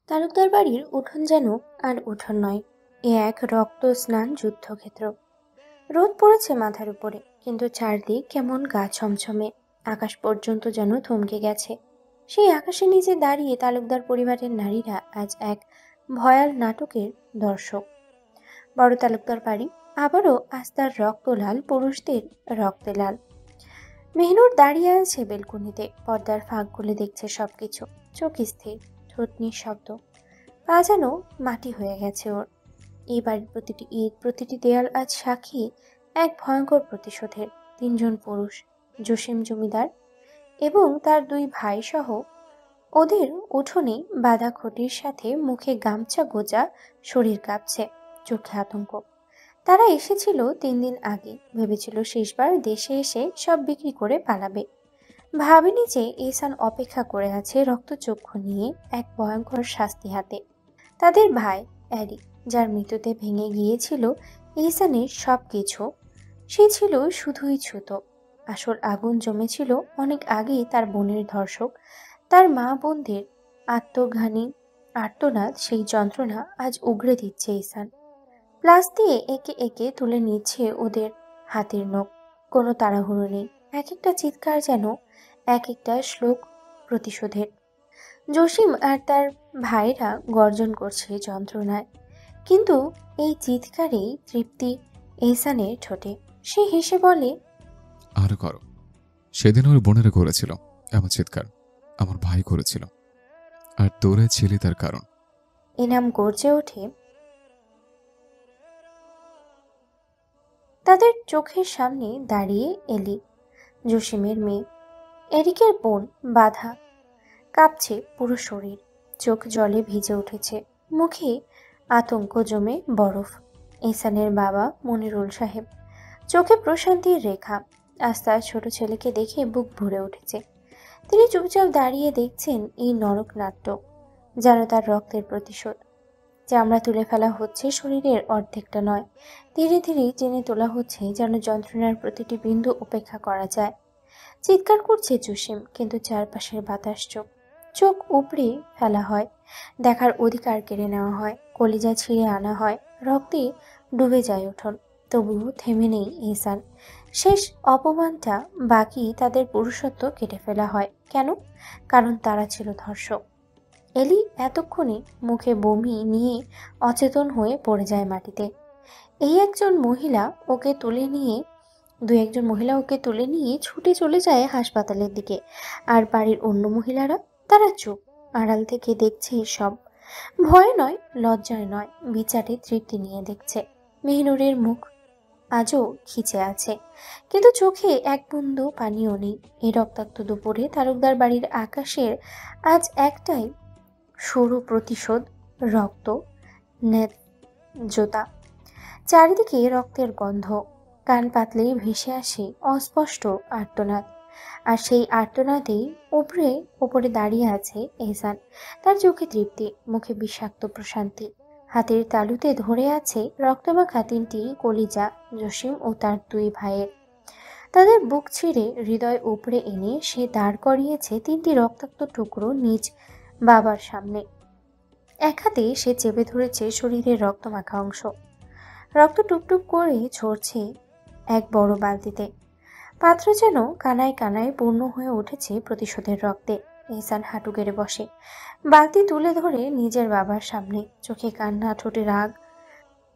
তালুকদার বাড়ির উঠোন যেন আর উঠোন নয়, এ এক রক্ত স্নান যুদ্ধক্ষেত্র। রোদ পড়েছে মাথার উপরে, কিন্তু চারদিক কেমন গা ছমছমে। আকাশ পর্যন্ত যেন থমকে গেছে। সেই আকাশের নিচে দাঁড়িয়ে তালুকদার পরিবারের নারীরা আজ এক ভয়াল নাটকের দর্শক। বড় তালুকদার বাড়ি আবারও আস্তার রক্ত লাল, পুরুষদের রক্তে লাল। মেহনুর দাঁড়িয়ে আছে বেলকুনিতে, পর্দার ফাঁক গুলে দেখছে সবকিছু। চোখ স্থির, ঠোঁট নিঃশব্দ, পা যেন মাটি হয়ে গেছে ওর। এই বাড়ির প্রতিটি ইট, প্রতিটি দেয়াল আজ সাক্ষী এক ভয়ঙ্কর প্রতিশোধের। তিনজন পুরুষ, জসিম জমিদার এবং তার দুই ভাই সহ, ওদের উঠোনে বাঁধা খুঁটির সাথে মুখে গামছা গোজা, শরীর কাঁপছে, চোখে আতঙ্ক। তারা এসেছিল 3 দিন আগে, ভেবেছিল শেষবার দেশে এসে সব বিক্রি করে পালাবে। ভাবেনি যে এহসান অপেক্ষা করে আছে রক্তচক্ষু নিয়ে এক ভয়ঙ্কর শাস্তি হাতে। তাদের ভাই অ্যারি, যার মৃত্যুতে ভেঙে গিয়েছিল এহসানের সব কিছু, সে ছিল শুধুই ছুতো। আসল আগুন জমেছিল অনেক আগেই তার বোনের ধর্ষক, তার মা বোনদের আত্মঘানী আর্তনাদ, সেই যন্ত্রণা আজ উগরে দিচ্ছে এহসান। প্লাস দিয়ে একে একে তুলে নিচ্ছে ওদের হাতের নখ। কোনো তাড়াহুড়ো নেই, এক একটা চিৎকার যেন এক একটা শ্লোক প্রতিশোধের। জসিম আর তার ভাইরা গর্জন করছে যন্ত্রণায়, কিন্তু এই চিৎকারেই তৃপ্তি এহসানের ঠোঁটে। সে হেসে বলে, আরো করো। সেদিন ওর বোনেরা করেছিল এমন চিৎকার, আমার ভাই করেছিল, আর তোরা ছিলি তার কারণ। এনাম গর্জে ওঠে। তাদের চোখের সামনে দাঁড়িয়ে এলি, জসিমের মেয়ে, এরিকের বোন, বাধা, কাঁপছে পুরো শরীর, চোখ জলে ভিজে উঠেছে, মুখে আতঙ্ক জমে বরফ। এহসানের বাবা মনিরুল সাহেব, চোখে প্রশান্তির রেখা। আজ তার ছোট ছেলেকে দেখে বুক ভরে উঠেছে। তিনি চুপচাপ দাঁড়িয়ে দেখছেন এই নরক নাট্য, যেন তার রক্তের প্রতিশোধ। চামড়া তুলে ফেলা হচ্ছে শরীরের অর্ধেকটা নয়, ধীরে ধীরে টেনে তোলা হচ্ছে যেন যন্ত্রণার প্রতিটি বিন্দু উপেক্ষা করা যায়। চিৎকার করছে জসিম, কিন্তু চারপাশের বাতাস চোখ। চোখ উপড়ে ফেলা হয়, দেখার অধিকার কেড়ে নেওয়া হয়, কলিজা ছিঁড়ে আনা হয়, রক্তে ডুবে যায় উঠোন। তবুও থেমে নেই এহসান। শেষ অপমানটা বাকি, তাদের পুরুষত্ব কেটে ফেলা হয় কেন? কারণ তারা ছিল ধর্ষক। এলি এতক্ষণে মুখে বমি নিয়ে অচেতন হয়ে পড়ে যায় মাটিতে। এই একজন মহিলা ওকে তুলে নিয়ে একজন মহিলা ওকে তুলে নিয়ে ছুটে চলে যায় হাসপাতালের দিকে। আর বাড়ির অন্য মহিলারা, তারা চুপ, আড়াল থেকে দেখছে সব। ভয় নয়, লজ্জায় নয়, বিচারে তৃপ্তি নিয়ে দেখছে। মেহনুরের মুখ আজও খিচে আছে, কিন্তু চোখে এক বিন্দু পানিও নেই। এই রক্তাক্ত দুপুরে তালুকদার বাড়ির আকাশের আজ একটাই সরু প্রতিশোধ, রক্ত, ন্যায্যতা। চারিদিকে রক্তের গন্ধ, কান পাতলেই ভেসে আসে অস্পষ্ট আর্তনাদ। আর সেই আর্তনাদেই উপরে উপরে দাঁড়িয়ে আছে এহসান, তার চোখে তৃপ্তি, মুখে বিষাক্ত প্রশান্তি। হাতের তালুতে ধরে আছে রক্তমাখা 3টি কলিজা, জসিম ও তার 2 ভাইয়ের। তাদের বুক ছিঁড়ে হৃদয় উপড়ে এনে সে দাঁড় করিয়েছে 3টি রক্তাক্ত টুকরো নিজ বাবার সামনে। এক হাতে সে চেপে ধরেছে শরীরের রক্তমাখা অংশ। রক্ত টুকটুক করে ঝরছে এক বড় বালতিতে। পাত্র যেন কানায় কানায় পূর্ণ হয়ে উঠেছে প্রতিশোধের রক্তে। এহসান হাঁটু গেড়ে বসে, বালতি তুলে ধরে নিজের বাবার সামনে, চোখে কান্না, ঠোঁটে রাগ।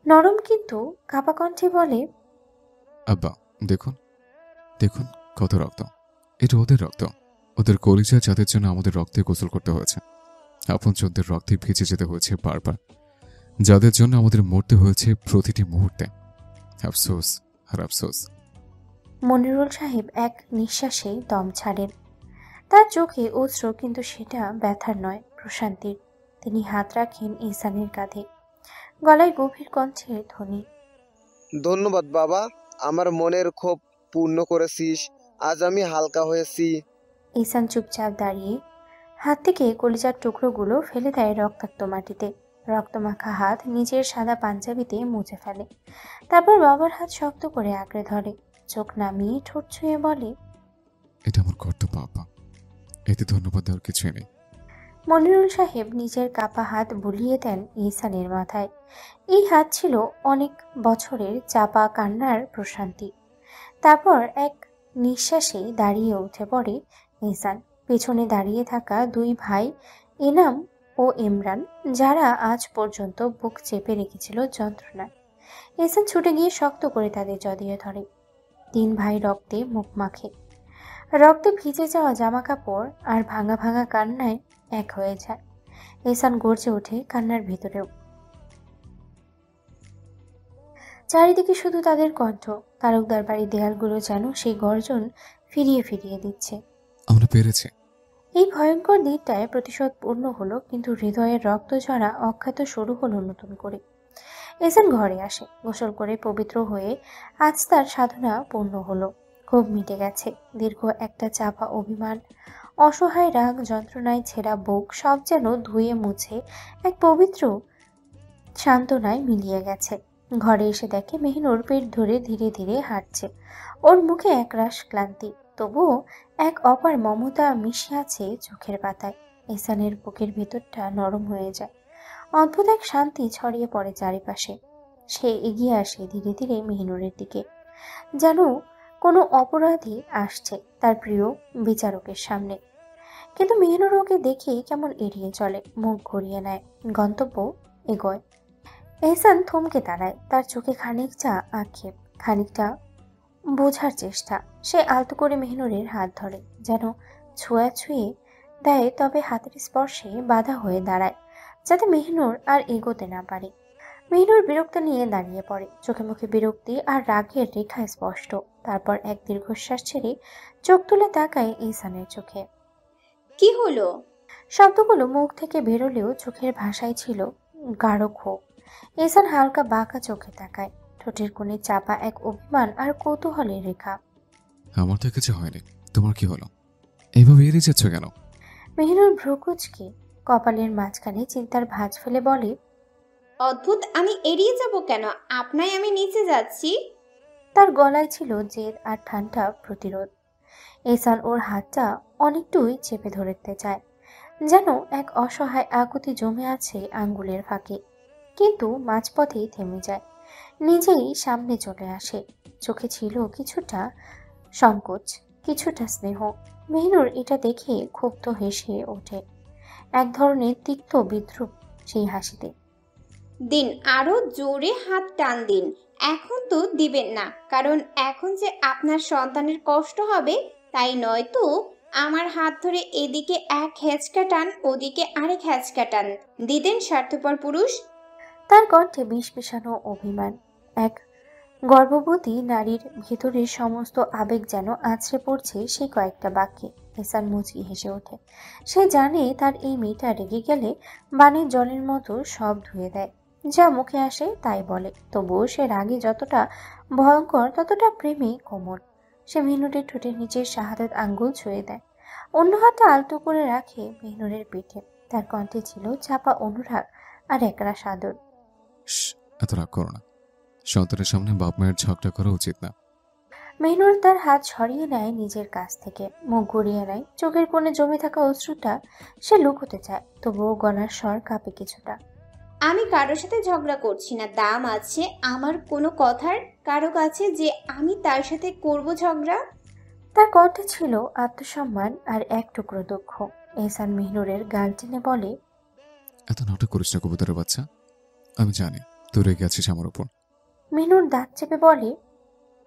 নরম কিন্তু কাঁপা কণ্ঠে বলে, আব্বা, দেখুন দেখুন, কত রক্ত। এটা ওদের রক্ত, ওদের কলিজা, যাদের জন্য আমাদের রক্তে গোসল করতে হয়েছে, আপনজনদের রক্তে ভিজে যেতে হয়েছে বারবার, যাদের জন্য আমাদের মরতে হয়েছে প্রতিটি মুহূর্তে। আফসোস আর আফসোস। মনিরুল সাহেব এক নিঃশ্বাসে দম ছাড়েন। তার চোখে অশ্রু, কিন্তু সেটা ব্যথার নয়, প্রশান্তির। তিনি হাত রাখেন এহসানের কাঁধে, গলায় গভীর কণ্ঠের ধ্বনি, ধন্যবাদ বাবা, আমার মনের ক্ষোভ পূর্ণ করেছিস। আজ আমি হালকা হয়েছি। এহসান চুপচাপ দাঁড়িয়ে হাত থেকে কলিজার টুকরোগুলো ফেলে দেয় রক্তাক্ত মাটিতে। রক্তমাখা হাত নিজের সাদা পাঞ্জাবিতে মুছে ফেলে, তারপর বাবার হাত শক্ত করে আঁকড়ে ধরে, চোখ নামিয়ে ঠোঁট ছুঁয়ে বলে, এটা আমার কর্তব্য আব্বা, এতে ধন্যবাদ দেওয়ার কিছুই নেই। মনিরুল সাহেব নিজের কাপা হাত বুলিয়ে দেন ইহসানের মাথায়। এই হাত ছিল অনেক বছরের চাপা কান্নার প্রশান্তি। তারপর এক নিঃশ্বাসে দাঁড়িয়ে উঠে পড়ে ইহসান। পেছনে দাঁড়িয়ে থাকা দুই ভাই এনাম ও ইমরান, যারা আজ পর্যন্ত বুক চেপে রেখেছিল যন্ত্রণায়। ইহসান ছুটে গিয়ে শক্ত করে তাদের জড়িয়ে ধরে। তিন ভাই রক্তে মুখ মাখে। রক্তে ভিজে যাওয়া জামা কাপড় আর ভাঙা ভাঙা কান্নায় এক হয়ে যায়। ইহসান গর্জে ওঠে কান্নার ভিতরেও। চারিদিকে শুধু তাদের কণ্ঠ। তালুকদার বাড়ির দেয়ালগুলো যেন সেই গর্জন ফিরিয়ে ফিরিয়ে দিচ্ছে। আমরা পেরেছি। এই ভয়ঙ্কর দিনটায় প্রতিশোধ পূর্ণ হলো, কিন্তু হৃদয়ের রক্ত ঝরা অখ্যাত শুরু হলো নতুন করে। এহসান ঘরে আসে, গোসল করে পবিত্র হয়ে আজ তার সাধনা পূর্ণ হলো। ক্ষোভ মিটে গেছে। দীর্ঘ একটা চাপা অভিমান, অসহায় রাগ, যন্ত্রণায় ছেঁড়া বুক সব যেন ধুয়ে মুছে এক পবিত্র সান্ত্বনায় মিলিয়ে গেছে। ঘরে এসে দেখে মেহনুর পেট ধরে ধীরে ধীরে হাঁটছে। ওর মুখে একরাশ ক্লান্তি, তবুও এক অপার মমতা মিশে আছে চোখের পাতায়। এহসানের বুকের ভেতরটা নরম হয়ে যায়। অদ্ভুত এক শান্তি ছড়িয়ে পড়ে চারিপাশে। সে এগিয়ে আসে ধীরে ধীরে মেহনুরের দিকে, যেন কোনো অপরাধী আসছে তার প্রিয় বিচারকের সামনে। কিন্তু মেহনুর ওকে দেখেই কেমন এড়িয়ে চলে, মুখ ঘুরিয়ে নেয়, গন্তব্য এগোয়। এহসান থমকে দাঁড়ায়। তার চোখে খানিকটা আক্ষেপ, খানিকটা বোঝার চেষ্টা। সে আলতো করে মেহনুরের হাত ধরে, যেন ছুঁয়ে দেয়, তবে হাতের স্পর্শে বাধা হয়ে দাঁড়ায়, যাতে মেহনুর আর এগোতে না পারে। মেহনুর বিরক্ত নিয়ে দাঁড়িয়ে পড়ে, চোখে মুখে বিরক্তি আর রাগের রেখা স্পষ্ট। তারপর এক দীর্ঘশ্বাস ছেড়ে চোখ তুলে তাকায় ইহসানের চোখে। কি হলো? শব্দগুলো মুখ থেকে বেরোলেও চোখের ভাষায় ছিল গাঢ় ক্ষোভ। ইহসান হালকা বাঁকা চোখে তাকায়, ঠোঁটের কোণে চাপা এক অভিমান আর কৌতূহলের রেখা। আমার তো কিছু হয়নি, তোমার কি হলো? এইভাবে এড়িয়ে যাচ্ছ কেন? মেহনুর ভ্রুকুচকে কপালের মাঝখানে চিন্তার ভাঁজ ফেলে বলে, অদ্ভুত, আমি এড়িয়ে যাব কেন? আপনাই আমি নিচে যাচ্ছি। তার গলায় ছিল জেদ আর ঠান্ডা প্রতিরোধ। এহসান ওর হাতটা অনেকটুই চেপে ধরতে চায়, যেন এক অসহায় আকুতি জমে আছে আঙ্গুলের ফাঁকে, কিন্তু মাঝপথেই থেমে যায়। নিজেই সামনে চলে আসে। চোখে ছিল কিছুটা সংকোচ, কিছুটা স্নেহ। মেহনুর এটা দেখে ক্ষুব্ধ হেসে ওঠে, এক ধরনের তিক্ত বিদ্রুপ সেই হাসিতে। দিন, আরো জোরে হাত টান দিন। এখন তো দিবেন না, কারণ এখন যে আপনার সন্তানের কষ্ট হবে তাই নয় তো। আমার হাত ধরে এদিকে এক হেঁচকা টান, ওদিকে আরেক হেঁচকা টান দিতেন স্বার্থপর পুরুষ। তার কণ্ঠে বিষ মেশানো অভিমান। এক গর্ভবতী নারীর ভেতরের সমস্ত আবেগ যেন আছড়ে পড়ছে সেই কয়েকটা বাক্যে। এহসান মুচকি হেসে ওঠে। সে জানে তার এই মেয়েটা রেগে গেলে বানের জলের মতো সব ধুয়ে দেয়, যা মুখে আসে তাই বলে। তবুও সে রাগে যতটা ভয়ঙ্কর, ততটা প্রেমে কোমল। সে মেহনুরের ঠোঁটের নিচের শাহাদাত আঙ্গুল ছুঁয়ে দেয়, অন্য হাতটা আলতো করে রাখে মেহনুরের পিঠে। তার কণ্ঠে ছিল চাপা অনুরাগ আর একরাশ আদর। এত রাগ করো না, সন্তানের সামনে বাপ মায়ের ঝগড়া করা উচিত না। মেহনুর তার হাত সরিয়ে নেয় নিজের কাছ থেকে, মুখ ঘুরিয়ে নেয়। চোখের কোণে জমে থাকা অশ্রুটা সে লুকোতে চায়, তবুও গলার স্বর কাঁপে কিছুটা। আমি কারোর সাথে ঝগড়া করছি না। দাম আছে আমার কোনো কথার কারো কাছে যে আমি তার সাথে করব ঝগড়া? তার কণ্ঠে ছিল আত্মসম্মান আর এক টুকরো দুঃখ। এহসান মেহনুরের গাল টেনে বলে, এত নাটক করিস না কবুতরের বাচ্চা। আমি জানি তুই রেগে আছিস আমার উপর। মেহনুর দাঁত চেপে বলে,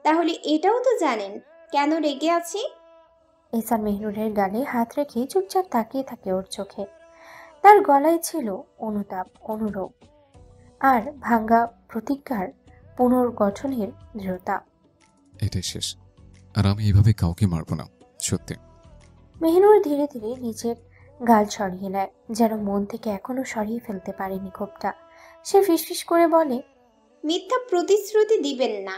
তাহলে এটাও তো জানেন কেন রেগে আছি? এহসান মেহনুরের গালে হাত রেখে চুপচাপ তাকিয়ে থাকে ওর চোখে। তার গলায় ছিল অনুতাপ, অনুরোধ আর ভাঙ্গা প্রতিজ্ঞার পুনর্গঠনের দৃঢ়তা। এটাই শেষ, আর আমি এইভাবে কাউকে মারবো না, সত্যি। মেহনুর ধীরে ধীরে নিজের গাল সরিয়ে নেয়, যেন মন থেকে এখনো সরিয়ে ফেলতে পারেনি ক্ষোভটা। সে ফিসফিস করে বলে, মিথ্যা প্রতিশ্রুতি দিবেন না।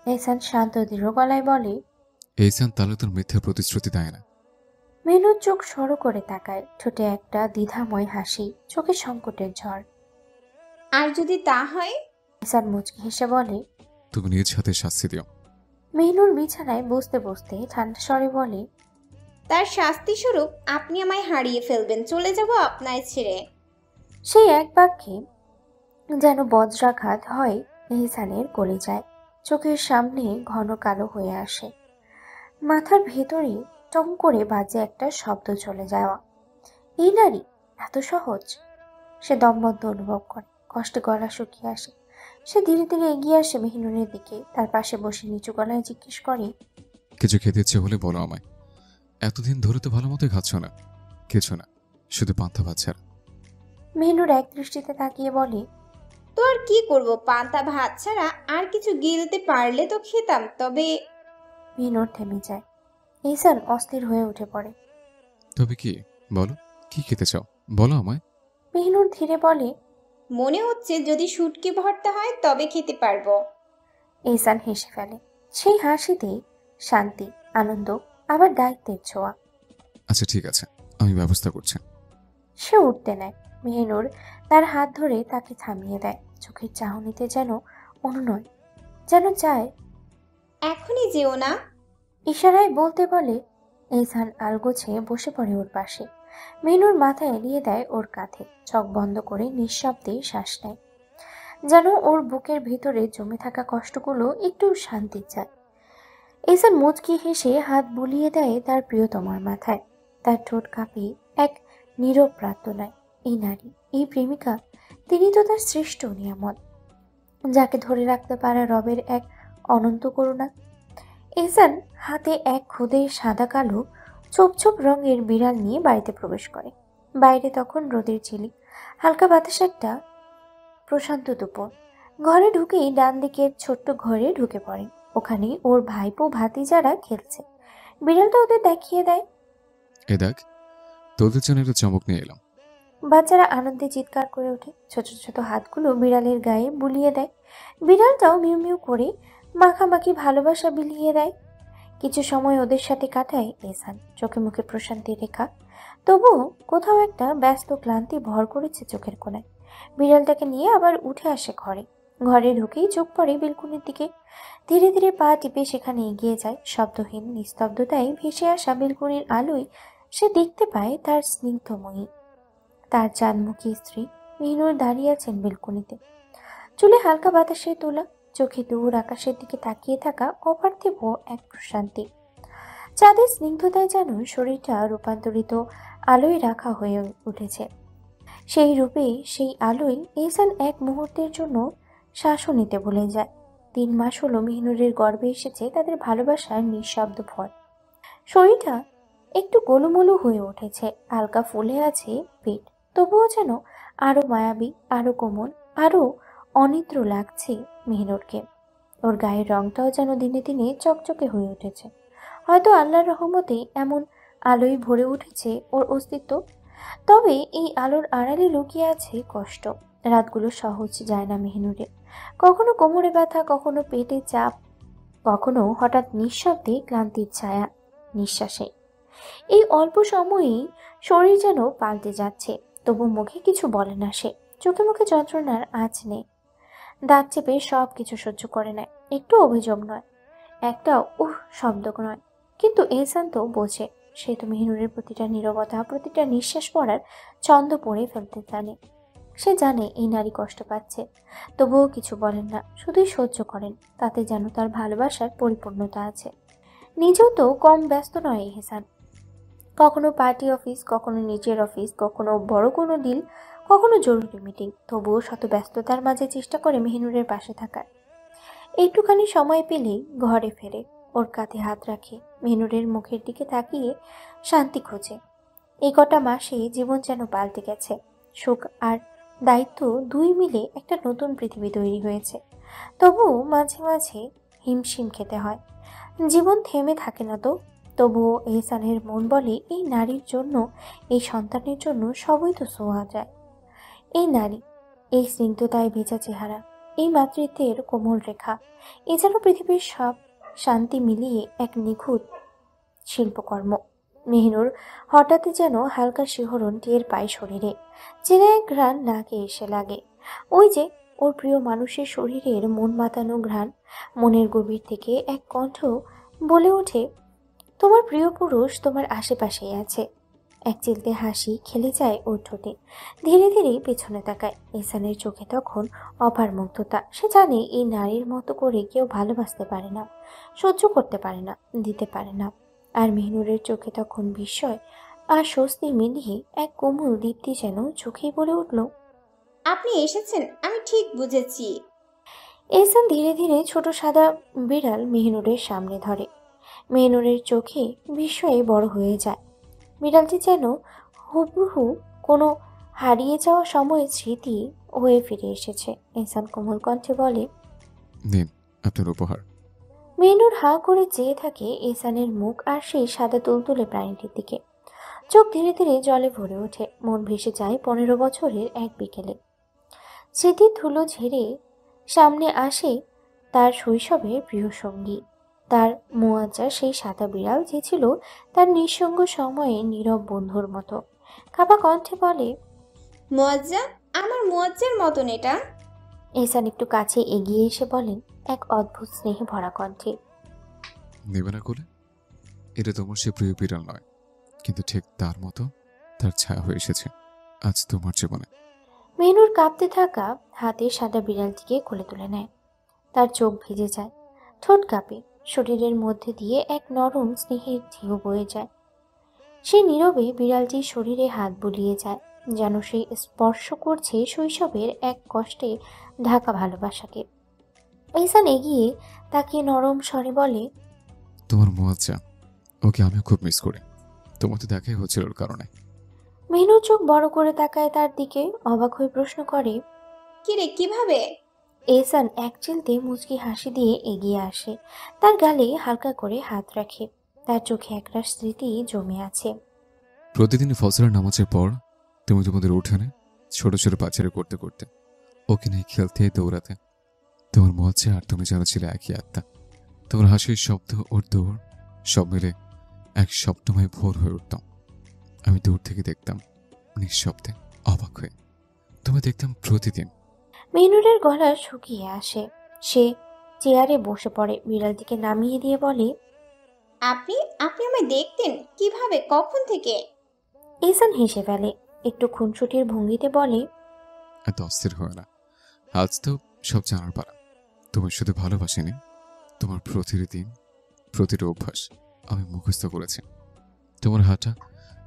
এহসান শান্ত দৃঢ় গলায় বলে, এইসান তাহলে তোর মিথ্যা প্রতিশ্রুতি দেয় না? মেহনুর চোখ সরু করে তাকায়, ঠোঁটে একটা দ্বিধাময় হাসি, চোখে সংকটের ঝড়। আর যদি তা হয়? এহসান মুচকি হেসে বলে, তুমি নিজ হাতে শাস্তি দিও। মেহনুর বিছানায় বসতে বসতে ঠান্ডা স্বরে বলে, তার শাস্তি স্বরূপ আপনি আমায় হারিয়ে ফেলবেন, চলে যাব আপনায় ছেড়ে। সেই এক বাক্যে যেন বজ্রাঘাত হয় এহসানের কলিজায়। চোখের সামনে ঘন কালো হয়ে আসে, মাথার ভেতরে টং করে বাজে একটা শব্দ চলে যাওয়া। এই নারী এত সহজ? সে দমবন্ধ অনুভব করে, কষ্টে গলা শুকিয়ে আসে। সে ধীরে ধীরে এগিয়ে আসে মেহিনুরের দিকে, তার পাশে বসে নিচু গলায় জিজ্ঞেস করে, কিছু খেতে ইচ্ছে হলে বলো আমায়। এতদিন ধরে তো ভালো মতোই খাচ্ছ না। কিছু না, শুধু পান্তা ভাত ছাড়া। মেহিনুর এক দৃষ্টিতে তাকিয়ে বলে, তো আর কি করব, পান্তা ভাত ছাড়া আর কিছু গিলতে পারলে তো খেতাম, তবে। মেহিনুর থেমে যায়। এহসান অস্থির হয়ে উঠে পড়ে। তবে কি? বলো, কি খেতে চাও? বলো আমায়। মেহিনুর ধীরে বলে, মনে হচ্ছে যদি শুটকি ভর্তা হয় তবে খেতে পারবো। এহসান হেসে ফেলে। সেই হাসিতেই শান্তি, আনন্দ, আবার দায়িত্বের ছোঁয়া। আচ্ছা ঠিক আছে, আমি ব্যবস্থা করছি। সে উঠতে নেয়। মেহিনুর তার হাত ধরে তাকে থামিয়ে দেয়। চোখের চাহনিতে যেন অনুনয়, যেন চায় এখনই যেও না। ইশারায় বলতে বলে। এহসান আলগোছে বসে পড়ে ওর পাশে। মেহিনুর মাথা এলিয়ে দেয় ওর কাঁধে, চোখ বন্ধ করে নিঃশব্দে শ্বাস নেয়, যেন ওর বুকের ভিতরে জমে থাকা কষ্টগুলো একটু শান্তি চায়। এহসান মুচকি হেসে হাত বুলিয়ে দেয় তার প্রিয়তমার মাথায়। তার ঠোঁট কাঁপিয়ে এক নীরব প্রার্থনায়। এই নারী, এই প্রেমিকা, তিনি তো তার শ্রেষ্ঠ নিয়ামত, যাকে ধরে রাখতে পারা রবের এক অনন্ত করুণা। এহসান হাতে এক খুদে সাদা কালো ছোপ ছোপ রঙের বিড়াল নিয়ে বাড়িতে প্রবেশ করে। বাইরে তখন রোদের ঝিলিক, হালকা বাতাস, একটা প্রশান্ত দুপুর। ঘরে ঢুকেই ডান দিকের ছোট্ট ঘরে ঢুকে পড়ে। ওখানে ওর ভাইপো ভাতিজারা খেলছে। বিড়ালটা ওদের দেখিয়ে দেয়। এ দেখ, তোদের জন্য একটা চমক নিয়ে এলাম। বাচ্চারা আনন্দে চিৎকার করে ওঠে। ছোট ছোট হাতগুলো বিড়ালের গায়ে বুলিয়ে দেয়। বিড়ালটাও মিউ মিউ করে মাখামাখি ভালোবাসা বিলিয়ে দেয়। কিছু সময় ওদের সাথে কাটায় এহসান, চোখে মুখে প্রশান্তির রেখা। তবুও কোথাও একটা ব্যস্ত ক্লান্তি ভর করেছে চোখের কোণায়। বিড়ালটাকে নিয়ে আবার উঠে আসে ঘরে। ঘরে ঢুকেই চোখ পড়ে বেলকুনির দিকে। ধীরে ধীরে পা টিপে সেখানে এগিয়ে যায়। শব্দহীন নিস্তব্ধতায় ভেসে আসা বেলকুনির আলোয় সে দেখতে পায় তার স্নিগ্ধময়ী, তার চাঁদমুখী স্ত্রী মেহনুর দাঁড়িয়ে আছেন বেলকুনিতে। চুলে হালকা বাতাসে তোলা, চোখে দূর আকাশের দিকে তাকিয়ে থাকা অপার্থিব এক প্রশান্তি। চাঁদের স্নিগ্ধতায় যেন শরীরটা রূপান্তরিত আলোয় রাখা হয়ে উঠেছে। সেই রূপে, সেই আলোয় এহসান এক মুহূর্তের জন্য শ্বাসও নিতে ভুলে যায়। 3 মাস হলো মেহনুরের গর্ভে এসেছে তাদের ভালোবাসার নিঃশব্দ ফল। শরীরটা একটু গোলুমোলু হয়ে উঠেছে, হালকা ফুলে আছে পেট। তবুও যেন আরো মায়াবী, আরো কোমল, আরো অনিদ্র লাগছে মেহনুরকে। ওর গায়ের রংটাও যেন দিনে দিনে চকচকে হয়ে উঠেছে। হয়তো আল্লাহর রহমতে এমন আলোয় ভরে উঠেছে ওর অস্তিত্ব। তবে এই আলোর আড়ালে লুকিয়ে আছে কষ্ট। রাতগুলো সহজ যায় না মেহনুরের। কখনো কোমরে ব্যথা, কখনো পেটে চাপ, কখনো হঠাৎ নিঃশব্দে ক্লান্তির ছায়া নিঃশ্বাসে। এই অল্প সময়েই শরীর যেন পাল্টে যাচ্ছে। তবু মুখে কিছু বলে না সে। চোখে মুখে যন্ত্রণার আঁচ নেই। দাঁত চেপে সব কিছু সহ্য করে নেয়। একটু অভিযোগ নয়, একটা শব্দ নয়। কিন্তু এহসান তো বোঝে। সে তো মেহনুরের প্রতিটা নীরবতা, প্রতিটা নিঃশ্বাস পড়ার ছন্দ পড়ে ফেলতে জানে। সে জানে এই নারী কষ্ট পাচ্ছে, তবুও কিছু বলেন না, শুধুই সহ্য করেন। তাতে যেন তার ভালোবাসার পরিপূর্ণতা আছে। নিজেও তো কম ব্যস্ত নয় এহসান। কখনো পার্টি অফিস, কখনো নিজের অফিস, কখনো বড় কোনো ডিল, কখনো জরুরি মিটিং। তবুও শত ব্যস্ততার মাঝে চেষ্টা করে মেহনুরের পাশে থাকার। একটুখানি সময় পেলেই ঘরে ফেরে, ওর কাঁধে হাত রাখে, মেহনুরের মুখের দিকে তাকিয়ে শান্তি খোঁজে। এই কটা মাসে জীবন যেন পাল্টে গেছে। সুখ আর দায়িত্ব দুই মিলে একটা নতুন পৃথিবী তৈরি হয়েছে। তবুও মাঝে মাঝে হিমশিম খেতে হয়। জীবন থেমে থাকে না তো। তবুও এহসানের মন বলে এই নারীর জন্য, এই সন্তানের জন্য সবই তো ছোঁয়া যায়। এই নারী, এই স্নিগ্ধতায় ভেজা চেহারা, এই মাতৃত্বের কোমল রেখা, এ যেন পৃথিবীর সব শান্তি মিলিয়ে এক নিখুঁত শিল্পকর্ম। মেহনুর হঠাৎ যেন হালকা শিহরণ টের পায় শরীরে। চেনা এক ঘ্রাণ নাকে এসে লাগে। ওই যে ওর প্রিয় মানুষের শরীরের মন মাতানো ঘ্রাণ। মনের গভীর থেকে এক কণ্ঠ বলে ওঠে, তোমার প্রিয় পুরুষ তোমার আশেপাশেই আছে। এক চিলতে হাসি খেলে যায় ওর ঠোঁটে। ধীরে ধীরে পেছনে তাকায়। এহসানের চোখে তখন অপার মুগ্ধতা। সে জানে এই নারীর মতো করে কেউ ভালোবাসতে পারে না, সহ্য করতে পারে না, দিতে পারে না। আর মেহনুরের চোখে তখন বিস্ময় আর স্বস্তি মিলিয়ে এক কোমল দীপ্তি যেন চোখেই বলে উঠল। আপনি এসেছেন, আমি ঠিক বুঝেছি। এহসান ধীরে ধীরে ছোট সাদা বিড়াল মেহনুরের সামনে ধরে। মেহনুরের চোখে বিস্ময়ে বড় হয়ে যায়। বিড়ালটি যেন হুবহু কোনো হারিয়ে যাওয়া সময়ের স্মৃতি হয়ে ফিরে এসেছে। এহসান কোমল কণ্ঠে বলে, নিন আপনার উপহার। মেহনুর হাঁ করে চেয়ে থাকে এহসানের মুখ আর সেই সাদা তুলতুলে প্রাণীটির দিকে। চোখ ধীরে ধীরে জলে ভরে ওঠে। মন ভেসে যায় 15 বছরের এক বিকেলে। স্মৃতির ধুলো ঝেড়ে সামনে আসে তার শৈশবের প্রিয় সঙ্গী, তার মোয়াজ্জা সেই সাদা বিড়াল যে ছিল তার নিঃসঙ্গ সময়ে নীরব বন্ধুর মতো। কাপা কণ্ঠে বলে, মুয়াজ্জা, আমার মুয়াজ্জার মতন এটা। এহসান একটু কাছে এগিয়ে এসে বলেন এক অদ্ভুত স্নেহে ভরা কণ্ঠে, নেবে না কোলে? এটা তোমার সে প্রিয় বিড়াল নয়, কিন্তু ঠিক তার মতো তার ছায়া হয়ে এসেছে আজ তোমার জীবনে। মেহনুর কাঁপতে থাকা হাতে সাদা বিড়ালটিকে কোলে তুলে নেয়। তার চোখ ভিজে যায়, ঠোঁট কাঁপে, শরীরের মধ্যে দিয়ে এক নরম স্নেহের ঢেউ বয়ে যায়। সে নীরবে বিড়ালটির শরীরে হাত বুলিয়ে যায়, যেন সে স্পর্শ করছে শৈশবের এক কষ্টে ঢাকা ভালোবাসাকে। এহসান এগিয়ে তাকিয়ে নরম স্বরে বলে, তোমার মুয়াজ্জা, ওকে আমিও খুব মিস করি। তোমার তো দেখাই হচ্ছিল ওর কারণে। মেহনুর চোখ বড় করে তাকায় তার দিকে, অবাক হয়ে প্রশ্ন করে। কিরে, কিভাবে? এহসান এক চিলতে মুচকি হাসি দিয়ে এগিয়ে আসে, তার গালে হালকা করে হাত রাখে। তার চোখে একরাশ স্মৃতি জমে আছে। প্রতিদিন ফজরের নামাজের পর তুমি তোমাদের উঠানে ছোট ছোট পাচারে করতে করতে, ওকে নিয়ে খেলতে দৌড়াতে। তোমার মুয়াজ্জা আর তুমি যেন ছিলে একই আত্মা। তোমার হাসির শব্দ ওর দৌড় সব মিলে এক স্বপ্নময় ভোর হয়ে উঠতাম। আমি দূর থেকে দেখতাম, নিঃশব্দে, অবাক হয়ে। তুমি দেখতাম প্রতিদিন। মেহনুরের গলা শুকিয়ে আসে। সে চেয়ারে বসে পড়ে, বিড়ালটিকে নামিয়ে দিয়ে বলে, আপনি আপনি আমায় দেখতেন কিভাবে, কখন থেকে? এহসান হেসে ফেলে, একটু খুনসুটির ভঙ্গিতে বলে, এত অস্থির হয় না, আজ তো সব জানার পালা। তুমি শুধু ভালোবাসিনি, তোমার প্রতিটি দিন, প্রতিটি অভ্যাস আমি মুখস্থ করেছি। তোমার হাঁটা,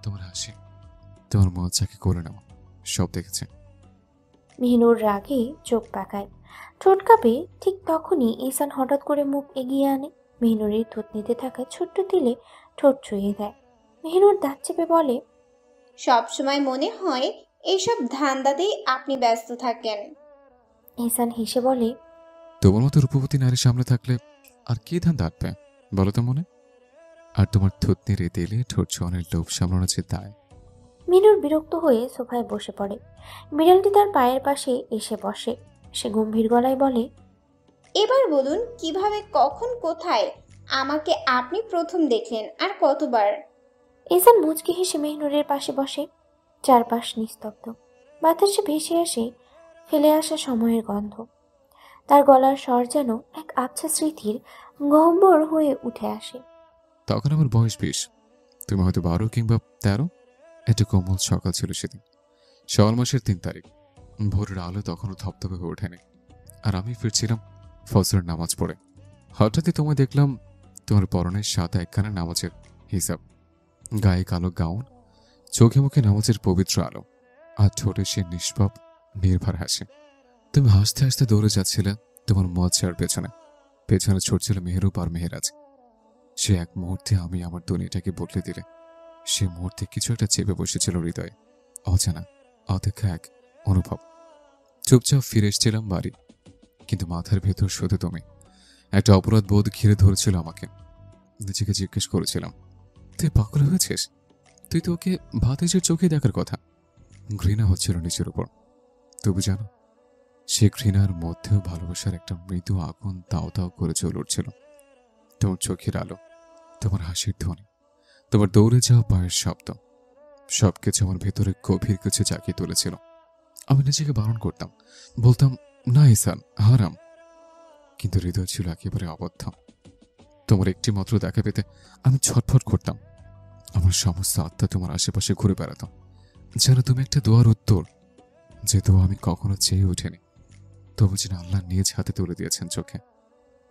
তোমার হাসি, তোমার মুয়াজ্জাকে করে নেওয়া, সব দেখেছি। মেহনুর রাগে চোখ পাকায়, ঠোঁট কাঁপে। ঠিক তখনই এহসান হঠাৎ করে মুখ এগিয়ে আনে, মেহনুরের থুতনিতে থাকা ছোট্ট তিলে ঠোঁট ছুঁয়ে দেয়। মেহনুর দাঁত চেপে বলে, সব সময় মনে হয় এইসব ধান্দাতেই আপনি ব্যস্ত থাকেন। এহসান হেসে বলে, তোমার মতো রূপবতী নারীর সামনে থাকলে আর কে ধান দাঁড়বে বলো তো মনে? আর তোমার থুতনির এ তেলে ঠোঁট ছোঁয়ানোর লোভ সামলানো যে দায়। মেহনুর বিরক্ত হয়ে সোফায় বসে পড়ে। বিড়ালটি তার পায়ের পাশে এসে বসে। সে গম্ভীর গলায় বলে, এবার বলুন, কিভাবে, কখন, কোথায় আমাকে আপনি প্রথম দেখলেন আর কতবার? এহসান মুচকি হেসে মেহনুরের পাশে বসে। চারপাশ নিস্তব্ধ, বাতাসে ভেসে আসে ফেলে আসা সময়ের গন্ধ। তার গলার স্বর যেন এক আবছা স্মৃতির গহ্বর হয়ে উঠে আসে। তখন আমার বয়স 20, তুমি হয়তো 12 কিংবা 13। একটা কোমল সকাল ছিল সেদিন, শাওয়াল মাসের 3 তারিখ। ভোরের আলো তখনও ধপধপে হয়ে ওঠেনি, আর আমি ফিরছিলাম ফজরের নামাজ পড়ে। হঠাৎই তোমায় দেখলাম, তোমার পরনের সাদা একখানা নামাজের হিসাব, গায়ে কালো গাউন, চোখে মুখে নামাজের পবিত্র আলো, আর ঠোঁটে সে নিষ্পাপ নির্ভর হাসে। তুমি হাসতে হাসতে দৌড়ে যাচ্ছিলে তোমার মুয়াজ্জার পেছনে। পেছনে ছুটছিল মেহরুব আর মেহেরাজ। সে এক মুহূর্তে আমি আমার দুনিয়াটাকে বদলে দিলে। সে মুহূর্তে কিছু একটা চেপে বসেছিল হৃদয়ে, অজানা অদেখা এক অনুভব। চুপচাপ ফিরে এসেছিলাম বাড়ি, কিন্তু মাথার ভেতর শুধু তুমি। একটা অপরাধ বোধ ঘিরে ধরেছিল আমাকে। নিজেকে জিজ্ঞেস করেছিলাম, তুই পাগল হয়েছিস? তুই তো ওকে ভাতিজের চোখে দেখার কথা। ঘৃণা হচ্ছিল নিজের উপর। তবু জানো, সে ঘৃণার মধ্যেও ভালোবাসার একটা মৃদু আগুন দাও দাও করে জ্বলে উঠছিল। তোমার চোখের আলো, তোমার হাসির ধ্বনি, তোমার দৌড়ে যাওয়া পায়ের শব্দ, সবকিছু আমার ভেতরে গভীর কিছু জাগিয়ে তুলেছিল। আমি নিজেকে বারণ করতাম, বলতাম না ইহসান, হারাম, কিন্তু হৃদয় ছিল একেবারে অবদ্ধ। তোমার একটি মাত্র দেখা পেতে আমি ছটফট করতাম। আমার সমস্ত আত্মা তোমার আশেপাশে ঘুরে বেড়াতো, যেন তুমি একটা দোয়ার উত্তর, যে দোয়া আমি কখনো চেয়ে উঠিনি, তবু যেন আল্লাহ নিজ হাতে তুলে দিয়েছেন চোখে।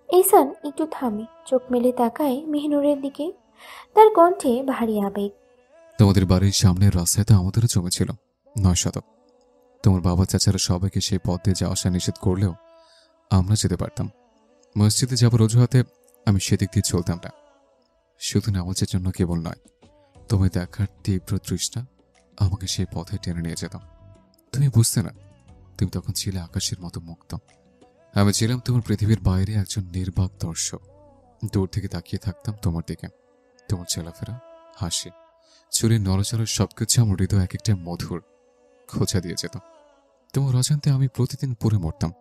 ঈশান একটু থামে, চোখ মেলে তাকায় মেহনুরের দিকে। তার কণ্ঠে ভারী আবেগ। তোমাদের বাড়ির সামনের রাস্তায় তো আমাদেরও জমেছিল 9 শতক। তোমার বাবা চাচারা সবাইকে সেই পথ দিয়ে যাওয়া আসা নিষেধ করলেও আমরা যেতে পারতাম। মসজিদে যাবার অজুহাতে আমি সেদিক দিয়ে চলতাম না। শুধু নামাজের জন্য কেবল নয়, তোমায় দেখার তীব্র তৃষ্ণা আমাকে সেই পথে টেনে নিয়ে যেত। তুমি বুঝতে না, তুমি তখন ছিলে আকাশের মতো মুক্ত। আমি ছিলাম তোমার পৃথিবীর বাইরে একজন নির্বাক দর্শক। দূর থেকে তাকিয়ে থাকতাম তোমার দিকে। তোমার চলাফেরা, হাসি, চুরির নড়াচড়ার সবকিছু আমার হৃদয় এক একটা মধুর খোঁচা দিয়ে যেত। তোমার অজান্তে আমি প্রতিদিন পড়ে মরতাম।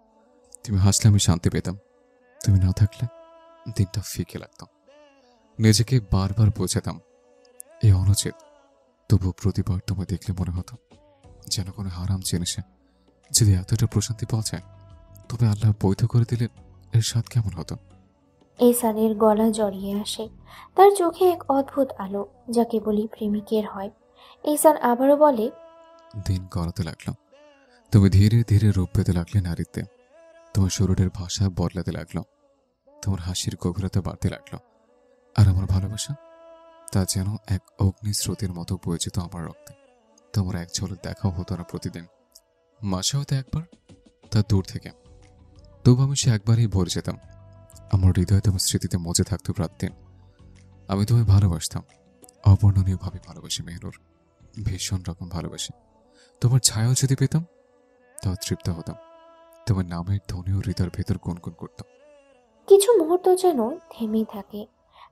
তুমি হাসলে আমি শান্তি পেতাম, তুমি না থাকলে দিনটা ফিকে লাগতো। নিজেকে বারবার বোঝাতাম এই অনুচিত, তবুও প্রতিবার তোমায় দেখলে মনে হতো যেন কোনো হারাম জিনিসে যদি এতটা প্রশান্তি পাওয়া যায়, তবে আল্লাহ বৈধ করে দিলে এর স্বাদ কেমন হতো। ঈশানের গলা জড়িয়ে আসে। তার চোখে এক অদ্ভুত আলো, যা কেবলই প্রেমিকের হয়। ঈশান আবারও বলে, দিন গড়াতে লাগলো। তুমি ধীরে ধীরে রূপ পেতে লাগলে নারীত্বে। তোমার শরীরের ভাষা বদলাতে লাগলো, তোমার হাসির গভীরতা বাড়তে লাগলো। আর আমার ভালোবাসা, তা যেন এক অগ্নিস্রোতের মতো বয়ে যেত আমার রক্তে। তোমার এক ঝলক দেখাও হতো না প্রতিদিন, মাসে হয়তো একবার, তা দূর থেকে। তবু আমি সে একবারই ভরে যেতাম। আমার হৃদয়ে তোমার স্মৃতিতে মজে থাকতো রাত দিন। আমি তোমায় ভালোবাসতাম, অবর্ণনীয়ভাবে ভালোবাসি মেহনুর, ভীষণ রকম ভালোবাসি। তোমার ছায়াও যদি পেতাম তাও তৃপ্ত হতাম। তোমার নামের ধ্বনিও হৃদয়ের ভেতর গুনগুন করতাম। কিছু মুহূর্ত যেন থেমে থাকে,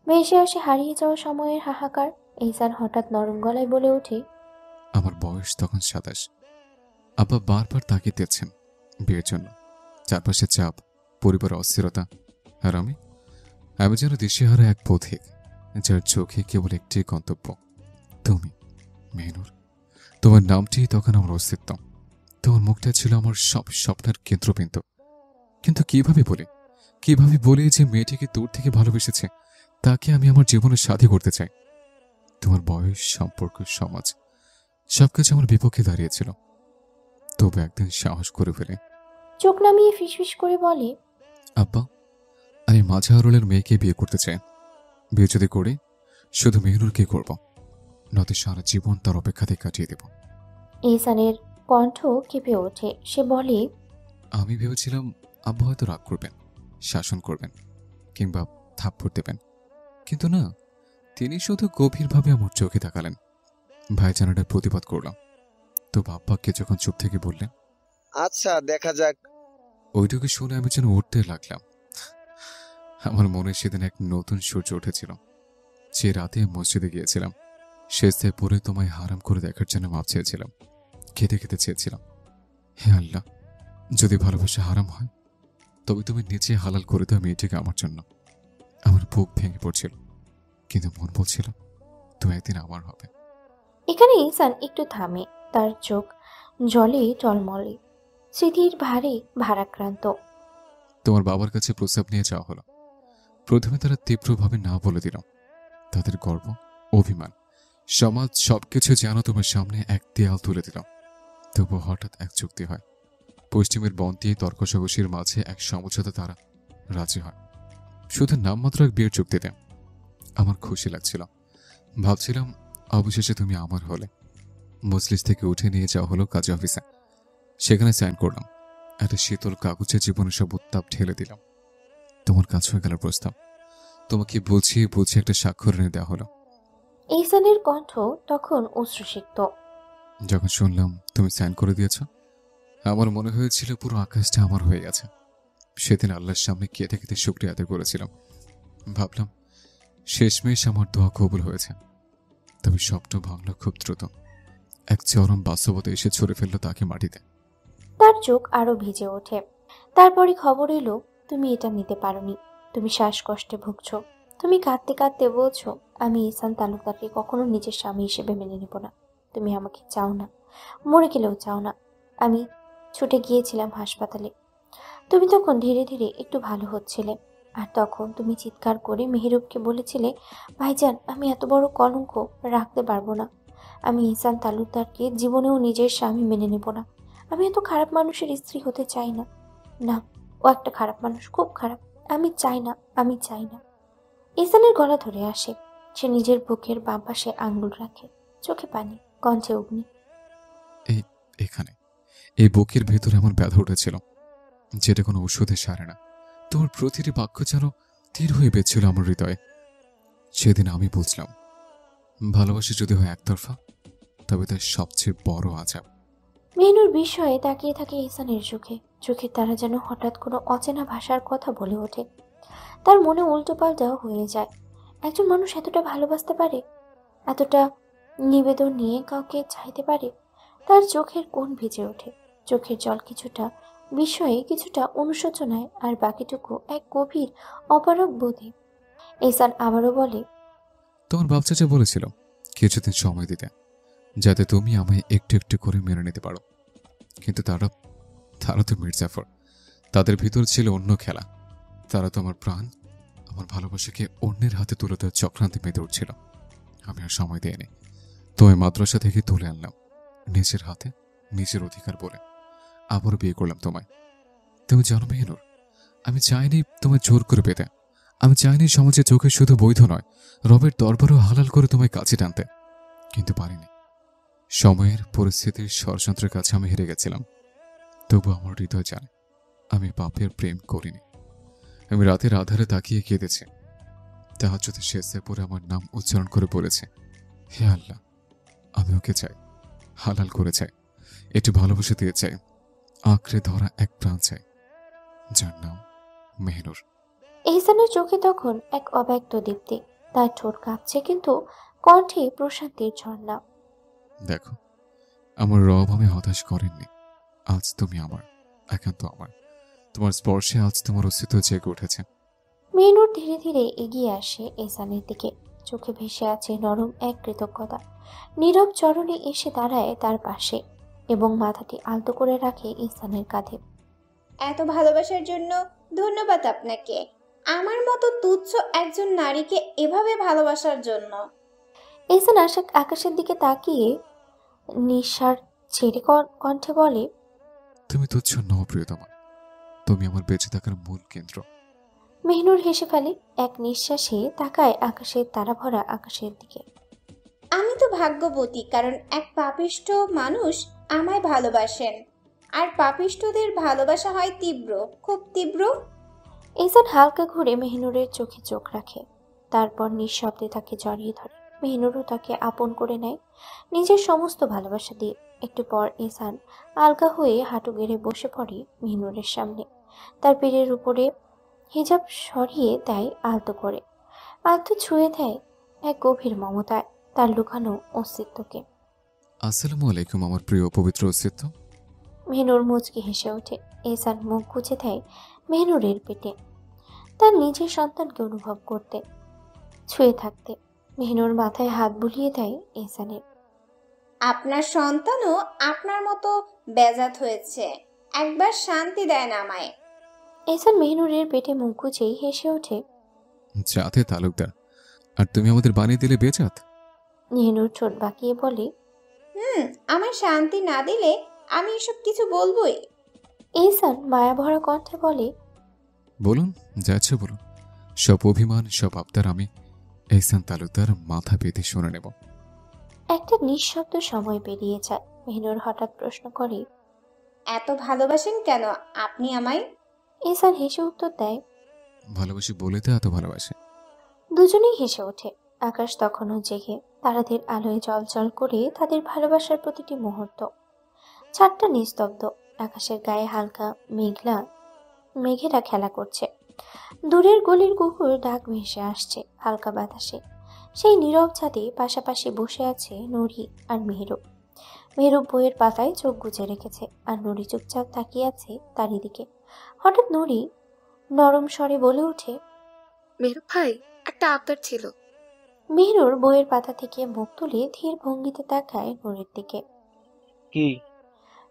ভেসে আসে হারিয়ে যাওয়া সময়ের হাহাকার। ঈশান হঠাৎ নরম গলায় বলে ওঠে, আমার বয়স তখন 27। আব্বা বারবার তাকিয়ে দিচ্ছেন বিয়ের জন্য। চারপাশে চাপ, পরিবারের অস্থিরতা, আর আমি যেন দিশেহারা এক পথিক, যার চোখে কেবল একটি গন্তব্য, তুমি মেহনুর। তোমার নামটি তখন আমার অস্তিত্ব। তোমার মুখটা ছিল আমার সব স্বপ্নের কেন্দ্রবিন্দু। কিন্তু কিভাবে বলি যে মেয়েটিকে দূর থেকে ভালোবেসেছে, তাকে আমি আমার জীবনের সাথী করতে চাই। তোমার বয়স, সম্পর্ক, সমাজ সবকিছু আমার বিপক্ষে দাঁড়িয়েছিল। তবে একদিন সাহস করে ফেলে চোখ নামিয়ে ফিসফিস করে বলে, আব্বা, আমি মাঝারুলের মেয়েকে বিয়ে করতে চাই। বিয়ে যদি করি, শুধু মেহনুরকে করব, নয়তো সারা জীবন তার অপেক্ষাতে কাটিয়ে দেব। ঈশানের কণ্ঠ কেঁপে ওঠে। সে বলে, আমি ভেবেছিলাম আব্বা হয়তো রাগ করবেন, শাসন করবেন, কিংবা থাপ্পড় দেবেন, কিন্তু না, তিনি শুধু গভীরভাবে আমার চোখে তাকালেন। ভাইজানাটা প্রতিবাদ করলাম, তো আব্বাকে যখন চুপ থেকে বললেন, আচ্ছা দেখা যাক। ওইটুকু শুনে আমি যেন উঠতে লাগলাম। আমার মনে সেদিন এক নতুন সূর্য উঠেছিল। সে রাতে মসজিদে গিয়েছিলাম, শেষদায় পরে তোমায় হারাম করে দেখার জন্য মাপ চেয়েছিলাম, খেতে খেতে চেয়েছিলাম, হে আল্লাহ, যদি ভালোবাসা হারাম হয় তবে তুমি নিচে হালাল করে দাও মেয়েটিকে আমার জন্য। আমার বুক ভেঙে পড়ছিল, কিন্তু মন বলছিল তুমি একদিন আমার হবে। এখানে ঈশান একটু থামে। তার চোখ জলে টলমলে, স্মৃতির ভারে ভারাক্রান্ত। তোমার বাবার কাছে প্রস্তাব নিয়ে যাওয়া হলো। প্রথমে তারা তীব্রভাবে না বলে দিল। তাদের গর্ব, অভিমান, সমাজ সবকিছু যেন তোমার সামনে এক দেয়াল তুলে দিল। তবু হঠাৎ এক চুক্তি হয়। পশ্চিমের বন্তি তর্কসগসির মাঝে এক সমঝোতা তারা রাজি হয়, শুধু নামমাত্র এক বিয়ের চুক্তিতে। আমার খুশি লাগছিল, ভাবছিলাম অবশেষে তুমি আমার হলে। মজলিস থেকে উঠে নিয়ে যাওয়া হলো কাজী অফিসে। সেখানে সাইন করলাম। একটা শীতল কাগজে জীবনের সব উত্তাপ ঢেলে দিলাম। তোমার কাজ হয়ে গেল প্রস্তাব। তোমাকে বুঝিয়ে একটা স্বাক্ষর এনে দেওয়া হলো। ঈশানের কণ্ঠ তখন অশ্রুসিক্ত। যখন শুনলাম তুমি সাইন করে দিয়েছ, আমার মনে হয়েছিল পুরো আকাশটা আমার হয়ে গেছে। সেদিন আল্লাহর সামনে কেঁদে কেঁদে শুকরিয়া আদায় করেছিলাম। ভাবলাম শেষমেশ আমার দোয়া কবুল হয়েছে। তবে স্বপ্ন ভাঙল খুব দ্রুত। এক চরম বাস্তবতা এসে ছড়ে ফেলল তাকে মাটিতে। তার চোখ আরো ভিজে ওঠে। তারপরে খবর এলো, তুমি এটা নিতে পারোনি। তুমি শ্বাসকষ্টে ভুগছ। তুমি কাঁদতে কাঁদতে বলছো, আমি ঈশান তালুকদারকে কখনো নিজের স্বামী হিসেবে মেনে নেব না। তুমি আমাকে চাও না, মরে গেলেও চাও না। আমি ছুটে গিয়েছিলাম হাসপাতালে। তুমি তখন ধীরে ধীরে একটু ভালো হচ্ছিলে। আর তখন তুমি চিৎকার করে মেহেরুবকে বলেছিলে, ভাইজান আমি এত বড় কলঙ্ক রাখতে পারবো না, আমি ইহসান তালুকদারকে জীবনেও নিজের স্বামী মেনে নেব না, আমি এত খারাপ মানুষের স্ত্রী হতে চাই না। না, ও একটা খারাপ মানুষ, খুব খারাপ, আমি চাই না, আমি চাই না। ইহসানের গলা ধরে আসে। সে নিজের বুকের বাম পাশে আঙ্গুল রাখে, চোখে পানি, কণ্ঠে অগ্নি। এই এখানে এই বুকের ভেতরে এমন ব্যথা উঠেছিল যেটা কোনো ওষুধে সারে না। তোমার প্রতিটি বাক্য যেন তীর হয়ে বেঁচছিল আমার হৃদয়ে। সেদিন আমি বুঝলাম, ভালোবাসা যদি হয় একতরফা, তবে তার সবচেয়ে বড় আজাব। মেহনুর বিস্ময়ে তাকিয়ে থাকে ইহসানের চোখে। চোখের তারা যেন হঠাৎ কোনো অচেনা ভাষার কথা বলে ওঠে। তার মনে উল্টোপাল্টা হয়ে যায়। একজন মানুষ এতটা ভালোবাসতে পারে, এতটা নিবেদন নিয়ে কাউকে চাইতে পারে। তার চোখের কোণ ভিজে ওঠে। চোখের জল কিছুটা বিস্ময়ে, কিছুটা অনুশোচনায়, আর বাকিটুকু এক গভীর অপারগ বোধে। ইহসান আবারও বলে, তোমার বাপ চাচা বলেছিল কিছুদিন সময় দিতে, যাতে তুমি আমায় একটু একটু করে মেনে নিতে পারো। কিন্তু তারা তারা তো মির্জাফর, তাদের ভিতর ছিল অন্য খেলা। তারা তো আমার প্রাণ, আমার ভালোবাসাকে অন্যের হাতে তুলে দেওয়ার চক্রান্তে মেতে উঠছিল। আমি আর সময় দিইনি, তোমায় মাদ্রাসা থেকে তুলে আনলাম নিজের হাতে, নিজের অধিকার বলে। আবারও বিয়ে করলাম তোমায়। তুমি জানো মেহনুর, আমি চাইনি তোমায় জোর করে পেতে। আমি চাইনি সমাজের চোখে শুধু বৈধ নয়, রবের দরবারও হালাল করে তোমায় কাছে টানতে। কিন্তু পারিনি। সময়ের, পরিস্থিতির, ষড়যন্ত্রের কাছে আমি হেরে গেছিলাম। তবু আমার হৃদয় জানে আমি পাপের প্রেম করিনি। আমি রাতের আধারে তাকিয়ে কেঁদেছি, তাহাজ্জুদের শেষে পরে আমার নাম উচ্চারণ করে বলেছে, হে আল্লাহ, আমি ওকে চাই, হালাল করে চাই, একটু ভালোবাসা দিয়ে চাই, আঁকড়ে ধরা এক প্রাণ চাই, যার নাম মেহনুর। ইহসানের চোখে তখন এক অব্যক্ত দীপ্তি। তার ঠোঁট কাঁপছে, কিন্তু কণ্ঠে প্রশান্তির ঝর্ণা। দেখো, আমার রব আমি হতাশ করেননি। আজ তুমি আমার, একান্ত আমার। তোমার স্পর্শে আজ তোমার অস্তিত্ব জেগে উঠেছে। মেহনুর ধীরে ধীরে এগিয়ে আসে ইহসানের দিকে। চোখে ভেসে আছে নরম এক কৃতজ্ঞতা। নীরব চরণে এসে দাঁড়ায় তার পাশে এবং মাথাটি আলতো করে রাখে ইহসানের কাঁধে। এত ভালোবাসার জন্য ধন্যবাদ আপনাকে, আমার মতো তুচ্ছ একজন নারীকে এভাবে ভালোবাসার জন্য। ইহসান আকাশের দিকে তাকিয়ে নিঃশ্বাস ছেড়ে কণ্ঠে বলে, তুমি তুচ্ছ নও প্রিয়তমা, তুমি আমার বেঁচে থাকার মূল কেন্দ্র। মেহনুর হেসে ফেলে। এক নিঃশ্বাসে তাকায় আকাশের তারা ভরা আকাশের দিকে। আমি তো ভাগ্যবতী, কারণ এক পাপিষ্ঠ মানুষ আমায় ভালোবাসেন। আর পাপিষ্ঠদের ভালোবাসা হয় তীব্র, খুব তীব্র। ইহসান হালকা ঘুরে মেহনুরের চোখে চোখ রাখে, তারপর নিঃশব্দে তাকে জড়িয়ে ধরে। মেহনুরও তাকে আপন করে নেয় নিজের সমস্ত ভালোবাসা দিয়ে। একটু পর ইহসান আলগা হয়ে হাঁটু গেড়ে বসে পড়ে মেহনুরের সামনে। তার পিঠের উপরে হিজাব সরিয়ে দেয় আলতো করে, আলতো ছুঁয়ে দেয় এক গভীর মমতায় তার লুকানো অস্তিত্বকে। আসসালামু আলাইকুম আমার প্রিয় পবিত্র অস্তিত্ব। মেহনুর মুচকি হেসে ওঠে। এহসান মুখ গুজে দেয় মেহনুরের পেটে, তার নিজের সন্তানকে অনুভব করতে, ছুঁয়ে থাকতে। মেহনুর মাথায় হাত বুলিয়ে দেয় এহসানের। আপনার সন্তানও আপনার মতো বেজাত হয়েছে, একবার শান্তি দেন আমায়। এহসান মেহনুরের পেটে মুখ গুজেই হেসে ওঠে। জাতে তালুকদার, আর তুমি আমাদের বানিয়ে দিলে বেজাত। মেহনুর ঠোঁট বাঁকিয়ে বলে, আমার শান্তি না দিলে আমি এসব কিছু বলবোই। এহসান মায়া ভরা কণ্ঠে বলে, বলুন, যাচ্ছে বলুন। সব অভিমান, সব আবদার আমি এহসান তালুকদার মাথা পেতে শুনে নেব। একটা নিঃশব্দ সময় পেরিয়ে যায়। মেহনুর হঠাৎ প্রশ্ন করে, এত ভালোবাসেন কেন আপনি আমায়? এহসান হেসে উত্তর দেয়। ভালোবাসি বলে তো এত ভালোবাসে। দুজনেই হেসে ওঠে। আকাশ তখনও জেগে, তারাদের আলোয় জ্বলজ্বল করে তাদের ভালোবাসার প্রতিটি মুহূর্ত। ছাদটা নিস্তব্ধ, আকাশের গায়ে হালকা মেঘেরা খেলা করছে। দূরের গলির কুকুর ডাক ভেসে আসছে হালকা বাতাসে। সেই নীরব ছাদে পাশাপাশি বসে আছে নুরি আর মেহরুব। মেহরুব বইয়ের পাতায় চোখ গুজে রেখেছে, আর নুরি চুপচাপ তাকিয়ে আছে তারই দিকে। হঠাৎ নুরি নরম স্বরে বলে ওঠে, মেহরুব ভাই, একটা আবদার ছিল। মেহরুর বইয়ের পাতা থেকে মুখ তুলে ধীর ভঙ্গিতে তাকায় নুরির দিকে। কি?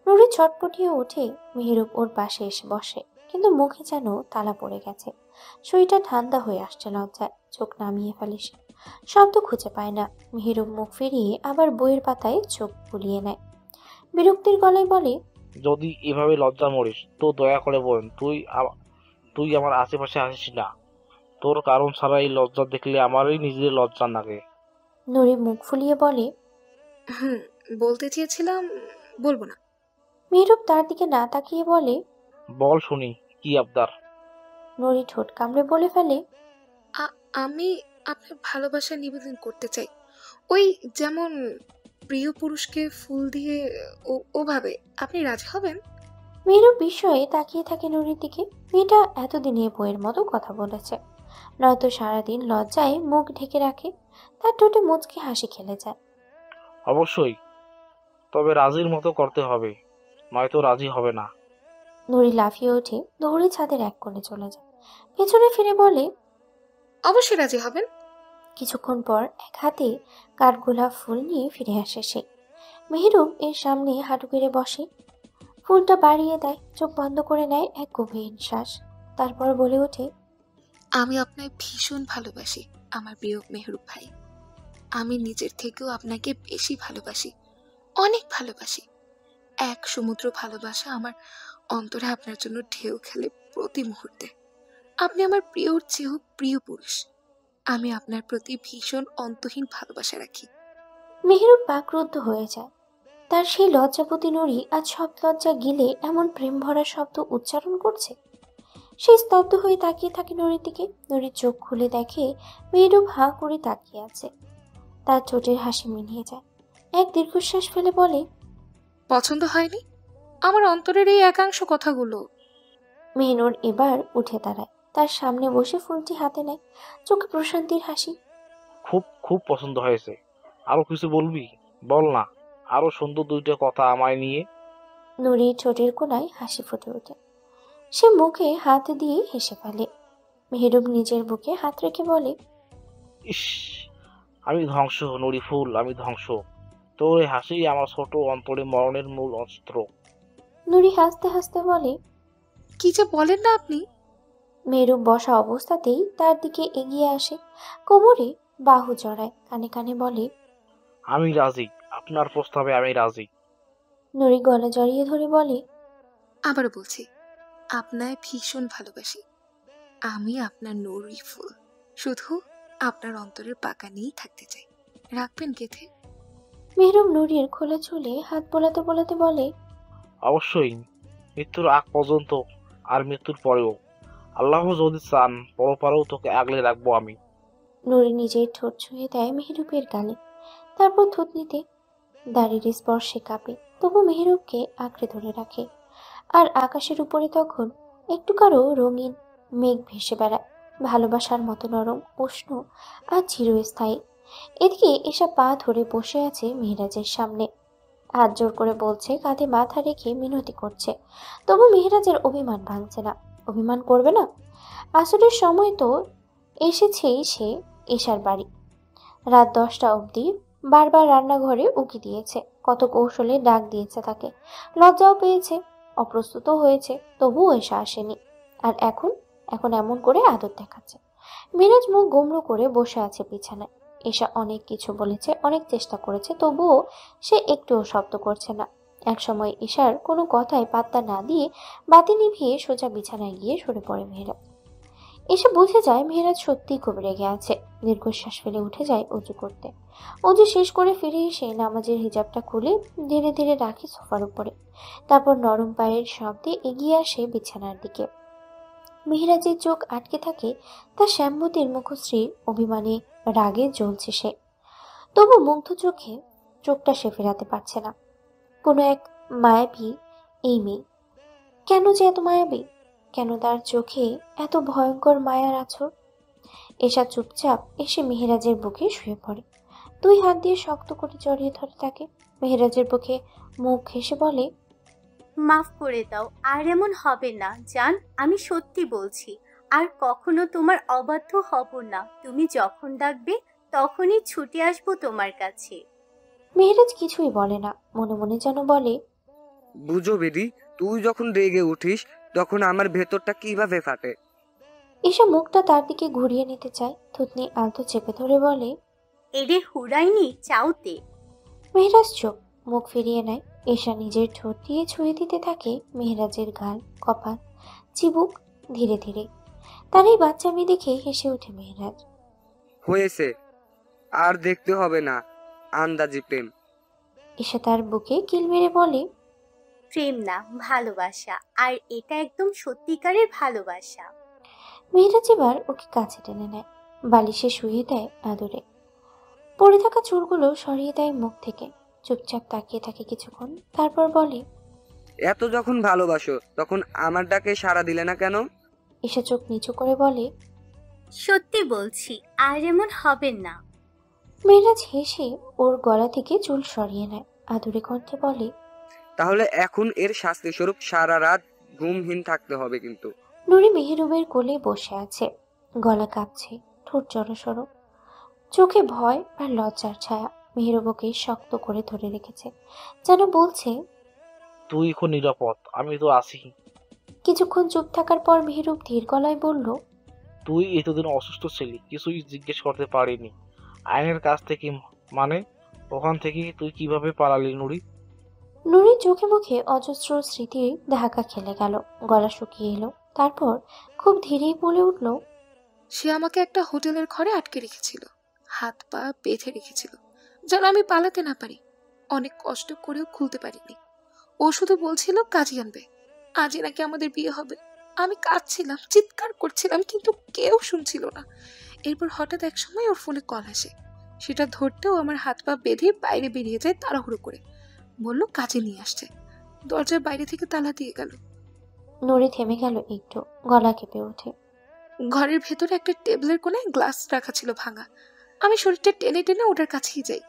নুরি ছটপটিয়ে ওঠে। মেহরুব ওর পাশে এসে বসে। কিন্তু মুখে যেন তালা পড়ে গেছে। শরীরটা ঠান্ডা হয়ে আসছে লজ্জায়, চোখ নামিয়ে ফেলে সে। শব্দ খুঁজে পায় না। মেহেরুব মুখ ফিরিয়ে আবার বইয়ের পাতায় চোখ বুলিয়ে নেয়। বিরক্তির গলায় বলে, যদি এভাবে লজ্জা মরিস তো দয়া করে বোন, তুই আমার আশেপাশে আসিস না। তোর কারণ ছাড়া এই লজ্জা দেখলে আমারই নিজের লজ্জা লাগে। নুরি মুখ ফুলিয়ে বলে। হুম, বলতে চেয়েছিলাম, বলবো না। মেহেরুব তার দিকে না তাকিয়ে বলে, বল শুনি, কি আবদার? নুরি ঠোঁট কামড়ে বলে ফেলে, আমি আপনার ভালোবাসা নিবেদন করতে চাই। ওই যেমন প্রিয় পুরুষকে ফুল দিয়ে, ওভাবে। আপনি রাজি হবেন? মেহেরুব বিস্ময়ে তাকিয়ে থাকে নুরির দিকে। মেয়েটা এতদিনে বইয়ের মতো কথা বলেছে, নয়তো সারাদিন লজ্জায় মুখ ঢেকে রাখে। তার ঠোঁটে মুচকি হাসি খেলে যায়। অবশ্যই, তবে রাজির মতো করতে হবে, নয়তো রাজি হবে না। নুরি লাফিয়ে উঠে দৌড়ে ছাদের এক কোণে চলে যায়। পেছনে ফিরে বলে, অবশ্যই রাজি হবেন। কিছুক্ষণ পর এক হাতে কাঠগোলাপ ফুল নিয়ে ফিরে আসে সে। মেহেরুব এর সামনে হাঁটু গেড়ে বসে, ফুলটা বাড়িয়ে দেয়, চোখ বন্ধ করে নেয় এক গভীর শ্বাস। তারপর বলে ওঠে, আমি আপনায় ভীষণ ভালোবাসি আমার প্রিয় মেহরুব ভাই। আমি নিজের থেকেও আপনাকে বেশি ভালোবাসি, অনেক ভালোবাসি। এক সমুদ্র ভালোবাসা আমার অন্তরে আপনার জন্য ঢেউ খেলে প্রতি মুহূর্তে। আপনি আমার প্রিয়র চেয়েও প্রিয় পুরুষ। আমি আপনার প্রতি ভীষণ অন্তহীন ভালোবাসা রাখি। মেহেরুব বাকরুদ্ধ হয়ে যায়। তার সেই লজ্জাপতি নুরি আজ সব লজ্জা গিলে এমন প্রেম ভরা শব্দ উচ্চারণ করছে। সে স্তব্ধ হয়ে তাকিয়ে থাকে নুরির দিকে। নুরির চোখ খুলে দেখে মেহেরুব হাঁ করে তাকিয়ে আছে। তার ঠোঁটের হাসি মিলিয়ে যায়। এক দীর্ঘশ্বাস ফেলে বলে, পছন্দ হয়নি আমার অন্তরের এই একাংশ কথাগুলো? মেহনুর এবার উঠে দাঁড়ায়, তার সামনে বসে ফুলটি হাতে নেয়, চোখে প্রশান্তির হাসি। খুব খুব পছন্দ হয়েছে। আরো কিছু বলবি? বল না, আরো সুন্দর দুইটা কথা আমায় নিয়ে। নুরির ঠোঁটের কোণায় হাসি ফুটে ওঠে। সে মুখে হাত দিয়ে হেসে ফেলে। মেহরুব নিজের বুকে হাত রেখে বলে, ইস, আমি ধ্বংস নুরি ফুল, আমি ধ্বংস। তোর এই হাসি আমার ছোট অন্তরে মরণের মূল অস্ত্র। নুরি হাসতে হাসতে বলে। কি যে বলেন না আপনি! মেহরুব বসা অবস্থাতেই তার দিকে এগিয়ে আসে, কোমরে বাহু জড়ায়, কানে কানে বলে, আমি রাজি, আপনার প্রস্তাবে আমি রাজি। নুরি গলা জড়িয়ে ধরে বলে, আবারও বলছি, আপনায় ভীষণ ভালোবাসি। আমি আপনার নুরি ফুল, শুধু আপনার অন্তরের বাগানেই থাকতে চাই। রাখবেন গেথে? মেহরুব নুরির খোলা চুলে হাত বোলাতে বোলাতে বলে, অবশ্যই, মৃত্যুর আগ পর্যন্ত আর মৃত্যুর পরেও। আল্লাহ যদি চান পরপারেও তোকে আগলে রাখবো আমি। নুরি নিজের ঠোঁট ছুঁয়ে দেয় মেহরুবের গালে, তারপর থুতনিতে। দাড়ির স্পর্শে কাঁপে, তবু মেহরুবকে আঁকড়ে ধরে রাখে। আর আকাশের উপরে তখন একটু কারো রঙিন মেঘ ভেসে বেড়ায়, ভালোবাসার মতো নরম, উষ্ণ আর চিরস্থায়ী। এদিকে এসব পা ধরে বসে আছে মেহেরাজের সামনে, হাত জোর করে বলছে, কাঁধে মাথা রেখে মিনতি করছে। তবু মেহেরাজের অভিমান ভাঙছে না। অভিমান করবে না? আসরের সময় তো এসেছেই সে এশার বাড়ি। রাত 10টা অবধি বারবার রান্নাঘরে উকি দিয়েছে, কত কৌশলে ডাক দিয়েছে তাকে, লজ্জাও পেয়েছে, অপ্রস্তুতও হয়েছে, তবুও এসা আসেনি। আর এখন এখন এমন করে আদর দেখাচ্ছে। মিরাজ মুখ গোমড়ো করে বসে আছে বিছানায়। এসা অনেক কিছু বলেছে, অনেক চেষ্টা করেছে, তবুও সে একটুও শব্দ করছে না। একসময় ঈশার কোনো কথায় পাত্তা না দিয়ে বাতি নিভিয়ে সোজা বিছানায় গিয়ে সরে পড়ে মেহেরাজ। এসে বুঝে যায় মেহেরাজ সত্যিই খুব রেগে আছে। দীর্ঘশ্বাস ফেলে উঠে যায় অজু করতে। অজু শেষ করে ফিরে এসে নামাজের হিজাবটা খুলে ধীরে ধীরে রাখে সোফার উপরে। তারপর নরম পায়ের শব্দে এগিয়ে আসে বিছানার দিকে। মেহেরাজের চোখ আটকে থাকে তার শ্যামবতীর মুখশ্রী, অভিমানে রাগে জ্বলছে সে। তবু মুগ্ধ চোখে চোখটা সে ফেরাতে পারছে না। কোনো এক মায়াবী এই মেয়ে, কেন যে এত মায়াবী? কেন তার চোখে এত ভয়ঙ্কর মায়ার আছর? এসা চুপচাপ এসে মেহেরাজের বুকে শুয়ে পড়ে, 2 হাত দিয়ে শক্ত করে জড়িয়ে ধরে তাকে। মেহেরাজের বুকে মুখ ঘেঁষে বলে, মাফ করে দাও, আর এমন হবে না জান, আমি সত্যি বলছি। আর কখনো তোমার অবাধ্য হব না। তুমি যখন ডাকবে তখনই ছুটে আসবো তোমার কাছে। মেহেরাজ কিছুই বলে না, মনে মনে যেন বলে, বুঝো বেদি, তুই যখন রেগে উঠিস তখন আমার ভেতরটা কিভাবে ফাটে। ঈশা মুখটা তার দিকে ঘুরিয়ে নিতে চায়, থুতনি আলতো চেপে ধরে বলে। এরে হুড়াইনি চাউতে। মেহরাজ চোখ মুখ ফিরিয়ে নেয়। ঈশা নিজের ঠোঁট দিয়ে ছুঁয়ে দিতে থাকে মেহরাজের গাল, কপাল, চিবুক ধীরে ধীরে। তার এই বাচ্চামি দেখে হেসে ওঠে মেহরাজ। হয়েছে, আর দেখতে হবে না আন্দাজি প্রেম। ঈশা তার বুকে কিল মেরে বলে। প্রেম না, ভালোবাসা। আর এটা একদম সত্যিকারের ভালোবাসা। মেহরাজ এবার ওকে কাছে টেনে নেয়, বালিশে শুয়ে দেয় আদরে। পড়ে থাকা চুলগুলো সরিয়ে দেয় মুখ থেকে। চুপচাপ তাকিয়ে থাকে কিছুক্ষণ, তারপর বলে। এত যখন ভালোবাসো তখন আমার ডাকে সাড়া দিলে না কেন? ঈশা চোখ নিচু করে বলে। সত্যি বলছি, আর এমন হবে না। মেহরাজ হেসে ওর গলা থেকে চুল সরিয়ে নেয়, আদুরে কণ্ঠে বলে। তাহলে এখন এর শাস্তি স্বরূপ সারা রাত ঘুমহীন থাকতে হবে কিন্তু। নুরি মেহরুবের কোলে বসে আছে, গলা কাঁপছে, ঠোঁট জড়সড়, চোখে ভয় আর লজ্জার ছায়া। মেহরুবকে শক্ত করে ধরে রেখেছে, যেন বলছে, তুই এখন নিরাপদ, আমি তো আছি। কিছুক্ষণ চুপ থাকার পর মেহরুব ধীর গলায় বলল। তুই এতদিন অসুস্থ ছিলি, কিছুই জিজ্ঞেস করতে পারিনি আইনের কাছ থেকে। মানে ওখান থেকে তুই কিভাবে পালালি নুরি? নুরির চোখে মুখে অজস্র স্মৃতির ধাক্কা খেলে গেল, গলা শুকিয়ে এলো। তারপর খুব ধীরেই বলে উঠল। সে আমাকে একটা হোটেলের ঘরে আটকে রেখেছিল, হাত পা বেঁধে রেখেছিল যেন আমি পালাতে না পারি। অনেক কষ্ট করেও খুলতে পারিনি। ও শুধু বলছিল কাজী আনবে, আজই নাকি আমাদের বিয়ে হবে। আমি কাঁদছিলাম, চিৎকার করছিলাম, কিন্তু কেউ শুনছিল না। এরপর হঠাৎ এক সময় ওর ফোনে কল আসে। সেটা ধরতেও আমার হাত পা বেঁধে বাইরে বেরিয়ে যায় তাড়াহুড়ো করে। বলল কাজে নিয়ে আসছে। দরজার বাইরে থেকে তালা দিয়ে গেল। নুরি থেমে গেল একটু, গলা কেঁপে ওঠে। ঘরের ভেতরে একটা টেবিলের কোণে গ্লাস রাখা ছিল ভাঙা। আমি শরীরটা টেনে টেনে ওটার কাছেই যাই।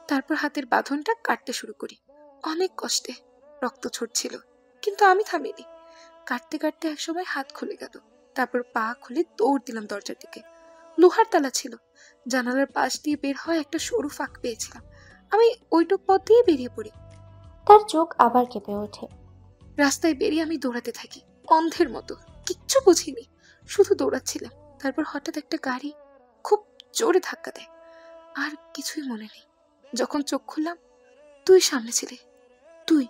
তারপর হাতের বাঁধনটা কাটতে শুরু করি, অনেক কষ্টে। রক্ত ছড়ছিল, কিন্তু আমি থামিনি। কাটতে কাটতে একসময় হাত খুলে গেল। তারপর পা খুলে দৌড় দিলাম দরজার দিকে। লোহার তালা ছিল। জানালার পাশ দিয়ে বের হয় একটা সরু ফাঁক পেয়েছিলাম। আমি ওইটুক পথ দিয়ে বেরিয়ে পড়ি। তার চোখ আবার কেঁপে ওঠে। রাস্তায় বেরিয়ে আমি দৌড়াতে থাকি, অন্ধের মতো। কিচ্ছু বুঝিনি, শুধু দৌড়াচ্ছিলাম। তারপর হঠাৎ একটা গাড়ি খুব জোরে ধাক্কা দেয়। আর কিছুই মনে নেই। যখন চোখ খুললাম, তুই সামনে ছিলে, তুই।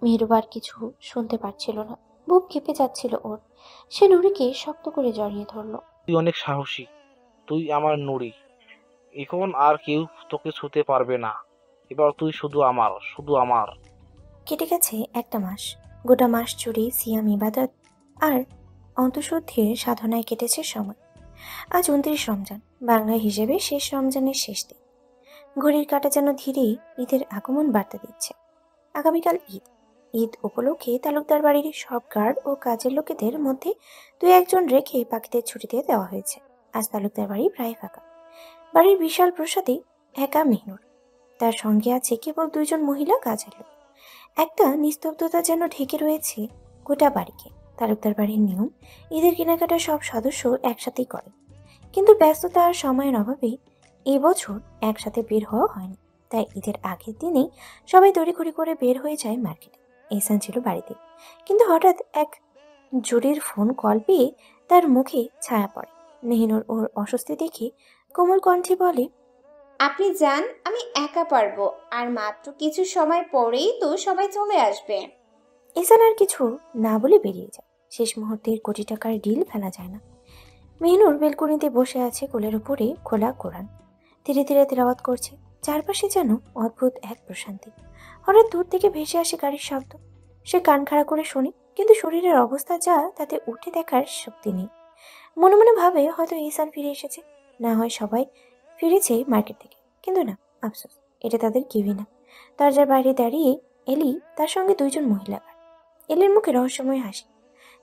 মেহরুব আর কিছু শুনতে পারছিল না, বুক কেঁপে যাচ্ছিল ওর। সে নুরিকে শক্ত করে জড়িয়ে ধরল। তুই অনেক সাহসী, তুই আমার নুরি। এখন আর কেউ তোকে ছুতে পারবে না। এবার তুই শুধু আমার, শুধু আমার। কেটে গেছে একটা মাস। গোটা মাস জুড়ে সিয়াম ইবাদত আর অন্তঃশুদ্ধির সাধনায় কেটেছে সময়। আজ 29 রমজান, বাংলা হিসেবে শেষ রমজানের শেষ দিন। ঘড়ির কাঁটা যেন ধীরেই ঈদের আগমন বার্তা দিচ্ছে। আগামীকাল ঈদ। ঈদ উপলক্ষে তালুকদার বাড়ির সব গার্ড ও কাজের লোকেদের মধ্যে 2-1 রেখে বাকিদের ছুটি দিয়ে দেওয়া হয়েছে। আজ তালুকদার বাড়ি প্রায় ফাঁকা। বাড়ির বিশাল প্রসাদে একা মেহনুর, তার সঙ্গে আছে কেবল 2 মহিলা কাজের লোক। একটা নিস্তব্ধতা যেন ঢেকে রয়েছে গোটা বাড়িকে। তালুকদার বাড়ির নিয়ম, ঈদের কেনাকাটা সব সদস্য একসাথেই করে, কিন্তু ব্যস্ততা আর সময়ের অভাবে এবছর একসাথে বের হওয়া হয়নি। তাই ঈদের আগের দিনেই সবাই তড়িঘড়ি করে বের হয়ে যায় মার্কেটে। এহসান ছিল বাড়িতে, কিন্তু হঠাৎ এক জোরের ফোন কল পেয়ে তার মুখে ছায়া পড়ে। মেহিনুর ওর অস্বস্তি দেখে কোমল কণ্ঠে বলে। আপনি যান, আমি একা পারবো। আর মাত্র কিছু সময় পরেই তো সবাই চলে আসবে। এহসান আর কিছু না বলে বেরিয়ে যায়। শেষ মুহূর্তের কোটি টাকার ডিল ফেলা যায় না। মেহনুর বেলকনিতে বসে আছে, কোলের উপরে খোলা কোরআন, ধীরে ধীরে তেলাওয়াত করছে। চারপাশে যেন অদ্ভুত এক প্রশান্তি। হঠাৎ দূর থেকে ভেসে আসে গাড়ির শব্দ। সে কান খাড়া করে শোনে, কিন্তু শরীরের অবস্থা যা তাতে উঠে দেখার শক্তি নেই। মনে মনে ভাবে হয়তো ইহসান ফিরে এসেছে, না হয় সবাই ফিরেছে মার্কেট থেকে। কিন্তু না, আফসোস, এটা তাদের কেউই না। দরজার বাইরে দাঁড়িয়ে এলি, তার সঙ্গে 2 মহিলা গার্ড। এলির মুখে রহস্যময় হাসি,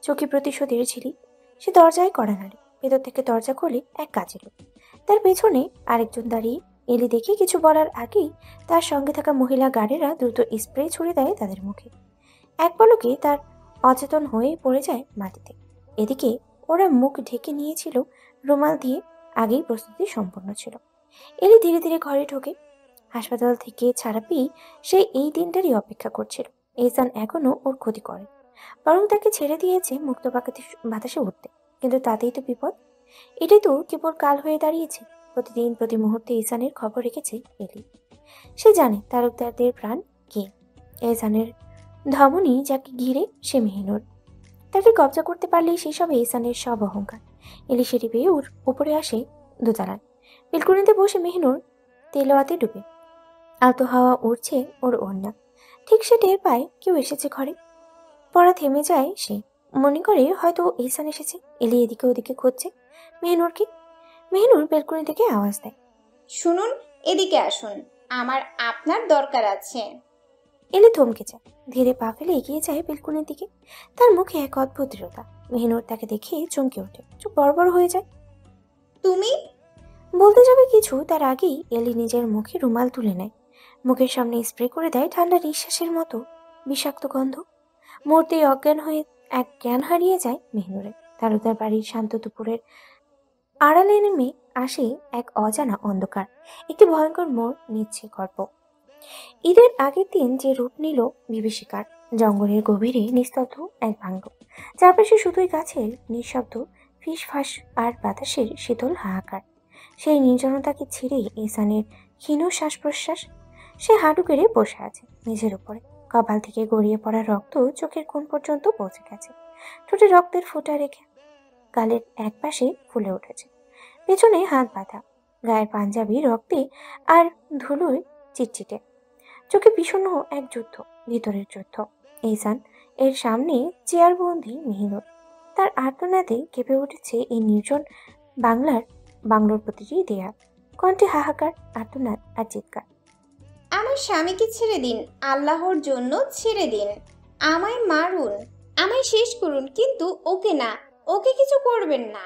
চোখে প্রতিশোধের ঝিলিক। সে দরজায় কড়া নাড়ে। ভেতর থেকে দরজা খোলে এক কাজের লোক। তার পেছনে আরেকজন দাঁড়িয়ে। এলি দেখে কিছু বলার আগেই তার সঙ্গে থাকা মহিলা গার্ডেরা দ্রুত স্প্রে ছুড়ে দেয় তাদের মুখে। এক পলকে তার অচেতন হয়ে পড়ে যায় মাটিতে। এদিকে ওরা মুখ ঢেকে নিয়েছিল রুমাল দিয়ে, আগেই প্রস্তুতি সম্পন্ন ছিল। এলি ধীরে ধীরে ঘরে ঢোকে। হাসপাতাল থেকে ছাড়া পেয়ে সে এই দিনটারই অপেক্ষা করছিল। এহসান এখনো ওর ক্ষতি করে, বরং তাকে ছেড়ে দিয়েছে মুক্ত বাতাসে উঠতে। কিন্তু তাতেই তো বিপদ। এটাই তো কেবল কাল হয়ে দাঁড়িয়েছে। প্রতিদিন প্রতি মুহূর্তে ঈশানের খবর রেখেছে এলি। সে জানে তালুকদারদের প্রাণ কে। এহসানের ধমনী যাকে ঘিরে সে মেহিনুর। তাকে কবজা করতে পারলেই সেসব এহসানের সব অহংকার। এলি সেটি পেয়ে উপরে আসে দোতলায়। বেলকুনিতে বসে মেহিনুর তেলোয়াতে ডুবে। আলতো হাওয়া উড়ছে ওর ওড়না। ঠিক সে টের পায় কেউ এসেছে ঘরে। পড়া থেমে যায় সে। মনে করে হয়তো এহসান এসেছে। এলি এদিকে ওদিকে খুঁজছে মেহিনুরকে। মেহিনুর বেলকুনি থেকে আওয়াজ দেয়, শুনুন, এদিকে আসুন, আমার আপনার দরকার আছে। এলি থমকে যায়। ধীরে পা ফেলে এগিয়ে যায় বেলকুনির দিকে। তার মুখে এক অদ্ভুত দৃঢ়তা। মেহিনুর তাকে দেখে চমকে ওঠে, চোখ বড় হয়ে যায়। তুমি? বলতে যাবে কিছু, তার আগেই এলি নিজের মুখে রুমাল তুলে নেয়। মুখের সামনে স্প্রে করে দেয় ঠান্ডা নিঃশ্বাসের মতো বিষাক্ত গন্ধ। মুহূর্তেই অজ্ঞান হয়ে এক জ্ঞান হারিয়ে যায় মেহিনুরে। তালুকদার বাড়ির শান্ত দুপুরের আড়ালে নেমে আসে এক অজানা অন্ধকার। একটি ভয়ঙ্কর মোড় নিচ্ছে গল্প। ঈদের আগের দিন যে রূপ নিল বিভীষিকার। জঙ্গলের গভীরে নিস্তব্ধ এক ভাঙ্গ। চারপাশে শুধুই গাছের নিঃশব্দ ফিসফাস আর বাতাসের শীতল হাহাকার। সেই নির্জনতাকে ছিঁড়ে এহসানের ক্ষীণ শ্বাস প্রশ্বাস। সে হাঁটু গেড়ে বসে আছে নিজের উপরে। কপাল থেকে গড়িয়ে পড়া রক্ত চোখের কোণ পর্যন্ত পৌঁছে গেছে। ঠোঁটে রক্তের ফোঁটা রেখে গালের এক পাশে ফুলে উঠেছে। পেছনে হাত বাঁধা, গায়ের পাঞ্জাবি রক্তে আর ধুলোয় চিটচিটে। চোখে বিষণ্ণ এক যুদ্ধ, ভিতরের যুদ্ধ। এহসান এর সামনে চেয়ারবন্দি মেহিনুর। তার আর্তনাদে কেঁপে উঠেছে এই নির্জন বাংলোর প্রতিটি দেয়াল। কণ্ঠে হাহাকার, আর্তনাদ আর চিৎকার। আমার স্বামীকে ছেড়ে দিন, আল্লাহর জন্য ছেড়ে দিন। আমায় মারুন, আমায় শেষ করুন, কিন্তু ওকে না, ওকে কিছু করবেন না।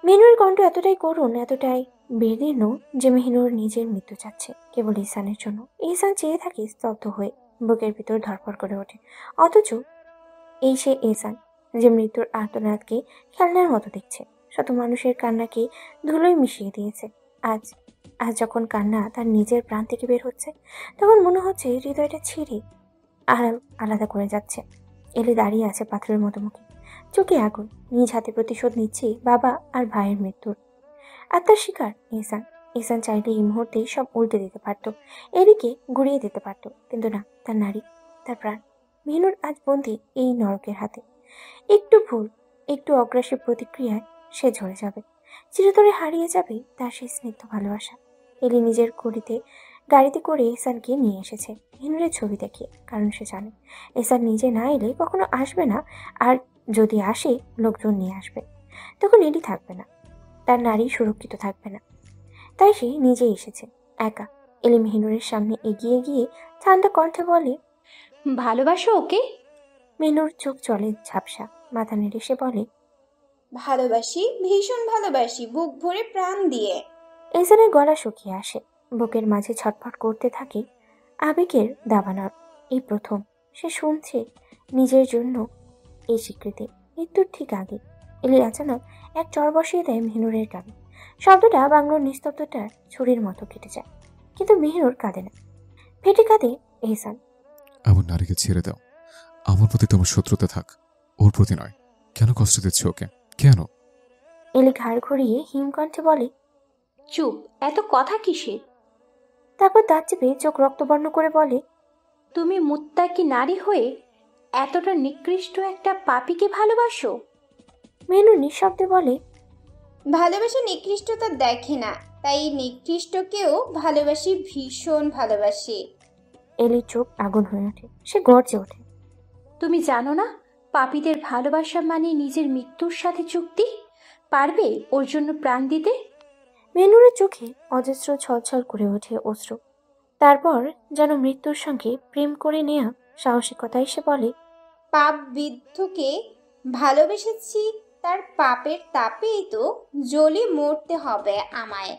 মেহিনুরের কণ্ঠ এতটাই করুণ, এতটাই বেদীর্ণ যে মেহিনুর নিজের মৃত্যু চাচ্ছে কেবল ইহসানের জন্য। ইহসান চেয়ে থাকে স্তব্ধ হয়ে, বুকের ভিতর ধরপড় করে ওঠে। অথচ এই সে এহসান যে মৃত্যুর আর্তনাদকে খেলনার মতো দেখছে, শত মানুষের কান্নাকে ধুলোয় মিশিয়ে দিয়েছে। আজ আজ যখন কান্না তার নিজের প্রাণ থেকে বের হচ্ছে, তখন মনে হচ্ছে হৃদয়টা ছিঁড়ে আলাদা করে যাচ্ছে। এলে দাঁড়িয়ে আছে পাথরের মতো মুখে, চোখে আগুন। নিজ হাতে প্রতিশোধ নিচ্ছে বাবা আর ভাইয়ের মৃত্যুর। আর তার শিকার এহসান। এহসান চাইলে এই মুহূর্তেই সব উল্টে দিতে পারত, এদিকে গুড়িয়ে দিতে পারত, কিন্তু না, তার নারী, তার প্রাণ মেহিনুর আজ বন্দী এই নরকের হাতে। একটু ভুল, একটু অগ্রাসী প্রতিক্রিয়ায় সে ঝরে যাবে, চিরতরে হারিয়ে যাবে তার সেই স্নিগ্ধ ভালোবাসা। এলি নিজের গাড়িতে করে এহসানকে নিয়ে এসেছে মেহিনুরের ছবি দেখিয়ে, কারণ সে জানে এহসান নিজে না এলে কখনো আসবে না। আর যদি আসে, লোকজন নিয়ে আসবে, তখন এলি থাকবে না, তার নারী সুরক্ষিত থাকবে না। তাই সে নিজে এসেছে একা। এলি মেহিনুরের সামনে এগিয়ে গিয়ে ঠান্ডা কণ্ঠে বলে, ভালোবাসো ওকে? মেহিনুর চোখ চলে ঝাপসা, মাথা নেড়ে সে বলে, ভালোবাসি, ভীষণ ভালোবাসি, বুক ভরে প্রাণ দিয়ে। এহসানের গলা শুকিয়ে আসে, বুকের মাঝে ছটফট করতে থাকে আবেগের দাবানল। এই প্রথম সে শুনছে নিজের জন্য এই স্বীকৃতি মৃত্যুর ঠিক আগে। এলি আচানক এক চর বসিয়ে দেয় মেহিনুরের গালে। শব্দটা বাংলোর নিস্তব্ধতার ছুরির মতো কেটে যায়, কিন্তু মেহিনুর কাঁদে না, ফেটে কাঁদে এহসান। আমার নারীকে ছেড়ে দাও। আমার প্রতি তোমার শত্রুতা থাক, ওর প্রতি নয়। কেন কষ্ট দিচ্ছ ওকে? কেন? এলি ঘাড় ঘুরিয়ে হিমকণ্ঠে বলে, চুপ, এত কথা কিসের? তারপর দাঁত চেপে চোখ রক্তবর্ণ করে বলে, তুমি মুত্তাকি নারী হয়ে এতটা নিকৃষ্ট একটা পাপীকে ভালোবাসো? মেহিনুর নিঃশব্দে বলে, ভালোবাসা নিকৃষ্টতা দেখে না, তাই নিকৃষ্টকেও ভালোবাসি, ভীষণ ভালোবাসি। এলির চোখ আগুন হয়ে ওঠে, সে গর্জে ওঠে, তুমি জানো না পাপীদের ভালোবাসা মানে নিজের মৃত্যুর সাথে চুক্তি? পারবে ওর জন্য প্রাণ দিতে? মেহিনুরের চোখে অজস্র ছলছল করে ওঠে অশ্রু। তারপর যেন মৃত্যুর সঙ্গে প্রেম করে নেয়া সাহসিকতায় সে বলে, পাপ বিদ্ধকে ভালোবেসেছি, তার পাপের তাপেই তো জ্বলে মরতে হবে আমায়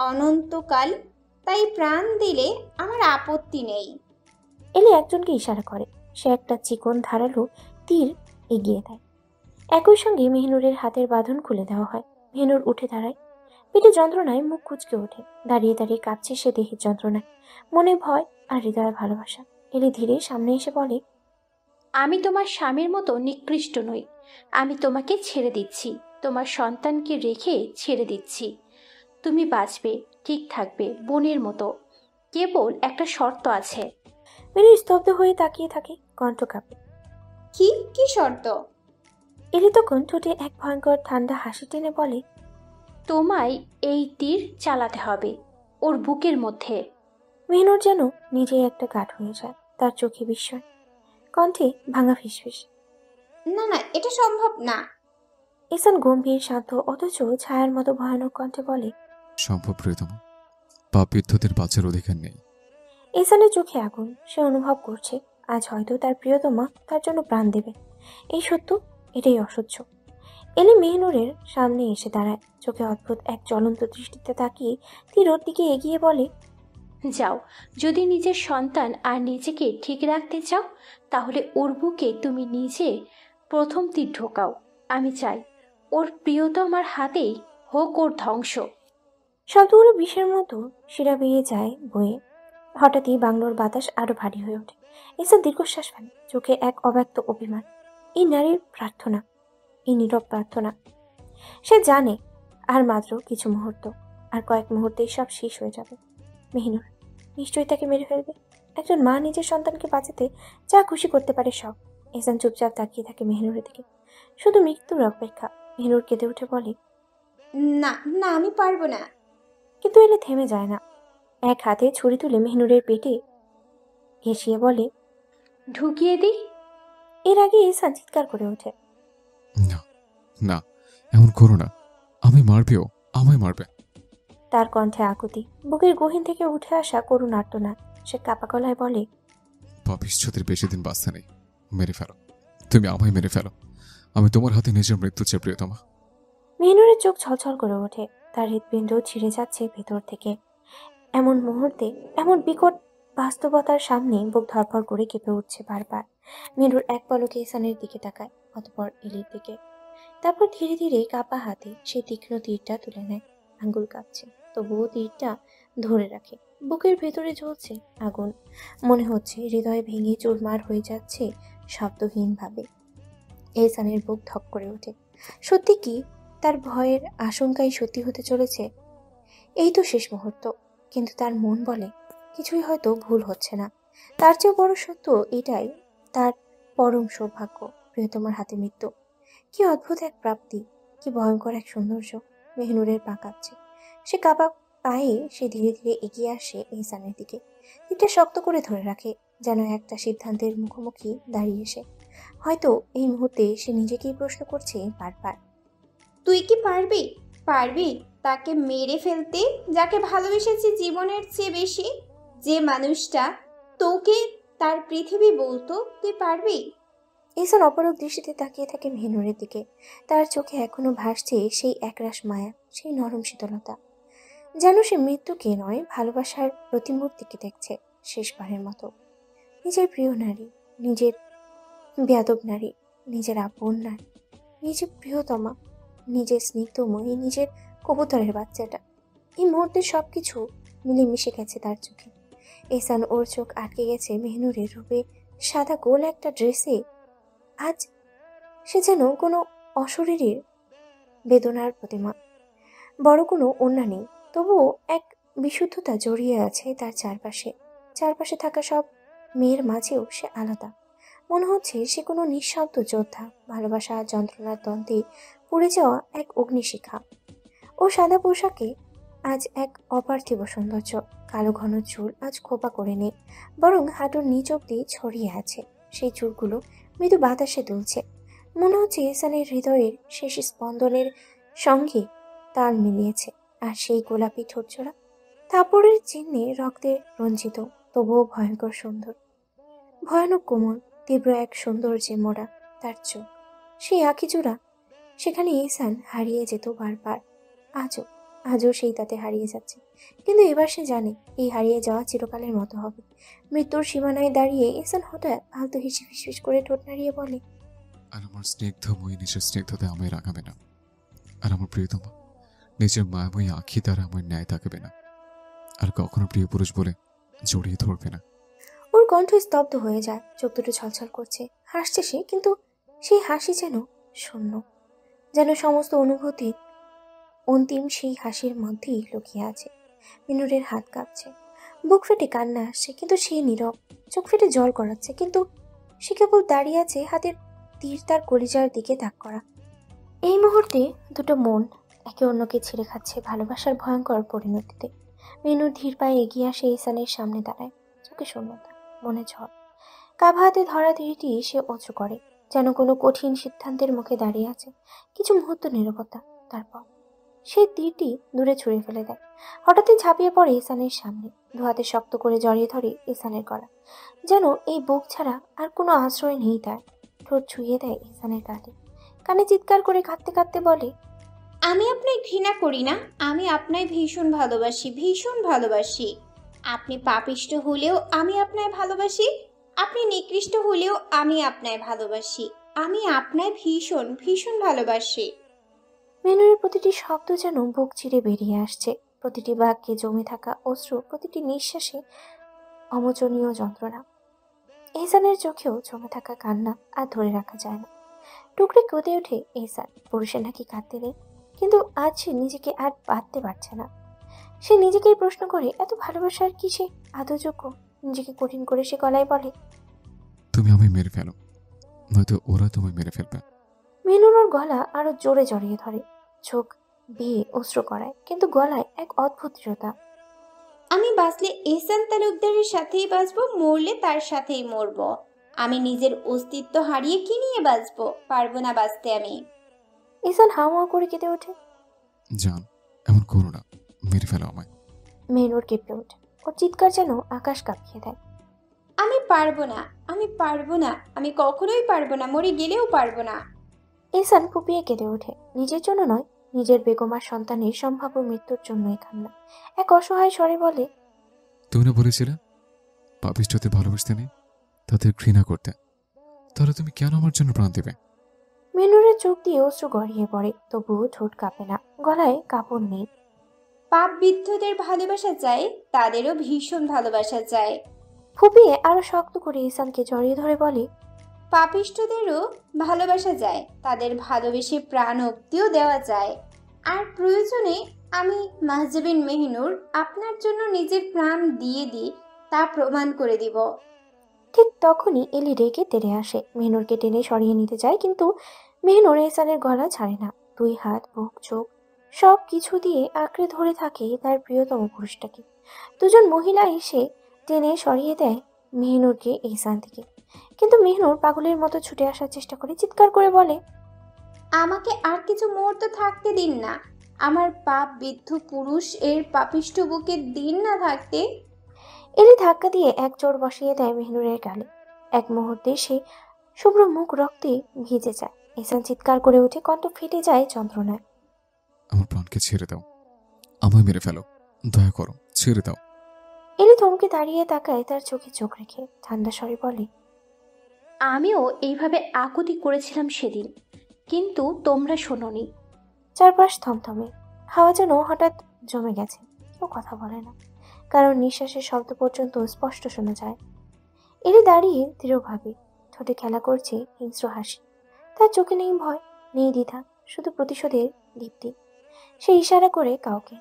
অনন্তকাল, তাই প্রাণ দিলে আমার আপত্তি নেই। এলি একজনকে ইশারা করে, সে একটা চিকন ধারালো তীর এগিয়ে দেয়। একই সঙ্গে মেহিনুরের হাতের বাঁধন খুলে দেওয়া হয়। মেহিনুর উঠে দাঁড়ায়, পেটে যন্ত্রণায় মুখ কুঁচকে ওঠে। দাঁড়িয়ে দাঁড়িয়ে কাঁপছে সে দেহের যন্ত্রণায়, মনে ভয় আর হৃদয়ে ভালোবাসা। এলি ধীরে সামনে এসে বলে, আমি তোমার স্বামীর মতো নিকৃষ্ট নই। আমি তোমাকে ছেড়ে দিচ্ছি, তোমার সন্তানকে রেখে ছেড়ে দিচ্ছি। তুমি বাঁচবে, ঠিক থাকবে বোনের মতো। কেবল একটা শর্ত আছে। মেহেনুর স্তব্ধ হয়ে তাকিয়ে থাকে, কণ্ঠ কাঁপে। কি কি শর্ত? এলি তখন ঠোঁটে এক ভয়ঙ্কর ঠান্ডা হাসি টেনে বলে, তোমায় এই তীর চালাতে হবে ওর বুকের মধ্যে। মেহনুর যেন নিজেই একটা কাঠ হয়ে যায়, তার চোখে বিস্ময়, কণ্ঠে ভাঙা ফিসফিস। না না, এটা সম্ভব না। ইসান গম্ভীর, শান্ত, অথচ ছায়ার মতো ভয়ানক কণ্ঠে বলে, সম্ভব প্রিয়তমা, পাপ বিদ্ধদের বাঁচার অধিকার নেই। ইসানের চোখে আগুন। সে অনুভব করছে আজ হয়তো তার প্রিয়তমা তার জন্য প্রাণ দেবে। এই সত্য, এটাই অসহ্য। এলি মেহনুরের সামনে এসে দাঁড়ায়, চোখে অদ্ভুত এক জ্বলন্ত দৃষ্টিতে তাকিয়ে তীরর দিকে এগিয়ে বলে, যাও, যদি নিজের সন্তান আর নিজেকে ঠিক রাখতে চাও তাহলে ওর বুকে তুমি নিজে প্রথম তীর ঢোকাও। আমি চাই ওর প্রিয়তমার হাতেই হোক ওর ধ্বংস। শব্দগুলো বিষের মতো শিরা বেয়ে যায় বয়ে। হঠাৎই বাংলোর বাতাস আরো ভারী হয়ে ওঠে। ইসান দীর্ঘশ্বাস ফেলে, চোখে এক অব্যক্ত অভিমান। এই নারীর প্রার্থনা, এই নীরব প্রার্থনা। সে জানে আর মাত্র কিছু মুহূর্ত, আর কয়েক মুহূর্তেই সব শেষ হয়ে যাবে। মেহনুর নিশ্চয়ই তাকে মেরে ফেলবে। একজন মা নিজের সন্তানকে বাঁচাতে যা খুশি করতে পারে সব। ইসান চুপচাপ তাকিয়ে থাকে মেহনুরের দিকে, শুধু মৃত্যুর অপেক্ষা। মেহনুর কেঁদে উঠে বলে, না না, আমি পারবো না। কিন্তু এলে থেমে যায় না। এক হাতে ছুরি তুলে মেহনুরের পেটে ঘেঁষিয়ে বলে, ঢুকিয়ে দিই। এর আগে ইসান চিৎকার করে ওঠে, না না, এমন করো না, আমি মারবেও, আমায় মারবে। তার কণ্ঠে আকুতি, বুকের গহীন থেকে উঠে আসা করুণ আর্তনাদ। সে কাপা গলায় বলে, ভবিষ্যতের বেশি দিন বাঁচতে নেই, মেরে ফেলো, তুমি আমায় মেরে ফেলো। আমি তোমার হাতে নিজের মৃত্যু চাই প্রিয়তমা। মেহনুরের চোখ ছলছল করে ওঠে, তার হৃৎপিণ্ড ছিঁড়ে যাচ্ছে ভেতর থেকে। এমন মুহূর্তে, এমন বিকট বাস্তবতার সামনে বুক ধরফর করে কেঁপে উঠছে বারবার। মেহনুর এক পলকে ইসানের দিকে তাকায়, অতঃপর এলির দিকে। তারপর ধীরে ধীরে কাপা হাতে সেই তীক্ষ্ণ তীরটা তুলে নেয়। আঙ্গুল কাঁপছে, তবুও তীরটা ধরে রাখে। বুকের ভেতরে জ্বলছে আগুন, মনে হচ্ছে হৃদয় ভেঙে চুরমার হয়ে যাচ্ছে শব্দহীনভাবে। এহসানের বুক ধক করে ওঠে। সত্যি কি তার ভয়ের আশঙ্কাই সত্যি হতে চলেছে? এই তো শেষ মুহূর্ত, কিন্তু তার মন বলে কিছুই হয়তো ভুল হচ্ছে না। তার চেয়েও বড় সত্য এটাই, তার পরম সৌভাগ্য প্রিয়তমার হাতে মৃত্যু। কি অদ্ভুত এক প্রাপ্তি, কি ভয়ঙ্কর এক সৌন্দর্য। মেহনুরের পা কাঁপছে, সে কাঁপা পায়ে সে ধীরে ধীরে এগিয়ে আসে এহসানের দিকে। এটা শক্ত করে ধরে রাখে, যেন একটা সিদ্ধান্তের মুখোমুখি দাঁড়িয়ে সে। হয়তো এই মুহূর্তে সে নিজেকেই প্রশ্ন করছে বারবার, তুই কি পারবি? পারবি তাকে মেরে ফেলতে, যাকে ভালোবেসেছি জীবনের চেয়ে বেশি, যে মানুষটা তোকে তার পৃথিবী বলতো? তুই পারবি? এহসান অপলক দৃষ্টিতে তাকিয়ে থাকে মেহনুরের দিকে। তার চোখে এখনো ভাসছে সেই একরাশ মায়া, সেই নরম শীতলতা, যেন সে মৃত্যুকে নয় ভালোবাসার প্রতিমূর্তিকে দেখছে শেষবারের মতো। নিজের প্রিয় নারী, নিজের বেয়াদব নারী, নিজের আপন নারী, নিজের প্রিয়তমা, নিজের স্নিগ্ধময়ী, নিজের কবুতরের বাচ্চাটা। এই মুহূর্তে সবকিছু মিলেমিশে গেছে তার চোখে। এহসান ওর চোখ আটকে গেছে মেহনুরের রূপে সাদা গোল একটা ড্রেসে। আজ সে যেন কোনো অশরীরীর বেদনার প্রতিমা। বড় কোনো ওড়না নেই, তবুও এক বিশুদ্ধতা জড়িয়ে আছে তার চারপাশে। চারপাশে থাকা সব মেয়ের মাঝেও সে আলাদা। মনে হচ্ছে সে কোনো নিঃশব্দ যোদ্ধা, ভালোবাসা যন্ত্রণার দ্বন্দ্বে পুড়ে যাওয়া এক অগ্নিশিখা। ও সাদা পোশাকে আজ এক অপার্থিব সৌন্দর্য। কালো ঘন চুল আজ খোপা করে নেই, বরং হাঁটুর নিচ অব্দি ছড়িয়ে আছে। সেই চুলগুলো মৃদু বাতাসে দুলছে। মনে হচ্ছে ইহসানের হৃদয়ের শেষ স্পন্দনের সঙ্গে তাল মিলিয়েছে। আর সেই গোলাপি ঠোঁটজোড়া থাপড়ের চিহ্নে রক্তে রঞ্জিত, তবুও ভয়ঙ্কর সুন্দর, ভয়ানক কোমল, তীব্র এক সৌন্দর্যে মোড়া তার চোখ। সেই আঁখিজোড়া, সেখানে ইহসান হারিয়ে যেত বারবার। আজও আজও সেই তাতে হারিয়ে যাচ্ছে। কিন্তু এবার সে জানে এই হারিয়ে যাওয়া চিরকালের মতো হবে। মৃত্যুর সীমানায় দাঁড়িয়ে ইহসান হঠাৎ আলতো হেসে ফিসফিস করে ঠোঁট নাড়িয়ে বলে, আর আমার স্নিগ্ধময়ী নিজের স্নিগ্ধতে আমায় রাখাবে না, আর আমার প্রিয়তমা নিজের মায়াময়ী আঁখি দ্বারা আমার ন্যায় তাকাবে না, আর কখনো প্রিয় পুরুষ বলে জড়িয়ে ধরবে না। ওর কণ্ঠ স্তব্ধ হয়ে যায়, চোখ দুটো ছলছল করছে, হাসছে সে, কিন্তু সেই হাসি যেন শূন্য, যেন সমস্ত অনুভূতি অন্তিম সেই হাসির মধ্যেই লুকিয়ে আছে। মিনুরের হাত কাঁপছে, বুক ফেটে কান্না আসছে, কিন্তু সে নীরব। চোখ ফেটে জল গড়াচ্ছে, কিন্তু সে কেবল দাঁড়িয়ে আছে, হাতের তীর তার কলিজার দিকে তাক করা। এই মুহূর্তে দুটো মন একে অন্যকে ছিঁড়ে খাচ্ছে ভালোবাসার ভয়ঙ্কর পরিণতিতে। মিনুর ধীর পায়ে এগিয়ে আসে ইসানের সামনে দাঁড়ায়। চোখে শূন্যতা, মনে ঝড়। কাভা হাতে ধরা তীরটি সে উঁচু করে, যেন কোনো কঠিন সিদ্ধান্তের মুখে দাঁড়িয়ে আছে। কিছু মুহূর্ত নীরবতা, তারপর সেই তীরটি দূরে ছুঁড়ে ফেলে দেয়। হঠাৎই ঝাঁপিয়ে পড়ে ইসানের সামনে, দু হাতে শক্ত করে জড়িয়ে ধরে ইসানের গলা, যেন এই বুক ছাড়া আর কোনো আশ্রয় নেই তার। ঠোঁট ছুঁয়ে দেয় ইসানের গালে, কানে চিৎকার করে কাঁদতে কাঁদতে বলে, আমি আপনায় ঘৃণা করি না, আমি আপনায় ভীষণ ভালোবাসি, ভীষণ ভালোবাসি। আপনি পাপিষ্ট হলেও আমি আপনায় ভালোবাসি, আপনি নিকৃষ্ট হলেও আমি আপনায় ভালোবাসি, আমি আপনায় ভীষণ ভীষণ ভালোবাসি। মেনুরের প্রতিটি শব্দ যেন বুক চিরে বেরিয়ে আসছে, প্রতিটি বাক্যে জমে থাকা অশ্রু, প্রতিটি নিঃশ্বাসে অমোচনীয় যন্ত্রণা। এহসানের চোখেও জমে থাকা কান্না আর ধরে রাখা যায় না। টুকরে কেঁদে ওঠে এহসান, পুরুষের নাকি কাঁদতে নেই, কিন্তু আজ সে নিজেকে আর বাঁধতে পারছে না। সে নিজেকেই প্রশ্ন করে, এত ভালোবাসার কি সে আদৌ যোগ্য? নিজেকে কঠিন করে সে গলায় বলে, তুমি আমায় মেরে ফেলো, নয়তো ওরা তোমায় মেরে ফেলবে। মেনুর ওর গলা আরো জোরে জড়িয়ে ধরে, চোখ বেয়ে অশ্রু করায়, কিন্তু গলায় এক অদ্ভুত দৃঢ়তা। আমি বাঁচলে এহসান তালুকদারের সাথেই বাঁচবো, মরলে তার সাথেই মরবো। আমি নিজের অস্তিত্ব হারিয়ে কি নিয়ে বাঁচবো? পারবো না বাঁচতে আমি। এহসান হাওয়া করে কেঁদে ওঠে। জান, এমন করো না, মেরে ফেলো আমায়। মেনুর কেঁপে ওঠে, ওর চিৎকার যেন আকাশ কাঁপিয়ে দেয়। আমি পারবো না, আমি পারবো না, আমি কখনোই পারবো না, মরে গেলেও পারবো না। এহসান ফুপিয়ে কেঁদে ওঠে, নিজের জন্য নয়, নিজের বেগমার সন্তানের সম্ভাব্য মৃত্যুর জন্যই কান্না। এক অসহায় স্বরে বলে, তুমি না বলেছিলে পাপিষ্ঠদের ভালোবাসতে নেই, তাদের ঘৃণা করতে, তাহলে তুমি কেন আমার জন্য প্রাণ দেবে? মেনুরের চোখ দিয়ে অশ্রু গড়িয়ে পড়ে, তবুও ঠোঁট কাঁপে না, গলায় কাপড় নেই। পাপ বিদ্ধদের ভালোবাসা চাই, তাদেরও ভীষণ ভালোবাসা চাই। ফুপিয়ে আরো শক্ত করে এহসানকে জড়িয়ে ধরে বলে, পাপিষ্ঠদেরও ভালোবাসা যায়, তাদের ভালোবেসে প্রাণ অব্দিও দেওয়া যায়। আর প্রয়োজনে আমি মাহজাবিন মেহনুর আপনার জন্য নিজের প্রাণ দিয়ে দিই, তা প্রমাণ করে দিব। ঠিক তখনই এলি রেগে তেড়ে আসে, মেহনুরকে টেনে সরিয়ে নিতে চায়, কিন্তু মেহনুর এহসানের গলা ছাড়ে না। দুই হাত, বুক, চোখ সব কিছু দিয়ে আঁকড়ে ধরে থাকে তার প্রিয়তম পুরুষটাকে। দুজন মহিলা এসে টেনে সরিয়ে দেয় মেহনুরকে এহসান থেকে, কিন্তু মেহনুর পাগলের মতো ছুটে আসার চেষ্টা করে, চিৎকার করে বলে, আমাকে আর কিছু মুহূর্ত থাকতে দিন না, আমার পাপ বিদ্ধ পুরুষ এর পাপিষ্ঠ বুকে দিন না থাকতে। এলি ধাক্কা দিয়ে এক চোর বসিয়ে দেয় মেহনুরের গালে। এক মুহূর্তে সে শুভ্র মুখ রক্তে ভিজে যায়। এহসান চিৎকার করে উঠে, কণ্ঠ ফেটে যায় যন্ত্রণায়। আমার প্রাণকে ছেড়ে দাও, আমায় মেরে ফেলো, দয়া করো, ছেড়ে দাও। এলি থমকে দাঁড়িয়ে তাকায়, তার চোখে চোখ রেখে ঠান্ডা স্বরে বলে, আমিও এইভাবে আকুতি করেছিলাম সেদিন, কিন্তু তোমরা শোনোনি। চারপাশ থমথমে, হাওয়া যেন হঠাৎ জমে গেছে, কেউ কথা বলে না, কারণ নিঃশ্বাসের শব্দ পর্যন্ত স্পষ্ট শোনা যায়। এলি দাঁড়িয়ে দৃঢ়ভাবে, ঠোঁটে খেলা করছে হিংস্র হাসি। তার চোখে নেই ভয়, নেই দ্বিধা, শুধু প্রতিশোধের দীপ্তি। সে ইশারা করে কাউকে,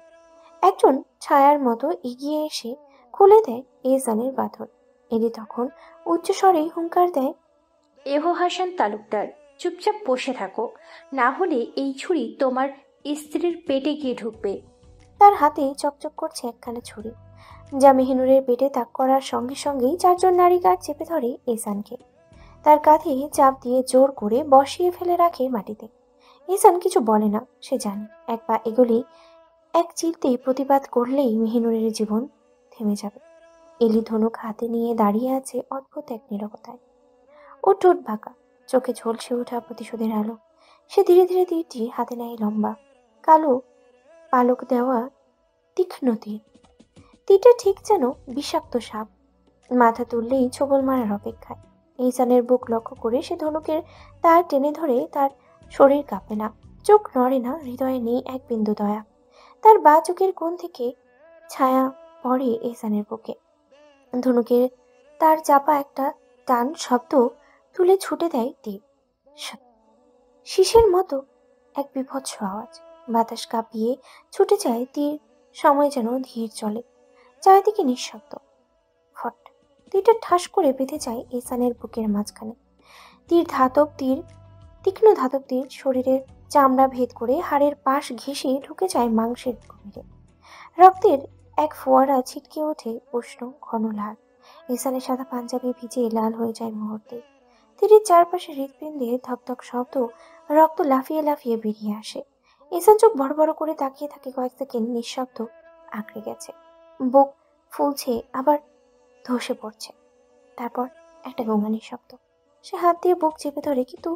একজন ছায়ার মতো এগিয়ে এসে খুলে দেয় এহসানের বাঁধন। এলি তখন উচ্চস্বরেই হুঙ্কার দেয়, এহো হাসান তালুকদার, চুপচাপ বসে থাকো, না হলে এই ছুরি তোমার স্ত্রীর পেটে গিয়ে ঢুকবে। তার হাতে চকচক করছে একখানা ছুরি, যা মেহনুরের পেটে তাক করার সঙ্গে সঙ্গেই চারজন নারী গার্ড চেপে ধরে এহসানকে, তার কাঁধে চাপ দিয়ে জোর করে বসিয়ে ফেলে রাখে মাটিতে। এহসান কিছু বলে না, সে জানে এক পা এগোলেই, এক চিলতে প্রতিবাদ করলেই মেহনুরের জীবন থেমে যাবে। এলি ধনুক হাতে নিয়ে দাঁড়িয়ে আছে অদ্ভুত এক নীরবতায়। ও ঠোঁট বাঁকা, চোখে ঝলসে ওঠা প্রতিশোধের আলো। সে ধীরে ধীরে তীরটি হাতে নেয়, লম্বা কালো পালক দেওয়া তীক্ষ্ণ তীর। তীরটা ঠিক যেন বিষাক্ত সাপ, মাথা তুললেই ছোবল মারার অপেক্ষায়। এহসানের বুক লক্ষ্য করে সে ধনুকের তার টেনে ধরে, তার শরীর কাঁপে না, চোখ নড়ে না, হৃদয়ে নেই এক বিন্দু দয়া। তার বা চোখের কোণ থেকে ছায়া পড়ে এহসানের বুকে। ধনুকের তার চাপা একটা টান শব্দ তুলে ছুটে দেয় তীর। শীষের মতো এক বিভৎস আওয়াজ, বাতাস কাঁপিয়ে ছুটে যায় তীর। সময় যেন ধীর চলে, চারিদিকে নিঃশব্দ। ফট, তীরটা ঠাস করে বেঁধে যায় এসানের বুকের মাঝখানে। তীক্ষ্ণ ধাতব তীর শরীরের চামড়া ভেদ করে হাড়ের পাশ ঘেঁষে ঢুকে যায় মাংসের গভীরে। রক্তের এক ফোয়ারা ছিটকে ওঠে উষ্ণ ঘন লাল। এসানের সাদা পাঞ্জাবি ভিজে লাল হয়ে যায় মুহূর্তে। তীরের চারপাশে হৃৎপিণ্ডে ধকধক শব্দ, রক্ত লাফিয়ে লাফিয়ে বেরিয়ে আসে। এসান চোখ বড় বড় করে তাকিয়ে থাকে কয়েক সেকেন্ড, নিঃশব্দ, আঁকড়ে গেছে। বুক ফুলছে, আবার ধসে পড়ছে। তারপর একটা গোঙানির শব্দ। সে হাত দিয়ে বুক চেপে ধরে, কিন্তু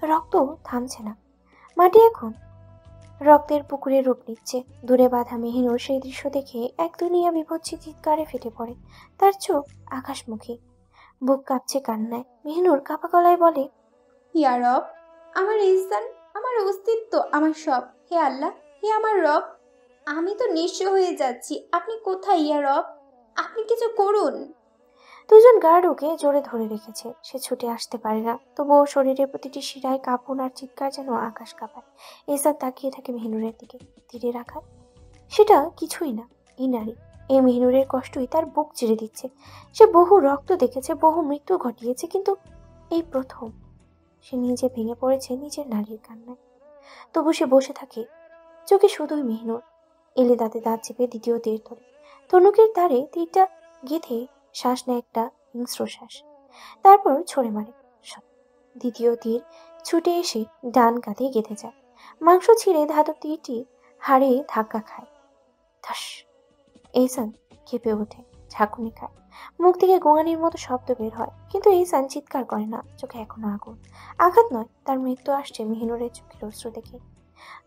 রক্ত থামছে না। মাটি এখন রক্তের পুকুরে রূপ নিচ্ছে। দূরে বাঁধা মেহিনুর সেই দৃশ্য দেখে এক দুনিয়া বিভৎস চিৎকারে ফেটে পড়ে। তার চোখ আকাশমুখী, বুক কাঁপছে কান্নায়। মেহিনুর কাঁপা গলায় বলে, ইয়া রব, আমার ইহসান, আমার অস্তিত্ব, আমার সব। হে আল্লাহ, হে আমার রব, আমি তো নিঃস্ব হয়ে যাচ্ছি। আপনি কোথায় ইয়া রব? আপনি কিছু করুন। দুজন গার্ড ওকে জোরে ধরে রেখেছে। সে ছুটে আসতে পারে না, তবুও শরীরের প্রতিটি শিরায় কাঁপন আর চিৎকার যেন আকাশ কাঁপায়। এসাদ তাকিয়ে থাকে মেহিনুরের দিকে। তীরে রাখা সেটা কিছুই না, এই নারী। এই মেহিনুরের কষ্টই তার বুক চিরে দিচ্ছে। সে বহু রক্ত দেখেছে, বহু মৃত্যু ঘটিয়েছে, কিন্তু এই প্রথম সে নিজে ভেঙে পড়েছে নিজের নারীর কান্নায়। তবু সে বসে থাকে, চোখে শুধুই মেহিনুর। এলে দাঁতে দাঁত চেপে দ্বিতীয় তীর ধরে। ধনুকের ধারে তীরটা গেঁথে শ্বাস নেয় একটা হিংস্র শ্বাস, তারপর ছড়ে মারে। দ্বিতীয় তীর ছুটে এসে ডান কাঁধে গেঁথে যায়। মাংস ছিঁড়ে ধাতব তীরটি হাড়ে ধাক্কা খায়। ধাস! এইসান কেঁপে ওঠে, ঝাঁকুনি খায়। মুখ থেকে গোঙানির মতো শব্দ বের হয়, কিন্তু এইসান চিৎকার করে না। চোখে এখনো আগুন। আঘাত নয়, তার মৃত্যু আসছে মেহিনুরের চোখের অশ্রু দেখে।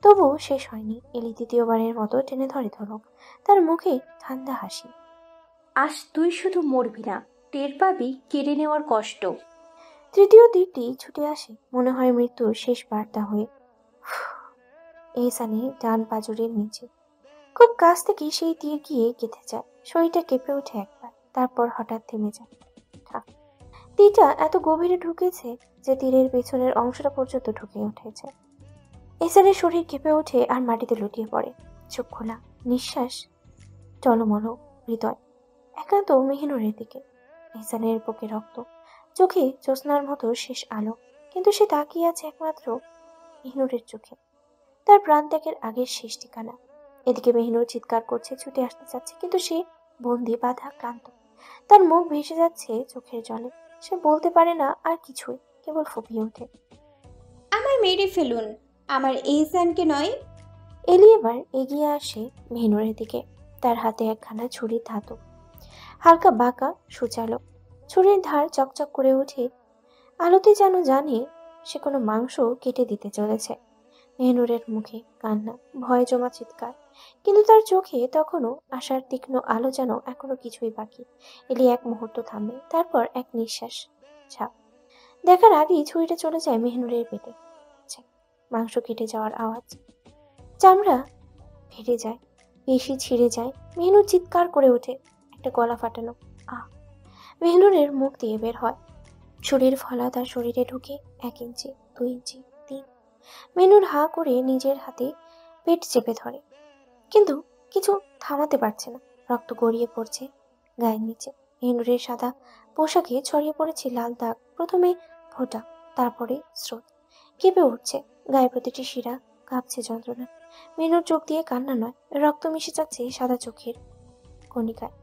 তবুও শেষ হয়নি। এলি তৃতীয়বারের মতো টেনে ধরে ধনুক। তার মুখে ঠান্ডা হাসি। আজ তুই শুধু মরবি না, টের পাবি কেড়ে নেওয়ার কষ্ট। তৃতীয় তীরটি ছুটে আসে, মনে হয় মৃত্যুর শেষ বার্তা হয়ে। এহসানের ডান পাজরের নিচে খুব কাছ থেকে সেই তীর গিয়ে গেঁথে যায়। শরীরটা কেঁপে ওঠে একবার, তারপর হঠাৎ থেমে যায়। তীরটা এত গভীরে ঢুকেছে যে তীরের পেছনের অংশটা পর্যন্ত ঢুকে উঠেছে। এহসানের শরীর কেঁপে ওঠে আর মাটিতে লুটিয়ে পড়ে। চোখ খোলা, নিঃশ্বাস টলমল, হৃদয় একান্ত মেহিনুরের দিকে। এহসানের বুকে রক্ত, চোখে জ্যোৎস্নার মতো শেষ আলো, কিন্তু সে তাকিয়ে আছে একমাত্র মেহিনুরের চোখে, তার প্রাণত্যাগের আগের শেষ ঠিকানা। এদিকে মেহিনুর চিৎকার করছে, ছুটে আসতে চাচ্ছে, কিন্তু সে বন্দি, বাধা, ক্লান্ত। তার মুখ ভেসে যাচ্ছে চোখের জলে। সে বলতে পারে না আর কিছুই, কেবল ফুপিয়ে ওঠে, আমায় মেরে ফেলুন, আমার ইহসানকে নয়। এলি এবার এগিয়ে আসে মেহিনুরের দিকে। তার হাতে একখানা ছুরির ধাতু, হালকা বাঁকা, সুচালো। ছুরির ধার চকচক করে ওঠে আলোতে, যেন জানে সে কোনো মাংস কেটে দিতে চলেছে। মেহনুরের মুখে কান্না, ভয় জমা চিৎকার, কিন্তু তার চোখে তখনও আশার তীক্ষ্ণ আলো, যেন এখনো কিছুই বাকি। এলি এক মুহূর্ত থামে, তারপর এক নিঃশ্বাস ছাপ দেখার আগেই ছুরিটা চলে যায় মেহনুরের পেটে। মাংস কেটে যাওয়ার আওয়াজ, চামড়া ফেটে যায়, পেশি ছিঁড়ে যায়। মেহনুর চিৎকার করে ওঠে, একটা গলা ফাটানো আহ মেহনুরের মুখ দিয়ে বের হয়। শরীর ফলা তার শরীরে ঢুকে 1 ইঞ্চি, 2 ইঞ্চি, 3। মেহনুর হা করে নিজের হাতে পেট চেপে ধরে, কিন্তু কিছু থামাতে পারছে না। রক্ত গড়িয়ে পড়ছে গায়ের নিচে। মেহনুরের সাদা পোশাকে ছড়িয়ে পড়েছে লাল দাগ, প্রথমে ফোঁটা, তারপরে স্রোত। কেঁপে উঠছে গায়ে প্রতিটি শিরা, কাঁপছে যন্ত্রণা। মেহনুর চোখ দিয়ে কান্না নয়, রক্ত মিশে যাচ্ছে সাদা চোখের কণিকায়।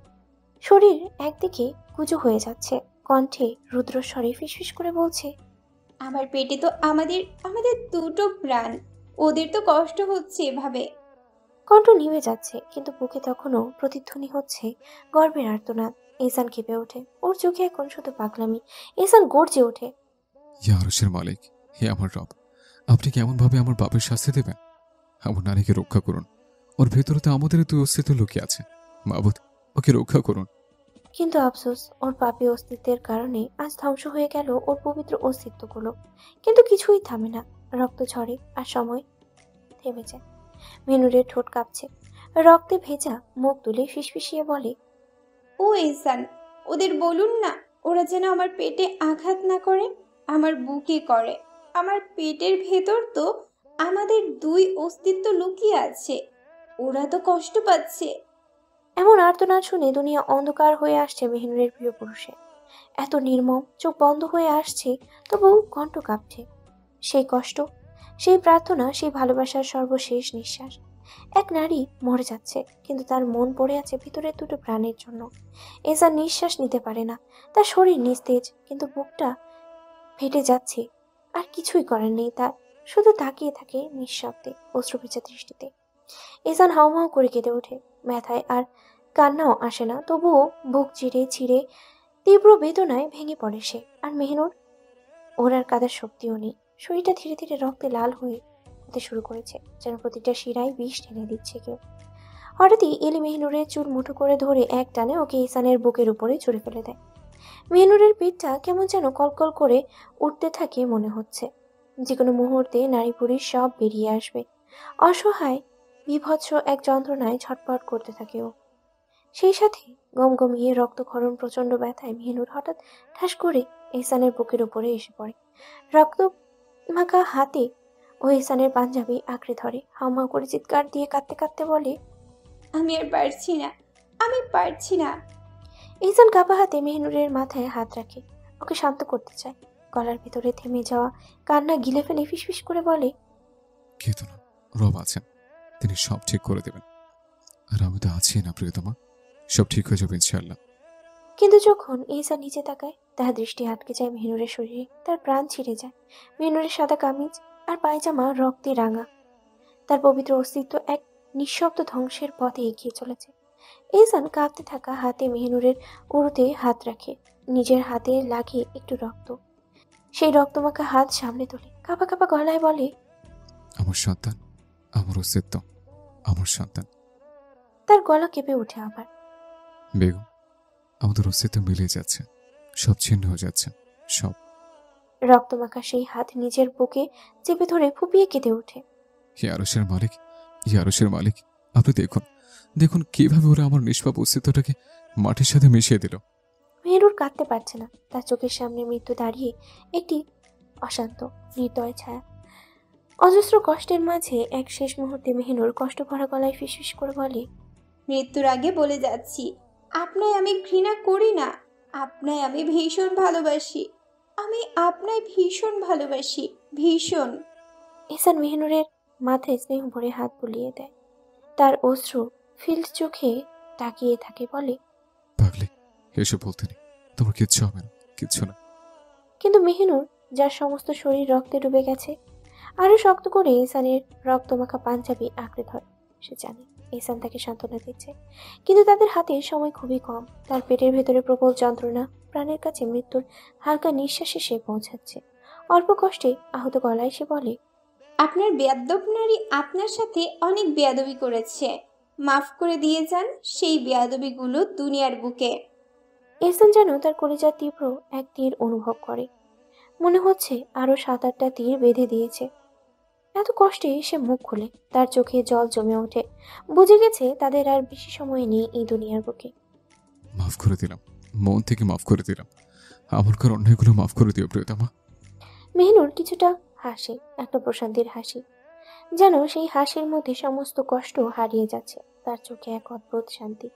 শরীর একদিকে কুঁজো হয়ে যাচ্ছে, কণ্ঠে রুদ্রস্বরে ফিসফিস করে বলছে, আমার পেটে তো আমাদের আমাদের দুটো প্রাণ, ওদের তো কষ্ট হচ্ছে এভাবে। কণ্ঠ নিভে যাচ্ছে, কিন্তু বুকে তখনও প্রতিধ্বনি হচ্ছে গর্বের আর্তনাদ। এহসান কেঁপে ওঠে, ওর চোখে এখন শুধু পাগলামি। এহসান গর্জে ওঠে, ইয়া আরশের মালিক, হে আমার রব, আপনি কেমন ভাবে আমার বাপের শাস্তি দেবেন? আমার নারীকে রক্ষা করুন। ওর ভেতরে তো আমাদের তুই অস্তিত্ব লুকিয়ে আছে। মাবুদ, ওকে রক্ষা করুন। কিন্তু আফসোস, ওর পাপী অস্তিত্বের কারণে আজ ধ্বংস হয়ে গেল ওর পবিত্র অস্তিত্বগুলো। কিন্তু কিছুই থামে না, রক্ত ঝরে আর সময় থেমে যায়। মেনুরের ঠোঁট কাঁপছে, রক্তে ভেজা মুখ তুলে ফিসফিসিয়ে বলে, ও ইহসান, ওদের বলুন না ওরা যেন আমার পেটে আঘাত না করে। আমার বুকে করে। আমার পেটের ভেতর তো আমাদের দুই অস্তিত্ব লুকিয়ে আছে। ওরা তো কষ্ট পাচ্ছে। এমন আর্তনাদ শুনে দুনিয়া অন্ধকার হয়ে আসছে মেহিনুরের প্রিয় পুরুষে। এত নির্মম, চোখ বন্ধ হয়ে আসছে, তবু কণ্ঠ কাঁপছে। সেই কষ্ট, সেই প্রার্থনা, সেই ভালোবাসার সর্বশেষ নিঃশ্বাস। এক নারী মরে যাচ্ছে, কিন্তু তার মন পড়ে আছে ভিতরের দুটো প্রাণের জন্য। এসান নিঃশ্বাস নিতে পারে না, তার শরীর নিস্তেজ, কিন্তু বুকটা ফেটে যাচ্ছে। আর কিছুই করার নেই তার, শুধু তাকিয়ে থাকে নিঃশব্দে, অশ্রুভেজা দৃষ্টিতে। এসান হাউমাউ করে কেঁদে ওঠে, ব্যথায় আর কান্নাও আসে না, তবুও বুক চিরে চিরে তীব্র বেদনায় ভেঙে পড়ে সে। আর মেহনুর, ওর আর কাদার শক্তিও নেই। শরীরটা ধীরে ধীরে রক্তে লাল হতে শুরু করেছে, যেন প্রতিটা শিরায় বিষ টেনে দিচ্ছে কেউ। হঠাৎই এলি মেহনুরের চুল মুঠো করে ধরে এক টানে ওকে ইসানের বুকের উপরে ছুঁড়ে ফেলে দেয়। মেহনুরের পিঠটা কেমন যেন কলকল করে উঠতে থাকে, মনে হচ্ছে যে কোনো মুহূর্তে নারী পুরুষ সব বেরিয়ে আসবে। অসহায় বীভৎস এক যন্ত্রণায় ছটফট করতে থাকে ও। সেই সাথে গমগমিয়ে রক্তক্ষরণ, প্রচন্ড ব্যথায় মেহনুর হঠাৎ ঠাস করে এহসানের বুকের উপরে এসে পড়ে। রক্ত মাখা হাতে ও এহসানের পাঞ্জাবি আঁকড়ে ধরে, হাউমাউ করে চিৎকার দিয়ে কাঁদতে কাঁদতে বলে, আমি আর পারছি না, আমি পারছি না। এহসান কাঁপা হাতে মেহনুরের মাথায় হাত রাখে, ওকে শান্ত করতে চায়। গলার ভিতরে থেমে যাওয়া কান্না গিলে ফেলে ফিসফিস করে বলে, কেঁদো না, রব আছেন, তিনি সব ঠিক করে দেবেন। আর আমি তো আছি না প্রিয়তমা, সব ঠিক হয়ে যাবে ইনশাআল্লাহ। কিন্তু যখন এহসান নিচে তাকায়, তার দৃষ্টি আটকে যায় মেহনুরের শরীরে। তার প্রাণ ছিঁড়ে যায়। মেহনুরের সাদা কামিজ আর পায়জামা রক্তে রাঙা, তার পবিত্র অস্তিত্ব এক নিঃশব্দ ধ্বংসের পথে এগিয়ে চলেছে। এহসান কাঁপতে থাকা হাতে মেহনুরের উরুতে হাত রাখে, নিজের হাতে লাগে একটু রক্ত। সেই রক্তমাখা হাত সামনে তোলে, কাঁপা কাঁপা গলায় বলে, আমার সন্তান, আমার অস্তিত্ব, আমার সন্তান। তার গলা কেঁপে ওঠে আবার। বেগম, আমাদের অস্তিত্ব মিলিয়ে যাচ্ছে, সব ছিন্ন হয়ে যাচ্ছে, সব। রক্তমাখা সেই হাত নিজের বুকে চেপে ধরে ফুপিয়ে কেঁদে ওঠে। ইয়ারসের মালিক, ইয়ারসের মালিক, আপনি দেখুন, দেখুন কিভাবে ওরা আমার নিষ্পাপ অস্তিত্বটাকে মাটির সাথে মিশিয়ে দিল। মেহরুর কাঁদতে পারছে না, তার চোখের সামনে মৃত্যু দাঁড়িয়ে একটি অশান্ত নির্দয় ছায়া। অজস্র কষ্টের মাঝে এক শেষ মুহূর্তে মেহনুর কষ্ট ভরা গলায় ফিসফিস করে বলে, মৃত্যুর আগে বলে যাচ্ছি, আপনায় আমি ঘৃণা করি না, আপনায় আমি ভীষণ ভালোবাসি। আমি আপনায় ভীষণ ভালোবাসি, ভীষণ। এহসান মেহনুরের মাথায় স্নেহ ভরে হাত বুলিয়ে দেয়, তার অশ্রু ফিল্ড চোখে তাকিয়ে থাকে, বলে, পাগলি, এসব বলতে নেই, তোমার কিচ্ছু হবে না, কিচ্ছু না। কিন্তু মেহনুর, যার সমস্ত শরীর রক্তে ডুবে গেছে, আরো শক্ত করে এহসানের রক্তমাখা পাঞ্জাবি আঁকড়ে ধরে। সে জানে এহসান তাকে সান্ত্বনা দিচ্ছে, কিন্তু তাদের হাতে সময় খুবই কম। তার পেটের ভেতরে প্রবল যন্ত্রণা, প্রাণের কাছে মৃত্যুর হালকা নিঃশ্বাসে সে পৌঁছাচ্ছে। অল্প কষ্টে আহত গলায় সে বলে, আপনার বেয়াদ্দপ নারী আপনার সাথে অনেক বেয়াদবি করেছে, মাফ করে দিয়ে যান সেই বেয়াদবিগুলো দুনিয়ার বুকে। এহসান যেন তার কলিজার তীব্র এক তীর অনুভব করে, মনে হচ্ছে আরো 7-8টা তীর বেঁধে দিয়েছে। এত কষ্টে সে মুখ খুলে, তার চোখে জল জমে ওঠে। বুঝে গেছে তাদের আর বেশি সময় নেই এই দুনিয়ার বুকে। মাফ করে দিলাম, মন থেকে মাফ করে দিলাম, আমার কার অন্যায়গুলো মাফ করে দিও প্রিয়তমা। মেহনুর কিছুটা হাসে, একটা প্রশান্তির হাসি, যেন সেই হাসির মধ্যে সমস্ত কষ্ট হারিয়ে যাচ্ছে। তার চোখে এক অদ্ভুত শান্তি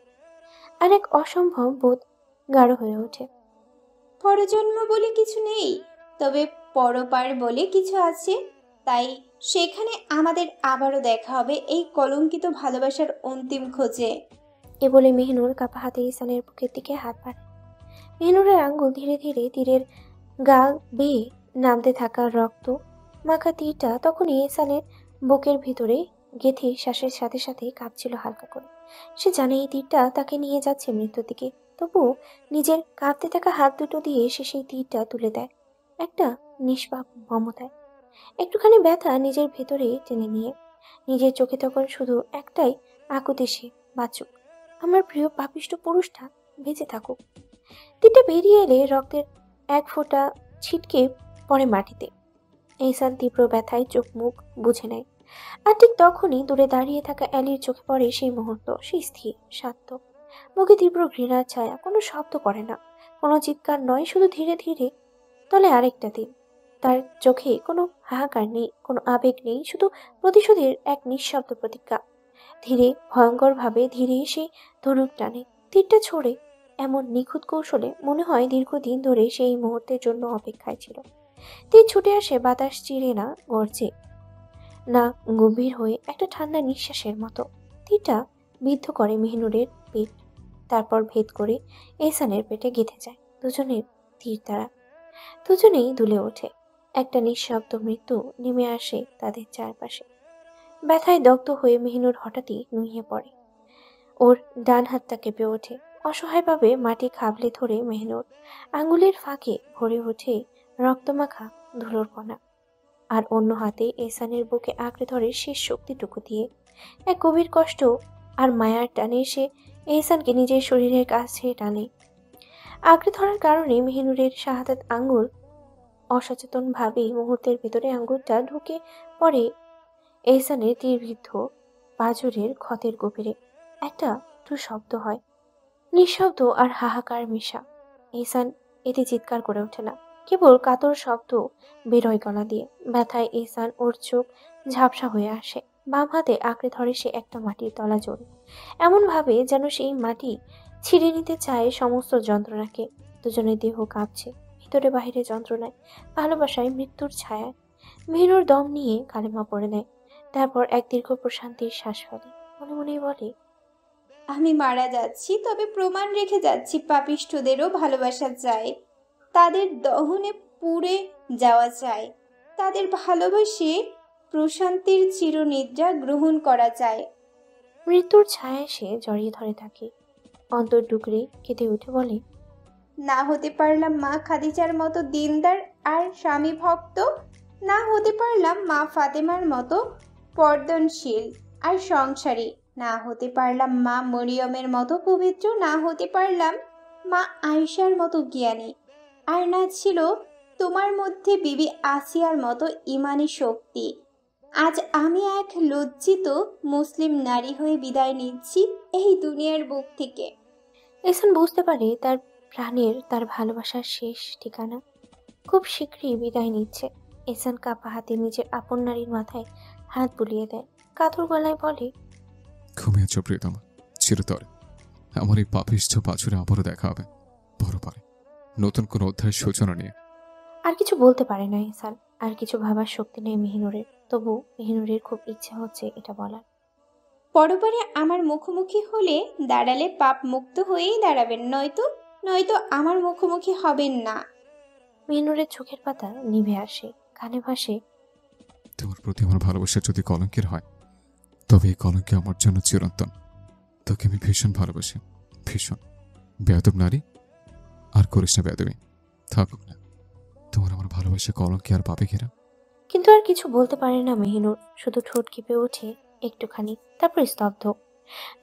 আর এক অসম্ভব বোধ গাঢ় হয়ে ওঠে। পরজন্ম বলে কিছু নেই, তবে পরপার বলে কিছু আছে। তাই সেখানে আমাদের আবারও দেখা হবে এই কলঙ্কিত ভালোবাসার অন্তিম খোঁজে। এ বলে মেহনুর কাপা হাতে ইসানের বুকের দিকে হাত বাড়ায়। মেহনুরের আঙ্গুল ধীরে ধীরে তীরের গা বেয়ে নামতে থাকা রক্ত মাখা তীরটা তখনই ইসানের বুকের ভিতরে গেঁথে শ্বাসের সাথে সাথে কাঁপছিল হালকা করে। সে জানে এই তীরটা তাকে নিয়ে যাচ্ছে মৃত্যুর দিকে, তবুও নিজের কাঁপতে থাকা হাত দুটো দিয়ে সে সেই তীরটা তুলে দেয়, একটা নিষ্পাপ মমতায়। একটুখানি ব্যথা নিজের ভেতরে টেনে নিয়ে নিজের চোখে তখন শুধু একটাই আকুতি, সে বাঁচুক, আমার প্রিয় পাপিষ্ট পুরুষটা বেঁচে থাকুক। তীরটা বেরিয়ে এলে রক্তের এক ফোঁটা ছিটকে পড়ে মাটিতে। এহসান তীব্র ব্যথায় চোখ মুখ বুঝে নেয়। আর ঠিক তখনই দূরে দাঁড়িয়ে থাকা অ্যালির চোখে পড়ে সেই মুহূর্ত। সে স্থির, শান্ত, মুখে তীব্র ঘৃণার ছায়া, কোনো শব্দ করে না, কোনো চিৎকার নয়, শুধু ধীরে ধীরে তলে আরেকটা দিন, তার চোখে কোনো হাহাকার নেই, কোনো আবেগ নেই, শুধু প্রতিশোধের এক নিঃশব্দ প্রতিজ্ঞা। ধীরে, ভয়ঙ্করভাবে ধীরে সে ধনুক টানে, তীরটা ছোড়ে এমন নিখুঁত কৌশলে মনে হয় দীর্ঘদিন ধরে সেই মুহূর্তের জন্য অপেক্ষায় ছিল। তীর ছুটে আসে বাতাস চিরে, না গর্জে, না গম্ভীর হয়ে, একটা ঠান্ডা নিঃশ্বাসের মতো। তীরটা বিদ্ধ করে মেহনুরের পেট, তারপর ভেদ করে এহসানের পেটে গেঁথে যায়। দুজনের তীর তারা, দুজনেই দুলে ওঠে। একটা নিঃশব্দ মৃত্যু নেমে আসে তাদের চারপাশে। ব্যথায় দগ্ধ হয়ে মেহনুর হঠাৎই নুয়ে পড়ে। ওর ডান হাতটা কেঁপে ওঠে, অসহায়ভাবে মাটি খাবলে ধরে মেহনুর। আঙুলের ফাঁকে ভরে ওঠে রক্তমাখা ধুলোর কণা। আর অন্য হাতে এহসানের বুকে আঁকড়ে ধরে শেষ শক্তিটুকু দিয়ে। এক গভীর কষ্ট আর মায়ার টানে সে এহসানকে নিজের শরীরের কাছে টানে। আঁকড়ে ধরার কারণে মেহনুরের শাহাদাত আঙ্গুল অসচেতনভাবেই মুহূর্তের ভেতরে আঙ্গুলটা ঢুকে পড়ে এহসানের তীরবিদ্ধ পাঁজরের ক্ষতের গভীরে। একটা টু শব্দ হয়, নিঃশব্দ আর হাহাকার মেশা। এহসান এতে চিৎকার করে ওঠে না, কেবল কাতর শব্দ বেরোয় গলা দিয়ে। ব্যথায় এহসান ওর চোখ ঝাপসা হয়ে আসে। বাম হাতে আঁকড়ে ধরে সে একটা মাটির তলা জোর, এমন ভাবে যেন সেই মাটি ছিঁড়ে নিতে চায় সমস্ত যন্ত্রণাকে। দুজনের দেহ কাঁপছে, ভিতরে বাহিরে যন্ত্রণায়, ভালোবাসায়, মৃত্যুর ছায়ায়। মেহনুর দম নিয়ে কালেমা পড়ে নেয়, তারপর এক দীর্ঘ প্রশান্তির শ্বাস ফেলে। মনে মনেই বলে, আমি মারা যাচ্ছি, তবে প্রমাণ রেখে যাচ্ছি পাপিষ্ঠদেরও ভালোবাসা চাই, তাদের দহনে পুড়ে যাওয়া চাই, তাদের ভালোবাসে প্রশান্তির চিরনিদ্রা গ্রহণ করা চাই। মৃত্যুর ছায়ায় সে জড়িয়ে ধরে থাকে, অন্তর ডুকরে কেঁদে উঠে বলে, না হতে পারলাম মা খাদিজার মতো দিনদার আর স্বামী ভক্ত, না হতে পারলাম মা ফাতেমার মতো পর্দনশীল আর সংসারী, না হতে পারলাম মা মরিয়মের মতো পবিত্র, না হতে পারলাম মা আয়েশার মতো জ্ঞানী, আর না ছিল তোমার মধ্যে বিবি আসিয়ার মতো ইমানি শক্তি। আজ আমি এক লজ্জিত মুসলিম নারী হয়ে বিদায় নিচ্ছি এই দুনিয়ার বুক থেকে। এহসান বুঝতে পারে তার প্রাণের, তার ভালোবাসার শেষ ঠিকানা খুব শীঘ্রই বিদায় নিচ্ছে। এহসান কাপা হাতে নিজের আপন নারীর মাথায় হাত বুলিয়ে দেয়, কাতর গলায় বলে, ঘুমিয়েছ প্রিয়তমা, চিরতরে। আমার এই পাপিষ্ঠ পাঁচরে আবারও দেখা হবে, বড় পারে, নতুন কোন অধ্যায়ের সূচনা নিয়ে। আর কিছু বলতে পারে না এহসান, আর কিছু ভাবার শক্তি নেই মেহিনুরের। তবু মেহিনুরের খুব ইচ্ছে হচ্ছে এটা বলার। পরপরে আমার মুখোমুখি হলে দাঁড়ালে পাপ মুক্ত হয়েই দাঁড়াবেন, নয়তো নয়তো আমার মুখোমুখি হবেন না। মেহিনুরের চোখের পাতা নিভে আসে, কানে ভাসে, তোমার প্রতি আমার ভালোবাসা যদি কলঙ্কের হয়, তবে এই কলঙ্কে আমার জন্য চিরন্তন। তোকে আমি ভীষণ ভালোবাসি, ভীষণ। বেয়াদব নারী, আর করিস না বেয়াদবি, থাকুক না তোমার আমার ভালোবাসা কলঙ্কে আর পাপে ঘেরা। কিন্তু আর কিছু বলতে পারে না মেহিনুর, শুধু ঠোঁট কেঁপে ওঠে একটুখানি, তারপর স্তব্ধ।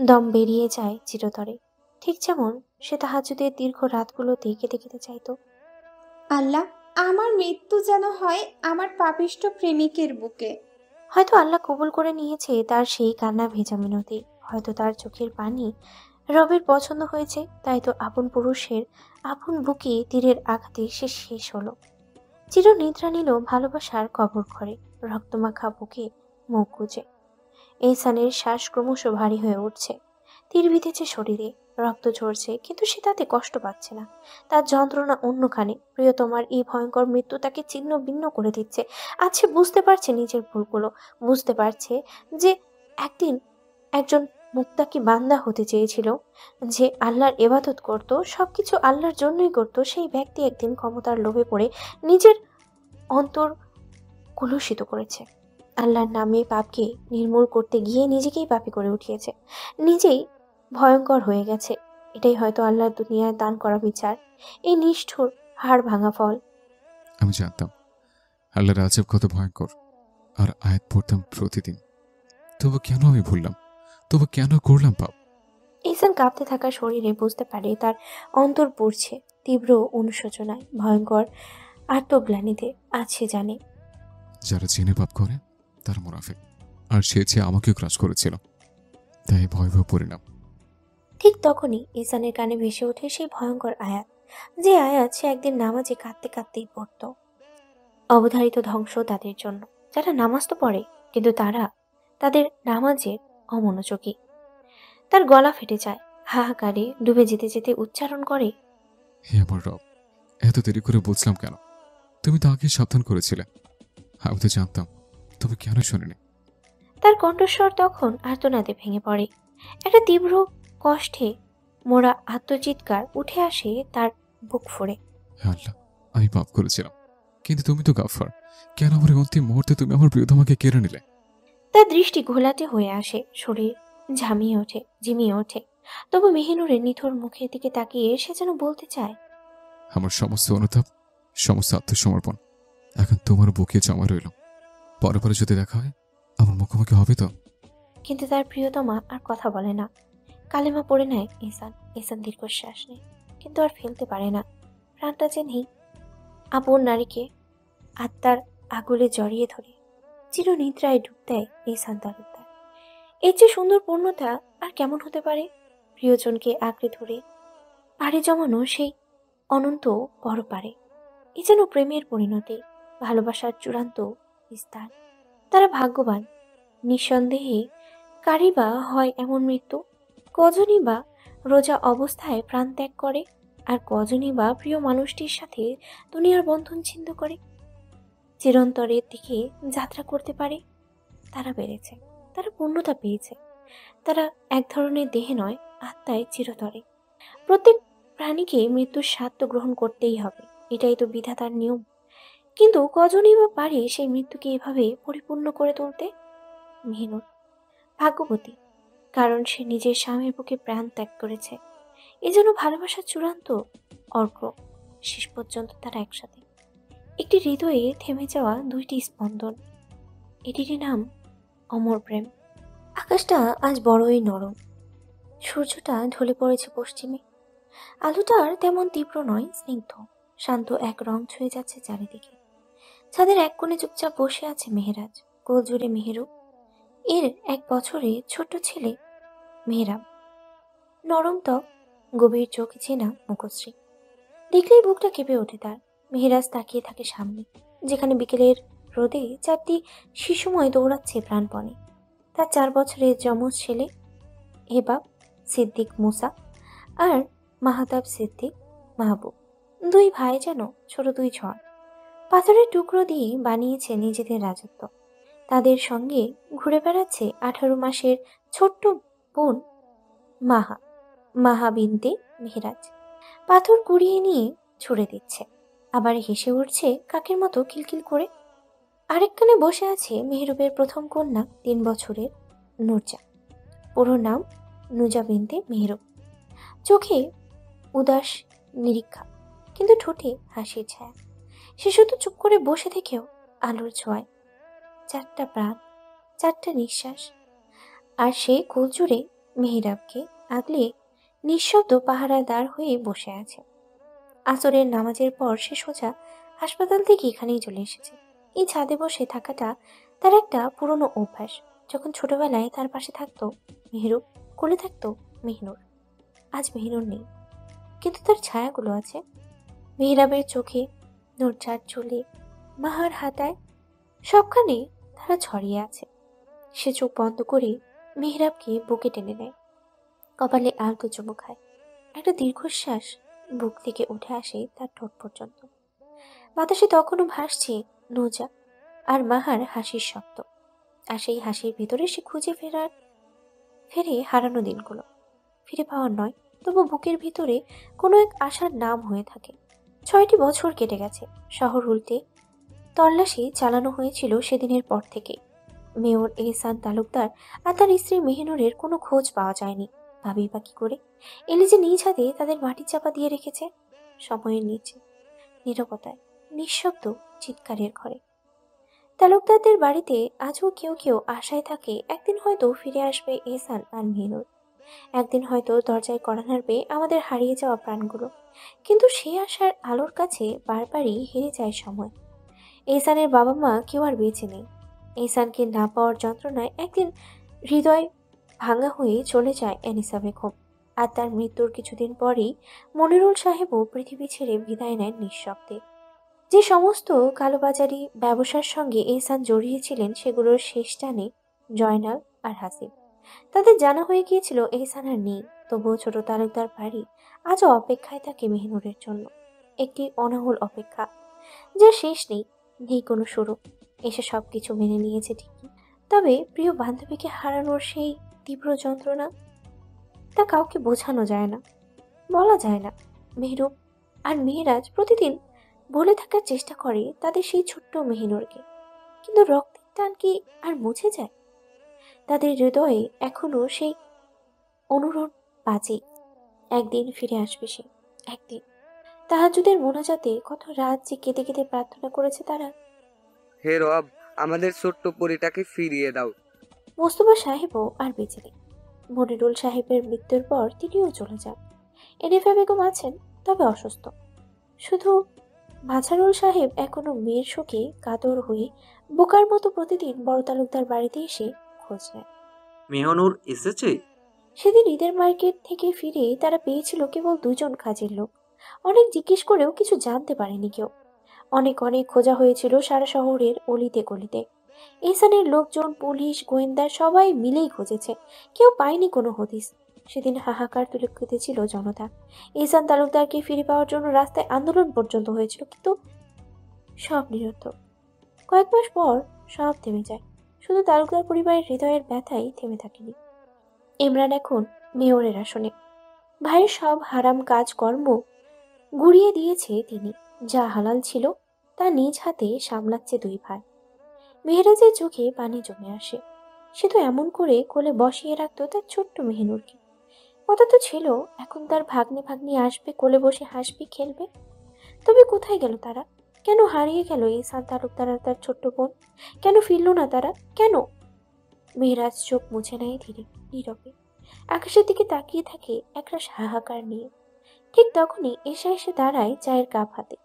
দম বেরিয়ে যায় চিরতরে, ঠিক যেমন সে তাহাজ্জুদের দীর্ঘ রাতগুলোতে কেটে কেটে চাইতো। আল্লাহ, আমার মৃত্যু যেন হয় আমার পাপিষ্ঠ প্রেমিকের বুকে। হয়তো আল্লাহ কবুল করে নিয়েছে তার সেই কান্না ভেজা মিনতি, হয়তো তার চোখের পানি রবের পছন্দ হয়েছে, তাই তো আপন পুরুষের আপন বুকে তীরের আঘাতে সে শেষ হলো। চিরনিদ্রা নিল ভালোবাসার কবর ঘরে, রক্তমাখা বুকে মুখ গুজে। এহসানের শ্বাস ক্রমশ ভারী হয়ে উঠছে, তীর বিঁধেছে শরীরে, রক্ত ঝরছে, কিন্তু সে তাতে কষ্ট পাচ্ছে না। তার যন্ত্রণা অন্যখানে। প্রিয়তমার এই ভয়ঙ্কর মৃত্যু তাকে ছিন্ন ভিন্ন করে দিচ্ছে। আজ সে বুঝতে পারছে নিজের ভুলগুলো, বুঝতে পারছে যে একদিন একজন মুত্তাকি বান্দা হতে চেয়েছিল, যে আল্লাহর ইবাদত করত, সবকিছু আল্লাহর জন্যই করত, সেই ব্যক্তি একদিন ক্ষমতার লোভে পড়ে নিজের অন্তর কলুষিত করেছে। আল্লাহর নামে পাপকে নির্মূল করতে গিয়ে নিজেকেই পাপী করে উঠিয়েছে, নিজেই ভয়ঙ্কর হয়ে গেছে। এটাই হয়তো আল্লাহর দুনিয়ায় দান করা বিচার, এই নিষ্ঠুর হাড় ভাঙা ফল। আমি জানতাম আল্লাহর আযাব কত ভয়ঙ্কর, আর আয়াত পড়তাম প্রতিদিন। তবু কেন আমি ভুললাম, তবু কেন করলাম পাপ? ইহসান কাঁপতে থাকা শরীরে বুঝতে পারে তার অন্তর পড়ছে তীব্র অনুশোচনায়, ভয়ঙ্কর আত্মগ্লানিতে। আজ সে জানে যারা জেনে পাপ করে তারা মুনাফিক, আর সে যে আমাকেও ক্রাশ করেছিল, তাই ভয়াবহ পরিণাম। ঠিক তখনই ইহসানের কানে ভেসে ওঠে সেই ভয়ঙ্কর আয়াত, যে আয়াত সে একদিন নামাজে কাঁদতে কাঁদতেই পড়ত। অবধারিত ধ্বংস তাদের জন্য, যারা নামাজ তো পড়ে কিন্তু তারা তাদের নামাজের অমনোযোগী। তার গলা ফেটে যায়, হাহাকারে ডুবে যেতে যেতে উচ্চারণ করে, হে আমার রব, এত দেরি করে বুঝলাম কেন? তুমি তো আগে সাবধান করেছিলে। আমি তো জানতাম, তুমি কেন শোনেনি? তার কণ্ঠস্বর তখন আর্তনাদে ভেঙে পড়ে। একটা তীব্র কষ্টে মোরা আত্মচিৎকার উঠে আসে তার বুক ফুঁড়ে। হে আল্লাহ, আমি পাপ করেছিলাম, কিন্তু তুমি তো গাফফার। কেন আমার এই অন্তিম মুহূর্তে তুমি আমার প্রিয়তমাকে কেড়ে নিলে? তার দৃষ্টি ঘোলাটে হয়ে আসে, শরীর ঝিমিয়ে ওঠে। তবু মেহিনুরের নিথর মুখের দিকে তাকিয়ে সে যেন বলতে চায়, আমার সমস্ত অনুতাপ, সমস্ত আত্মসমর্পণ এখন তোমার বুকে জমা রইল। পরে পরে যদি দেখা হয়, আমার মুখোমুখি হবে তো? কিন্তু তার প্রিয়তমা আর কথা বলে না। কালেমা পড়ে নেয় ইহসান। ইহসান দীর্ঘশ্বাস নেয়, কিন্তু আর ফেলতে পারে না। প্রাণটা যে নেই। আপন নারীকে আত্মার আগুলে জড়িয়ে ধরে চিরনিদ্রায় ডুব দেয় ইহসান তালুকদার। এর যে সুন্দর পূর্ণতা আর কেমন হতে পারে? প্রিয়জনকে আঁকড়ে ধরে পাড়ি জমানো সেই অনন্ত পরপারে। এ যেন প্রেমের পরিণতি, ভালোবাসার চূড়ান্ত বিস্তার। তারা ভাগ্যবান। নিঃসন্দেহে কারই বা হয় এমন মৃত্যু? কজনই বা রোজা অবস্থায় প্রাণ ত্যাগ করে, আর কজনই বা প্রিয় মানুষটির সাথে দুনিয়ার বন্ধন ছিন্ন করে চিরন্তরের দিকে যাত্রা করতে পারে? তারা বেড়েছে, তারা পূর্ণতা পেয়েছে। তারা এক ধরনের দেহে নয়, আত্মায় চিরতরে। প্রত্যেক প্রাণীকে মৃত্যুর স্বাদ তো গ্রহণ করতেই হবে, এটাই তো বিধাতার নিয়ম। কিন্তু কজনই বা পারে সেই মৃত্যুকে এভাবে পরিপূর্ণ করে তুলতে? মেহনুর ভাগ্যবতী, কারণ সে নিজের স্বামীর বুকে প্রাণ ত্যাগ করেছে। এ যেন ভালোবাসার চূড়ান্ত অর্ঘ্য। শেষ পর্যন্ত তারা একসাথে, একটি হৃদয়ে থেমে যাওয়া দুইটি স্পন্দন। এটিরই নাম অমর প্রেম। আকাশটা আজ বড়ই নরম। সূর্যটা ঢলে পড়েছে পশ্চিমে। আলোটা আর তেমন তীব্র নয়, স্নিগ্ধ শান্ত এক রং ছুঁয়ে যাচ্ছে চারিদিকে। ছাদের এক কোণে চুপচাপ বসে আছে মেহেরাজ, কোল জুড়ে মেহেরু। এর 1 বছরে ছোট্ট ছেলে মেহরাব। নরম ত্বক, গভীর চোখ, চেনা মুখশ্রী। দেখলেই বুকটা কেঁপে ওঠে তার। মেহেরাজ তাকিয়ে থাকে সামনে, যেখানে বিকেলের রোদে 4টি শিশুময় দৌড়াচ্ছে প্রাণপণে। তার 4 বছরের যমজ ছেলে হেবাব সিদ্দিক মুসা আর মাহাতাব সিদ্দিক মাহবুব। 2 ভাই যেন ছোট 2 ঝড়। পাথরের টুকরো দিয়ে বানিয়েছে নিজেদের রাজত্ব। তাদের সঙ্গে ঘুরে বেড়াচ্ছে 18 মাসের ছোট্ট বোন মাহা বিনতে মেহরাজ। পাথর কুড়িয়ে নিয়ে ছুড়ে দিচ্ছে, আবার হেসে উঠছে কাকের মতো খিলখিল করে। আরেক কানে বসে আছে মেহরুবের প্রথম কন্যা 3 বছরের নুরজা। পুরো নাম নুজা বিনতে মেহরুব। চোখে উদাস নিরীক্ষা, কিন্তু ঠোঁটে হাসির ছায়া। সে শুধু চুপ করে বসে থেকেও আলোর ছোঁয়ায়। 4টা প্রাণ, 4টা নিঃশ্বাস। আর সে কোল জুড়ে মেহরাবকে আগলে নিঃশব্দ পাহারাদার হয়ে বসে আছে। আসরের নামাজের পর সে সোজা হাসপাতাল থেকে এখানেই চলে এসেছে। এই ছাদে বসে থাকাটা তার একটা পুরনো অভ্যাস। যখন ছোটবেলায় তার পাশে থাকতো মেহরুব, কোলে থাকতো মেহনুর। আজ মেহনুর নেই, কিন্তু তার ছায়াগুলো আছে। মেহরাবের চোখে, নুরজার চুলে, মাহার হাতায়, সবখানে তারা ছড়িয়ে আছে। সে চোখ বন্ধ করে মেহরাবকে বুকে টেনে নেয়, কপালে আলতো চুমু খায়। একটা দীর্ঘশ্বাস বুক থেকে উঠে আসে তার ঠোঁট পর্যন্ত। বাতাসে তখনও ভাসছে নুজা আর মাহার হাসির শব্দ। আর সেই হাসির ভিতরে সে খুঁজে ফেরে হারানো দিনগুলো। ফিরে পাওয়ার নয়, তবু বুকের ভিতরে কোনো এক আশার নাম হয়ে থাকে। 6টি বছর কেটে গেছে। শহর উল্টে তল্লাশি চালানো হয়েছিল সেদিনের পর থেকে। মেয়র এহসান তালুকদার আর তার স্ত্রী মেহনুরের কোনো খোঁজ পাওয়া যায়নি। ভাবি বা কি করে এলে যে নিজ হাতে তাদের মাটি চাপা দিয়ে রেখেছে সময়ের নিচে, নীরবতায়, নিঃশব্দ চিৎকারের ঘরে। তালুকদারদের বাড়িতে আজও কেউ কেউ আশায় থাকে একদিন হয়তো ফিরে আসবে এহসান আর মেহনুর। একদিন হয়তো দরজায় কড়া নাড়বে আমাদের হারিয়ে যাওয়া প্রাণগুলো। কিন্তু সে আশার আলোর কাছে বারবারই হেরে যায় সময়। এহসানের বাবা মা কেউ আর বেঁচে নেই। এহসানকে না পাওয়ার যন্ত্রণায় একদিন হৃদয় ভাঙা হয়ে চলে যায় এনিসা বেগম। আর তার মৃত্যুর কিছুদিন পরেই মনিরুল সাহেবও পৃথিবী ছেড়ে বিদায় নেন নিঃশব্দে। যে সমস্ত কালোবাজারি ব্যবসার সঙ্গে এহসান জড়িয়েছিলেন সেগুলোর শেষ টানে জয়নাল আর হাসিব। তাদের জানা হয়ে গিয়েছিল এহসান আর নেই, তবুও ছোট তালুকদার বাড়ি আজও অপেক্ষায় থাকে মেহনুরের জন্য। একটি অনাহুল অপেক্ষা, যার শেষ নেই, নেই কোনো শুরু। এসে সবকিছু মেনে নিয়েছে ঠিকই, তবে প্রিয় বান্ধবীকে হারানোর সেই তীব্র যন্ত্রণা, তা কাউকে বোঝানো যায় না, বলা যায় না। মেহরুব আর মেহেরাজ প্রতিদিন বলে থাকার চেষ্টা করে তাদের সেই ছোট্ট মেহিনুরকে, কিন্তু রক্তের টান কি আর মুছে যায়? তাদের হৃদয়ে এখনো সেই অনুরণ বাজে। একদিন ফিরে আসবে সে, একদিন। তাহাজ্জুদের মোনাজাতে কত রাত যে কেঁদে কেঁদে প্রার্থনা করেছে তারা। হে রব, আমাদের ছোট্ট পরীটাকে ফিরিয়ে দাও। মোস্তফা সাহেবও আর বেঁচে নেই। মনিরুল সাহেবের মৃত্যুর পর তিনিও চলে যান। এনিফা বেগম আছেন, তবে অসুস্থ। শুধু মাঝারুল সাহেব এখনো মেয়ের শোকে কাতর হয়ে বোকার মতো প্রতিদিন বড় তালুকদার বাড়িতে এসে খোঁজ নেয়। মেহনুর এসেছে? সেদিন ঈদের মার্কেট থেকে ফিরে তারা পেয়েছিল কেবল দুজন কাজের লোক। অনেক জিজ্ঞেস করেও কিছু জানতে পারেনি কেউ। অনেক অনেক খোঁজা হয়েছিল সারা শহরের অলিতে গলিতে। এহসানের লোকজন, পুলিশ, গোয়েন্দা সবাই মিলেই খুঁজেছে, কেউ পায়নি কোনো হদিস। সেদিন হাহাকার তুলে কেঁদেছিল জনতা। এহসান তালুকদারকে ফিরে পাওয়ার জন্য রাস্তায় আন্দোলন পর্যন্ত হয়েছিল, কিন্তু সব নিরর্থক। কয়েক মাস পর সব থেমে যায়, শুধু তালুকদার পরিবারের হৃদয়ের ব্যথাই থেমে থাকেনি। ইমরান এখন মেয়রের আসনে। ভাইয়ের সব হারাম কাজকর্ম গুড়িয়ে দিয়েছে তিনি। যা হালাল ছিল তা নিজ হাতে সামলাচ্ছে দুই ভাই। মেহেরাজের চোখে পানি জমে আসে। সে তো এমন করে কোলে বসিয়ে রাখতো তার ছোট্ট মেহিনুরকে। কথা তো ছিল এখন তার ভাগ্নে ভাগ্নি আসবে, কোলে বসে হাসবে, খেলবে। তবে কোথায় গেল তারা? কেন হারিয়ে গেল এহসান তালুকদার আর তার ছোট্ট বোন? কেন ফিরল না তারা? কেন? মেহেরাজ চোখ মুছে নেয় ধীরে, নীরবে। আকাশের দিকে তাকিয়ে থাকে একরাশ হাহাকার নিয়ে। ঠিক তখনই এসে এসে দাঁড়ায় চায়ের কাপ হাতে।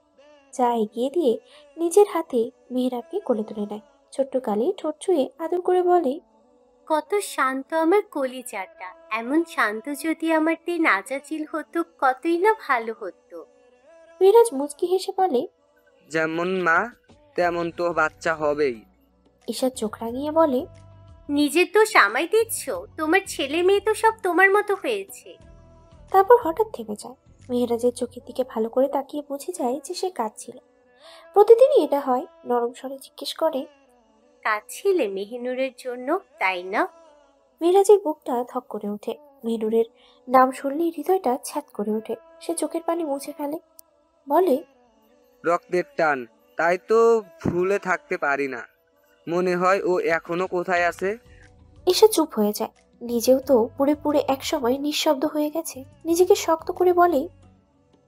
চা এগিয়ে দিয়ে নিজের হাতে মেহেরাবকে কোলে তুলে নেয়। ছোট্ট গালে ঠোঁট ছুঁয়ে আদর করে বলে, কত শান্ত আমার কলিজাটা। এমন শান্ত যদি আমার তে নাজাচিল হতো কতই না ভালো হতো। মেহেরাজ মুচকি হেসে বলে, যেমন মা তেমন তো বাচ্চা হবেই। ঈশার চোখ রাঙিয়ে বলে, নিজের তো সামাই দিচ্ছ, তোমার ছেলে মেয়ে তো সব তোমার মতো হয়েছে। তারপর হঠাৎ থেমে যায়। মেহেরাজের চোখের দিকে ভালো করে তাকিয়ে বুঝে যায় যে সে কাঁদছিল। প্রতিদিনই এটা হয়। নরম স্বরে জিজ্ঞেস করে, কাঁদছিলে মেহিনুরের জন্য, তাই না? মেহেরাজের বুকটা ধক করে ওঠে। মেহনুরের নাম শুনলেই হৃদয়টা ছ্যাদ করে ওঠে। সে চোখের পানি মুছে ফেলে, বলে, রক্তের টান, তাই তো ভুলে থাকতে পারি না। মনে হয় ও এখনো কোথায় আছে। এসে চুপ হয়ে যায়। নিজেও তো পুড়ে পুড়ে একসময় নিঃশব্দ হয়ে গেছে। নিজেকে শক্ত করে বলে,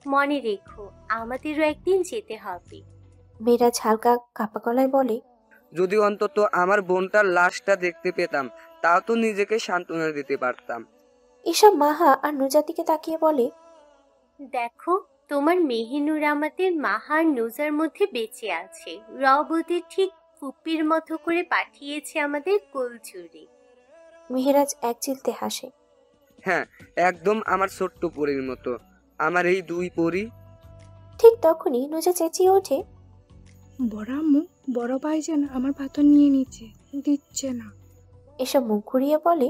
মনে রেখো আমাদেরও একদিন যেতে হবে। মেয়েরাজ হালকা কাপা গলায় বলে, যদি অন্তত আমার বোনটার লাশটা দেখতে পেতাম, তাও তো নিজেকে সান্ত্বনা দিতে পারতাম। এসব মাহা আর নুজাতিকে তাকিয়ে বলে, দেখো তোমার মেহিনুর আমাদের মাহা আর নুজার মধ্যে বেঁচে আছে। রবতে ঠিক ফুপির মতো করে পাঠিয়েছে আমাদের কোলচুরি। মেহেরাজ এক চিলতে হাসে। হ্যাঁ, একদম আমার ছোট্ট পরীর মতো। আমার এই দুই পরী। ঠিক তখনই নুজা চেঁচিয়ে ওঠে, বড় আম্মু, বড় ভাইজান আমার পাথর নিয়ে নিচ্ছে, দিচ্ছে না। এসব মুখ ঘুরিয়ে বলে,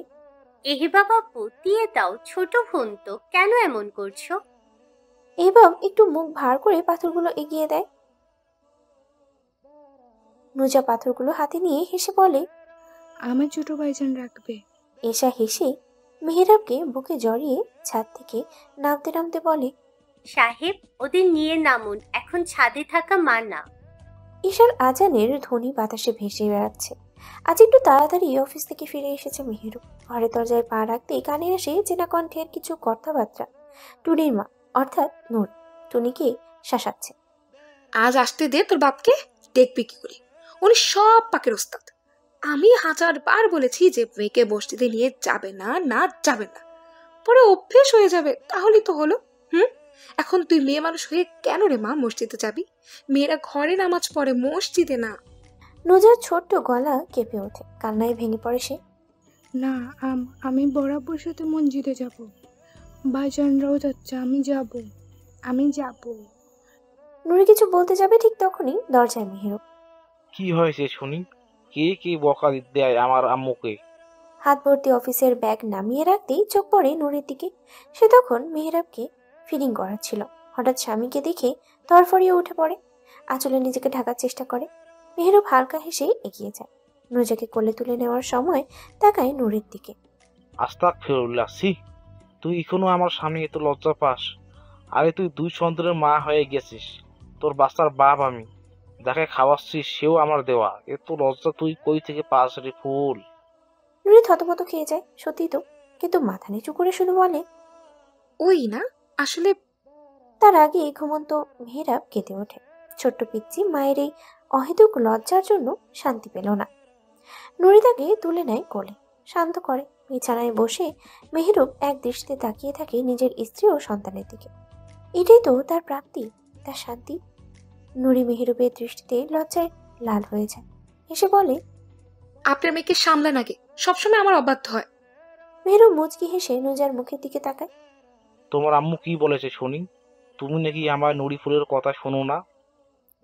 এহে বাবা দিয়ে দাও, ছোট বোন তো, কেন এমন করছো? এবং একটু মুখ ভার করে পাথরগুলো এগিয়ে দেয়। নুজা পাথরগুলো হাতে নিয়ে হেসে বলে, আমার ছোট ভাইজান রাখবে। এসা হেসে মেহেরাবকে বুকে জড়িয়ে ছাদ থেকে নামতে নামতে বলে, সাহেব ওদের নিয়ে নামুন, এখন ছাদে থাকা মানা। ঈশার আজানের ধ্বনি বাতাসে ভেসে বেড়াচ্ছে। আজ একটু তাড়াতাড়ি অফিস থেকে ফিরে এসেছে মেহেরু। ঘরের দরজায় পা রাখতেই কানে আসে চেনা কণ্ঠের কিছু কথাবার্তা। টুনির মা অর্থাৎ নূর টুনিকে শাসাচ্ছে। আজ আসতে দে তোর বাপকে, দেখবি কি করে। উনি সব পাকের ওস্তাদ। আমি 1000 বার বলেছি যে মেয়েকে বসতিতে নিয়ে যাবে না, না যাবে না। পরে অভ্যেস হয়ে যাবে, তাহলেই তো হলো। এখন তুই মেয়ে মানুষ হয়ে কেন রে মা মসজিদে যাবি? মেয়েরা ঘরে নামাজ পড়ে, মসজিদে না। নুজার ছোট্ট গলা কেঁপে ওঠে, কান্নায় ভেঙে পড়ে সে। না আমি বরাবর সাথে মসজিদে যাব। ভাইজানরাও যাচ্ছে, আমি যাব। নুরি কিছু বলতে যাবে ঠিক তখনই দরজায় মেহেরুব। কি হয়েছে শুনি? কে কে বকা দেয় আমার আম্মুকে? হাত ভর্তি অফিসের ব্যাগ নামিয়ে রাখতেই চোখ পড়ে নুরির দিকে। সে তখন মেহেরাবকে ফিডিং করাচ্ছিল। হঠাৎ স্বামীকে দেখে তরফরিয়ে উঠে পড়ে, আঁচলে নিজেকে ঢাকার চেষ্টা করে। মেহেরুব হালকা হেসে এগিয়ে যায়। নুজাকে কোলে তুলে নেওয়ার সময় তাকায় নুরির দিকে। আস্তাগফিরুল্লাহ, ছি! তুই এখনো আমার স্বামী এত লজ্জা পাস? আরে তুই 2 সন্তানের মা হয়ে গেছিস, তোর বাচ্চার বাপ আমি, যাকে খাওয়াচ্ছিস সেও আমার দেওয়া। এত লজ্জা তুই কই থেকে পাস রে ফুল? নুরি থতমত খেয়ে যায়, সত্যি তো, কিন্তু মাথা নিচু করে শুধু বলে, ওই না, আসলে তার আগে ঘুমন্ত মেহেরাব কেঁদে ওঠে। ছোট্ট পিচ্চি মায়ের এই অহেতুক লজ্জার জন্য শান্তি পেল না। নুরি তাকে তুলে নেয় কোলে, শান্ত করে। বিছানায় বসে মেহেরুব এক দৃষ্টিতে তাকিয়ে থাকে নিজের স্ত্রী ও সন্তানের দিকে। এটাই তো তার প্রাপ্তি, তার শান্তি। নুরি মেহেরুবের দৃষ্টিতে লজ্জায় লাল হয়ে যায়, এসে বলে, আপনার মেয়েকে সামলান আগে, সবসময় আমার অবাধ্য হয়। মেহেরুব মুচকি হেসে নুজার মুখের দিকে তাকায়। তোমার আম্মু কি বলেছে শুনি? তুমি নাকি আমার নুরি ফুলের কথা শোনো না?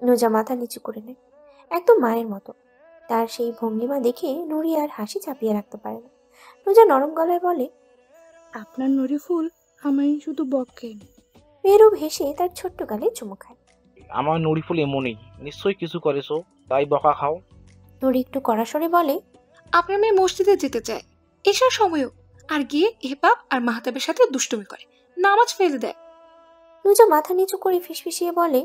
নুজা মাথা নিচু করে নেয়, একদম মায়ের মতো। তার সেই ভঙ্গিমা দেখে নুরি আর হাসি চাপিয়ে রাখতে পারে না। নুজা নরম গলায় বলে, আপনার নুরি ফুল আমায় শুধু বকেন। মেহরুব হেসে তার ছোট্ট গালে চুমু খায়। আমার নুরি ফুল এমনই, নিশ্চয়ই কিছু করেছো, তাই বকা খাও। নুরি একটু কড়া স্বরে বলে, আপনার মেয়ে মসজিদে যেতে চায় এসার সময়ও, আর গিয়ে এহবাব আর মাহতাবের সাথে দুষ্টুমি করে, নামাজ ফেলে দেয়। নুজা মাথা নিচু করে ফিসফিসিয়ে বলে,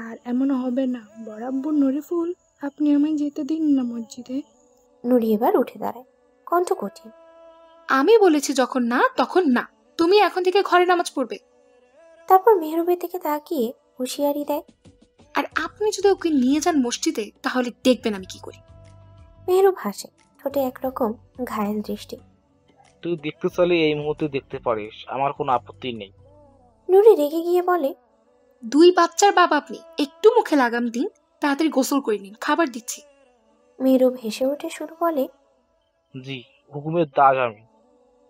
আর এমন হবে না বরাবর নুরি ফুল, আপনি আমায় যেতে দিন না মসজিদে। নুরি এবার উঠে দাঁড়ায়, কণ্ঠ কঠিন। আমি বলেছি যখন না তখন না, তুমি এখন থেকে ঘরে নামাজ পড়বে। তারপর মেহরুবের দিকে তাকিয়ে হুঁশিয়ারি দেয়, আর আপনি যদি ওকে নিয়ে যান মসজিদে তাহলে দেখবেন আমি কি করি। মেহরুব হাসে, ঠোঁটে একরকম ঘায়েল দৃষ্টি। তুই দেখতে চাইলে এই মুহূর্তে দেখতে পারিস, আমার কোনো আপত্তি নেই। নুরি রেগে গিয়ে বলে, 2 বাচ্চার বাবা আপনি, একটু মুখে লাগাম দিন, তাড়াতাড়ি গোসল করে নিন, খাবার দিচ্ছি। মেহরুব হেসে উঠে শুরু বলে, জি, হুকুমের দাস আমি।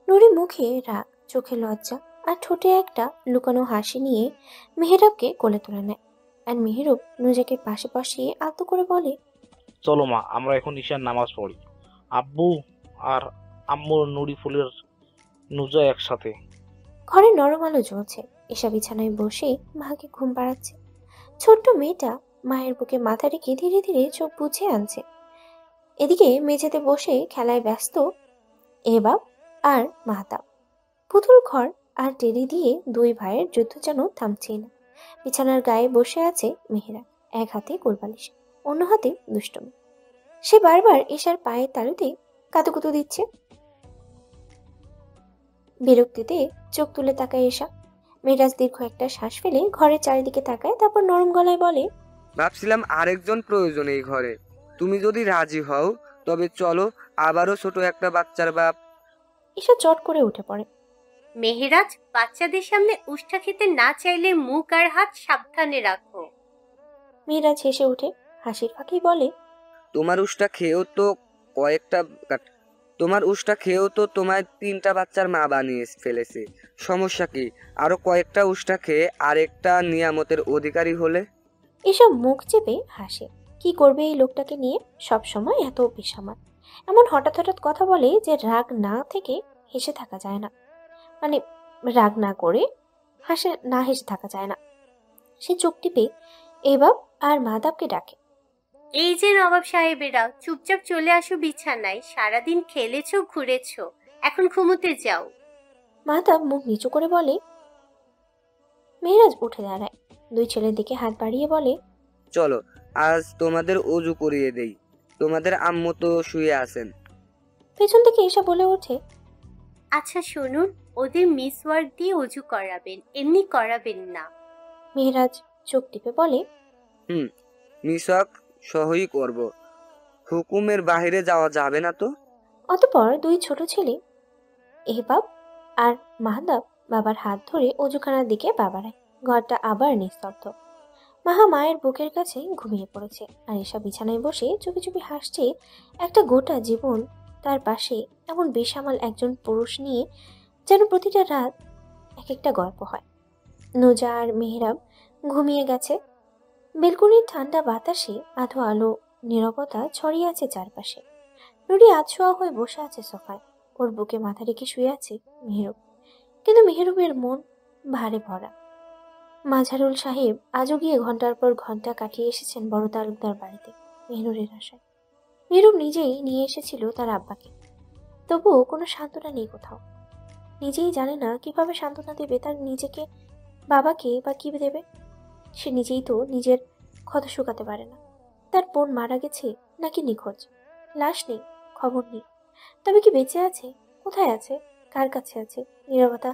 নুরি মুখে রাগ, চোখে লজ্জা আর ঠোঁটে একটা লুকানো হাসি নিয়ে মেহেরাবকে কোলে তুলে নেয়। আর মেহরুব নুজাকে পাশে বসিয়ে আলতো করে বলে, চলো মা, আমরা এখন ঈশার নামাজ পড়ি। আব্বু আর আম্মুর নুরি ফুলের নুজা একসাথে। ঘরে নরম আলো জ্বলছে। এসা বিছানায় বসে মাকে ঘুম পাড়াচ্ছে। ছোট্ট মেয়েটা মায়ের বুকে মাথা রেখে ধীরে ধীরে চোখ বুঝে আনছে। এদিকে মেঝেতে বসে খেলায় ব্যস্ত এবাব আর মাহতাব। পুতুল ঘর আর টেরি দিয়ে 2 ভাইয়ের যুদ্ধ যেন থামছেই না। বিছানার গায়ে বসে আছে মেহেরা, এক হাতে কোলবালিশ, অন্য হাতে দুষ্টমি। সে বারবার এশার পায়ের তালুতে কাতুকুতু দিচ্ছে। বিরক্তিতে চোখ তুলে তাকায় এশা। মেরাজ দীর্ঘ একটা শ্বাস ফেলে ঘরের চারিদিকে তাকায়, তারপর নরম গলায় বলে, ভাবছিলাম আরেকজন প্রয়োজন এই ঘরে, তুমি যদি রাজি হও তবে চলো, আবারও ছোট একটা বাচ্চার বাপ। এশা চট করে উঠে পড়ে। মেহেরাজ, বাচ্চাদের সামনে উষ্ঠা খেতে না চাইলে মুখ আর হাত সাবধানে রাখো। মেরাজ হেসে উঠে হাসির ফাঁকি বলে, তোমার উষ্টা খেয়েও তো কয়েকটা তোমার উষ্টা খেয়েও তো তোমায় 3টা বাচ্চার মা বানিয়ে ফেলেছে, সমস্যা কি? আরো কয়েকটা উষ্টা খেয়ে আরেকটা নিয়ামতের অধিকারী হলে। এসব মুখ চেপে হাসে। কি করবে এই লোকটাকে নিয়ে, সব সময় এত বেসামাল। এমন হঠাৎ হঠাৎ কথা বলে যে রাগ না থেকে হেসে থাকা যায় না, মানে রাগ না করে হেসে থাকা যায় না। সে চোখ টিপে এবাব আর মাদাবকে ডাকে, এই যে নবাব সাহেবেরা, চুপচাপ চলে আসো বিছানায়, সারাদিন খেলেছো ঘুরেছো, এখন ঘুমোতে যাও। মাদাব মুখ নিচু করে বলে। মেহরাজ উঠে দাঁড়ায়, 2 ছেলের দিকে হাত বাড়িয়ে বলে, চলো আজ তোমাদের অজু করিয়ে দেই, তোমাদের আম্মু তো শুয়ে আছেন। পেছন থেকে এসে বলে ওঠে, আচ্ছা শুনুন, ওদের মিসওয়াক দিয়ে অজু করাবেন, এমনি করাবেন না। মেহরাজ চোখ টিপে বলে, মিসওয়াক সহই করব, হুকুমের বাইরে যাওয়া যাবে না তো। অতঃপর 2 ছোট ছেলে এহবাব আর মাহদাব বাবার হাত ধরে অজুখানার দিকে বাবারায়। ঘরটা আবার নিস্তব্ধ। মাহা মায়ের বুকের কাছে ঘুমিয়ে পড়েছে, আর এসা বিছানায় বসে চুপি চুপি হাসছে। একটা গোটা জীবন তার পাশে এমন বেসামাল একজন পুরুষ নিয়ে যেন প্রতিটা রাত এক একটা গল্প হয়। নুজা আর মেহরাব ঘুমিয়ে গেছে। বেলকনির ঠান্ডা বাতাসে আধো আলো নীরবতা ছড়িয়ে আছে চারপাশে। নুরি আছোয়া হয়ে বসে আছে সোফায়। ওর বুকে মাথা রেখে শুয়ে আছে মেহরুব, কিন্তু মেহরুবের মন ভারে ভরা। মাঝারুল সাহেব আজও গিয়ে ঘন্টার পর ঘন্টা কাটিয়ে এসেছেন বড় তালুকদার বাড়িতে মেহনুরের আশায়। মেহরুব নিজেই নিয়ে এসেছিল তার আব্বাকে, তবুও কোনো সান্ত্বনা নেই কোথাও। নিজেই জানে না কিভাবে সান্ত্বনা দেবে তার নিজেকে, বাবাকে বা কি দেবে। সে নিজেই তো নিজের ক্ষত শুকাতে পারে না। তার বোন মারা গেছে নাকি নিখোঁজ, লাশ নেই, খবর নেই। তবে কি বেঁচে আছে? কোথায় আছে? কার কাছে আছে? নীরবতা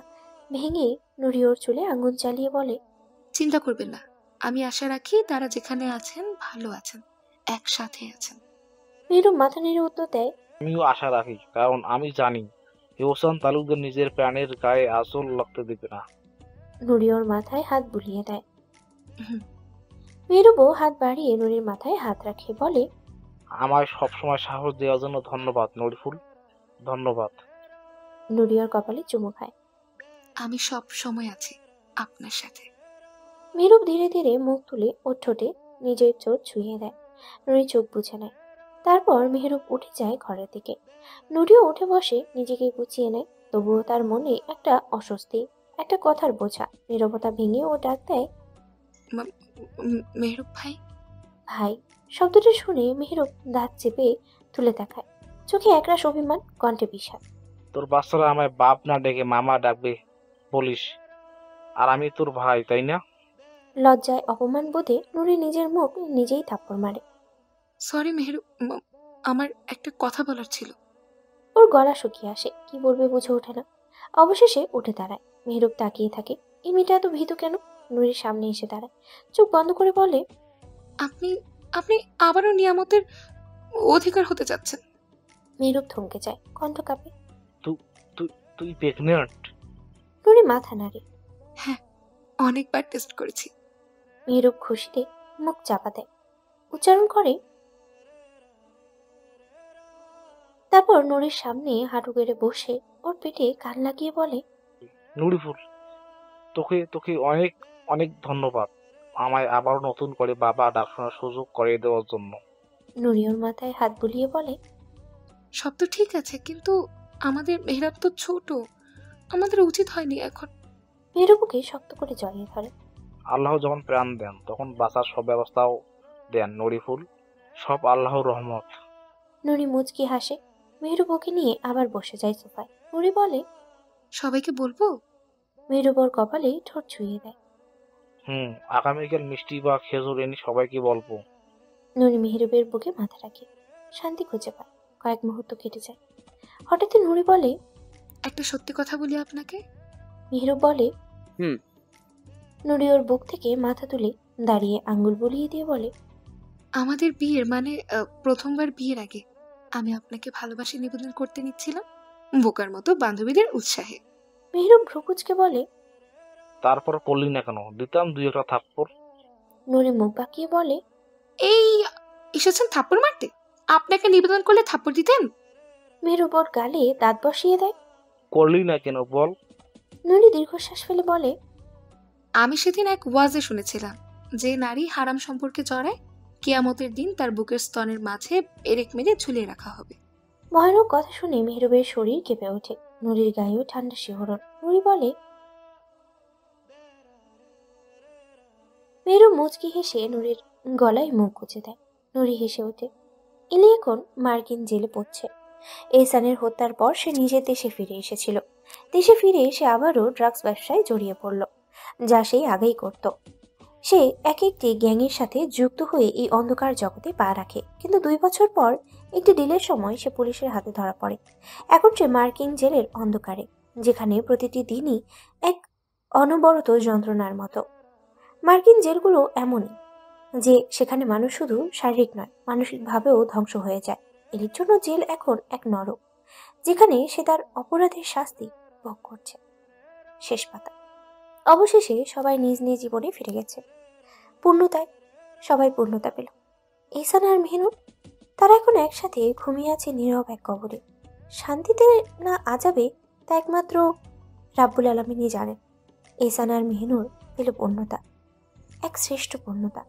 ভেঙে নুরি ওর চুলে আঙুল চালিয়ে বলে, চিন্তা করবেন না, আমি আশা রাখি তারা যেখানে আছেন ভালো আছেন, একসাথে আছেন। মেহরুব মাথা নেড়ে উত্তর দেয়, আমিও আশা রাখি, কারণ আমি জানি হোসেন তালুকদার নিজের প্রাণের গায়ে আঁচল লাগতে দেবে না। নুরি ওর মাথায় হাত বুলিয়ে দেয়। হুম। মেহরুবও হাত বাড়িয়ে নুরির মাথায় হাত রাখে, বলে, আমায় সবসময় সাহস দেওয়ার জন্য ধন্যবাদ নরিফুল, ধন্যবাদ। নুরি ওর কপালে চুমু খায়। আমি সব সময় আছি আপনার সাথে। মেহরুব ধীরে ধীরে মুখ তুলে ওর ঠোঁটে নিজের চোখ ছুঁয়ে দেয়। নুরি চোখ বুঝে নেয়। তারপর মেহরুব উঠে যায় ঘরের দিকে। নুরিও উঠে বসে, নিজেকে গুছিয়ে নেয়। তবুও তার মনে একটা অস্বস্তি, একটা কথার বোঝা। নীরবতা ভেঙে ও ডাক দেয়, মেহরুব ভাই। ভাই শব্দটা শুনে মেহরুব দাঁত চেপে তুলে দেখায়, চোখে একরাশ অভিমান, কণ্ঠে বিষাদ। তোর বাচ্চারা আমায় বাপ না ডেকে মামা ডাকবে বলিস, আর আমি তোর ভাই, তাই না? লজ্জায় অপমান বোধে নুরি নিজের মুখ নিজেই থাপ্পড় মারে। সরি মেহরুব, আমার একটা কথা বলার ছিল। ওর গলা শুকিয়ে আসে, কি বলবে বুঝে ওঠে না। অবশেষে উঠে দাঁড়ায়। মেহরুব তাকিয়ে থাকে, এই মেয়েটা এত ভীতু কেন? নুরির সামনে এসে দাঁড়ায়, চোখ বন্ধ করে বলে, আপনি আপনি আবারও নিয়ামতের অধিকার হতে যাচ্ছেন। মেহরুব থমকে যায়, কণ্ঠ কাঁপে। তুই প্রেগন্যান্ট? নুরি মাথা নাড়ে। হ্যাঁ, অনেকবার টেস্ট করেছি। মেহরুব খুশিতে মুখ চাপা দেয়, উচ্চারণ করে। তারপর নুরির সামনে হাঁটু গেড়ে বসে ওর পেটে কান লাগিয়ে বলে, নুরিফুল, তোকে তোকে অনেক অনেক ধন্যবাদ আমায় আবার নতুন করে বাবা ডাক শোনার সুযোগ করে দেওয়ার জন্য। নুরি ওর মাথায় হাত বুলিয়ে বলে, সব তো ঠিক আছে, কিন্তু আমাদের মেহরাব তো ছোট, আমাদের উচিত হয়নি এখন। মেহরুবকে শক্ত করে জড়িয়ে ধরে। আল্লাহ যখন প্রাণ দেন তখন বাঁচার সব ব্যবস্থাও দেন নরিফুল, সব আল্লাহর রহমত। নুরি মুচকি হাসে। মেহরুব ওকে নিয়ে আবার বসে যায় সোফায়। নুরি বলে, সবাইকে বলবো? মেহরুব ওর কপালে ঠোঁট ছুঁয়ে দেয়। আগামীকাল মিষ্টি বা খেজুর এনে সবাইকে বলবো। নুরি মেহরুবের বুকে মাথা রাখে, শান্তি খুঁজে পায়। কয়েক মুহূর্ত কেটে যায়। হঠাৎই নুরি বলে, একটা সত্যি কথা বলি আপনাকে। মেহরুব বলে, নুরি ওর বুক থেকে মাথা তুলে দাঁড়িয়ে আঙ্গুল বুলিয়ে দিয়ে বলে, আমাদের বিয়ের মানে প্রথমবার বিয়ের আগে আমি আপনাকে ভালোবাসি নিবেদন করতে নিচ্ছিলাম, বোকার মতো বান্ধবীদের উৎসাহে। মেহরুব ভ্রুকুচকে বলে, তারপর করলি না কেন? দিতাম দুই একটা থাপ্পড়। নুরি মুখ বাঁকিয়ে বলে, এই এসেছেন থাপ্পড় মারতে? আপনাকে নিবেদন করলে থাপ্পড় দিতেন? মেহরুব ওর গালে দাঁত বসিয়ে দেয়। করলি না কেন বল? নুরি দীর্ঘশ্বাস ফেলে বলে, আমি সেদিন এক ওয়াজে শুনেছিলাম, যে নারী হারাম সম্পর্কে জড়ায় কিয়ামতের দিন তার বুকের স্তনের মাঝে পেরেক মেরে ঝুলিয়ে রাখা হবে। ভয়ানক কথা শুনে মেহরুবের শরীর কেঁপে ওঠে। নুরির গায়েও ঠান্ডা শিহরণ। নুরি বলে, মেহরুব মুচকি হেসে নুরির গলায় মুখ গুজে দেয়। নুরি হেসে ওঠে। ইলি এখন মার্কিন জেলে পড়ছে। এহসানের হত্যার পর সে নিজের দেশে ফিরে এসেছিল। দেশে ফিরে সে আবারও ড্রাগস ব্যবসায় জড়িয়ে পড়ল, যা সেই আগেই করত। সে এক একটি গ্যাংয়ের সাথে যুক্ত হয়ে এই অন্ধকার জগতে পা রাখে। কিন্তু 2 বছর পর একটি ডিলের সময় সে পুলিশের হাতে ধরা পড়ে। এখন সে মার্কিন জেলের অন্ধকারে, যেখানে প্রতিটি দিনই এক অনবরত যন্ত্রণার মতো। মার্কিন জেলগুলো এমনই যে সেখানে মানুষ শুধু শারীরিক নয়, মানসিকভাবেও ধ্বংস হয়ে যায়। এর জন্য জেল এখন এক নরক, যেখানে সে তার অপরাধের শাস্তি ভোগ করছে। শেষ পাতা। অবশেষে সবাই নিজ নিজ জীবনে ফিরে গেছে। পূর্ণতায় সবাই পূর্ণতা পেল। এহসান আর মেহনুর, তারা এখন একসাথে ঘুমিয়ে আছে নীরব এক কবরে। শান্তিতে না আজাবে তা একমাত্র রাব্বুল আলামিনই জানেন। এহসান আর মেহনুর পেল পূর্ণতা, এক শ্রেষ্ঠ পূর্ণতা।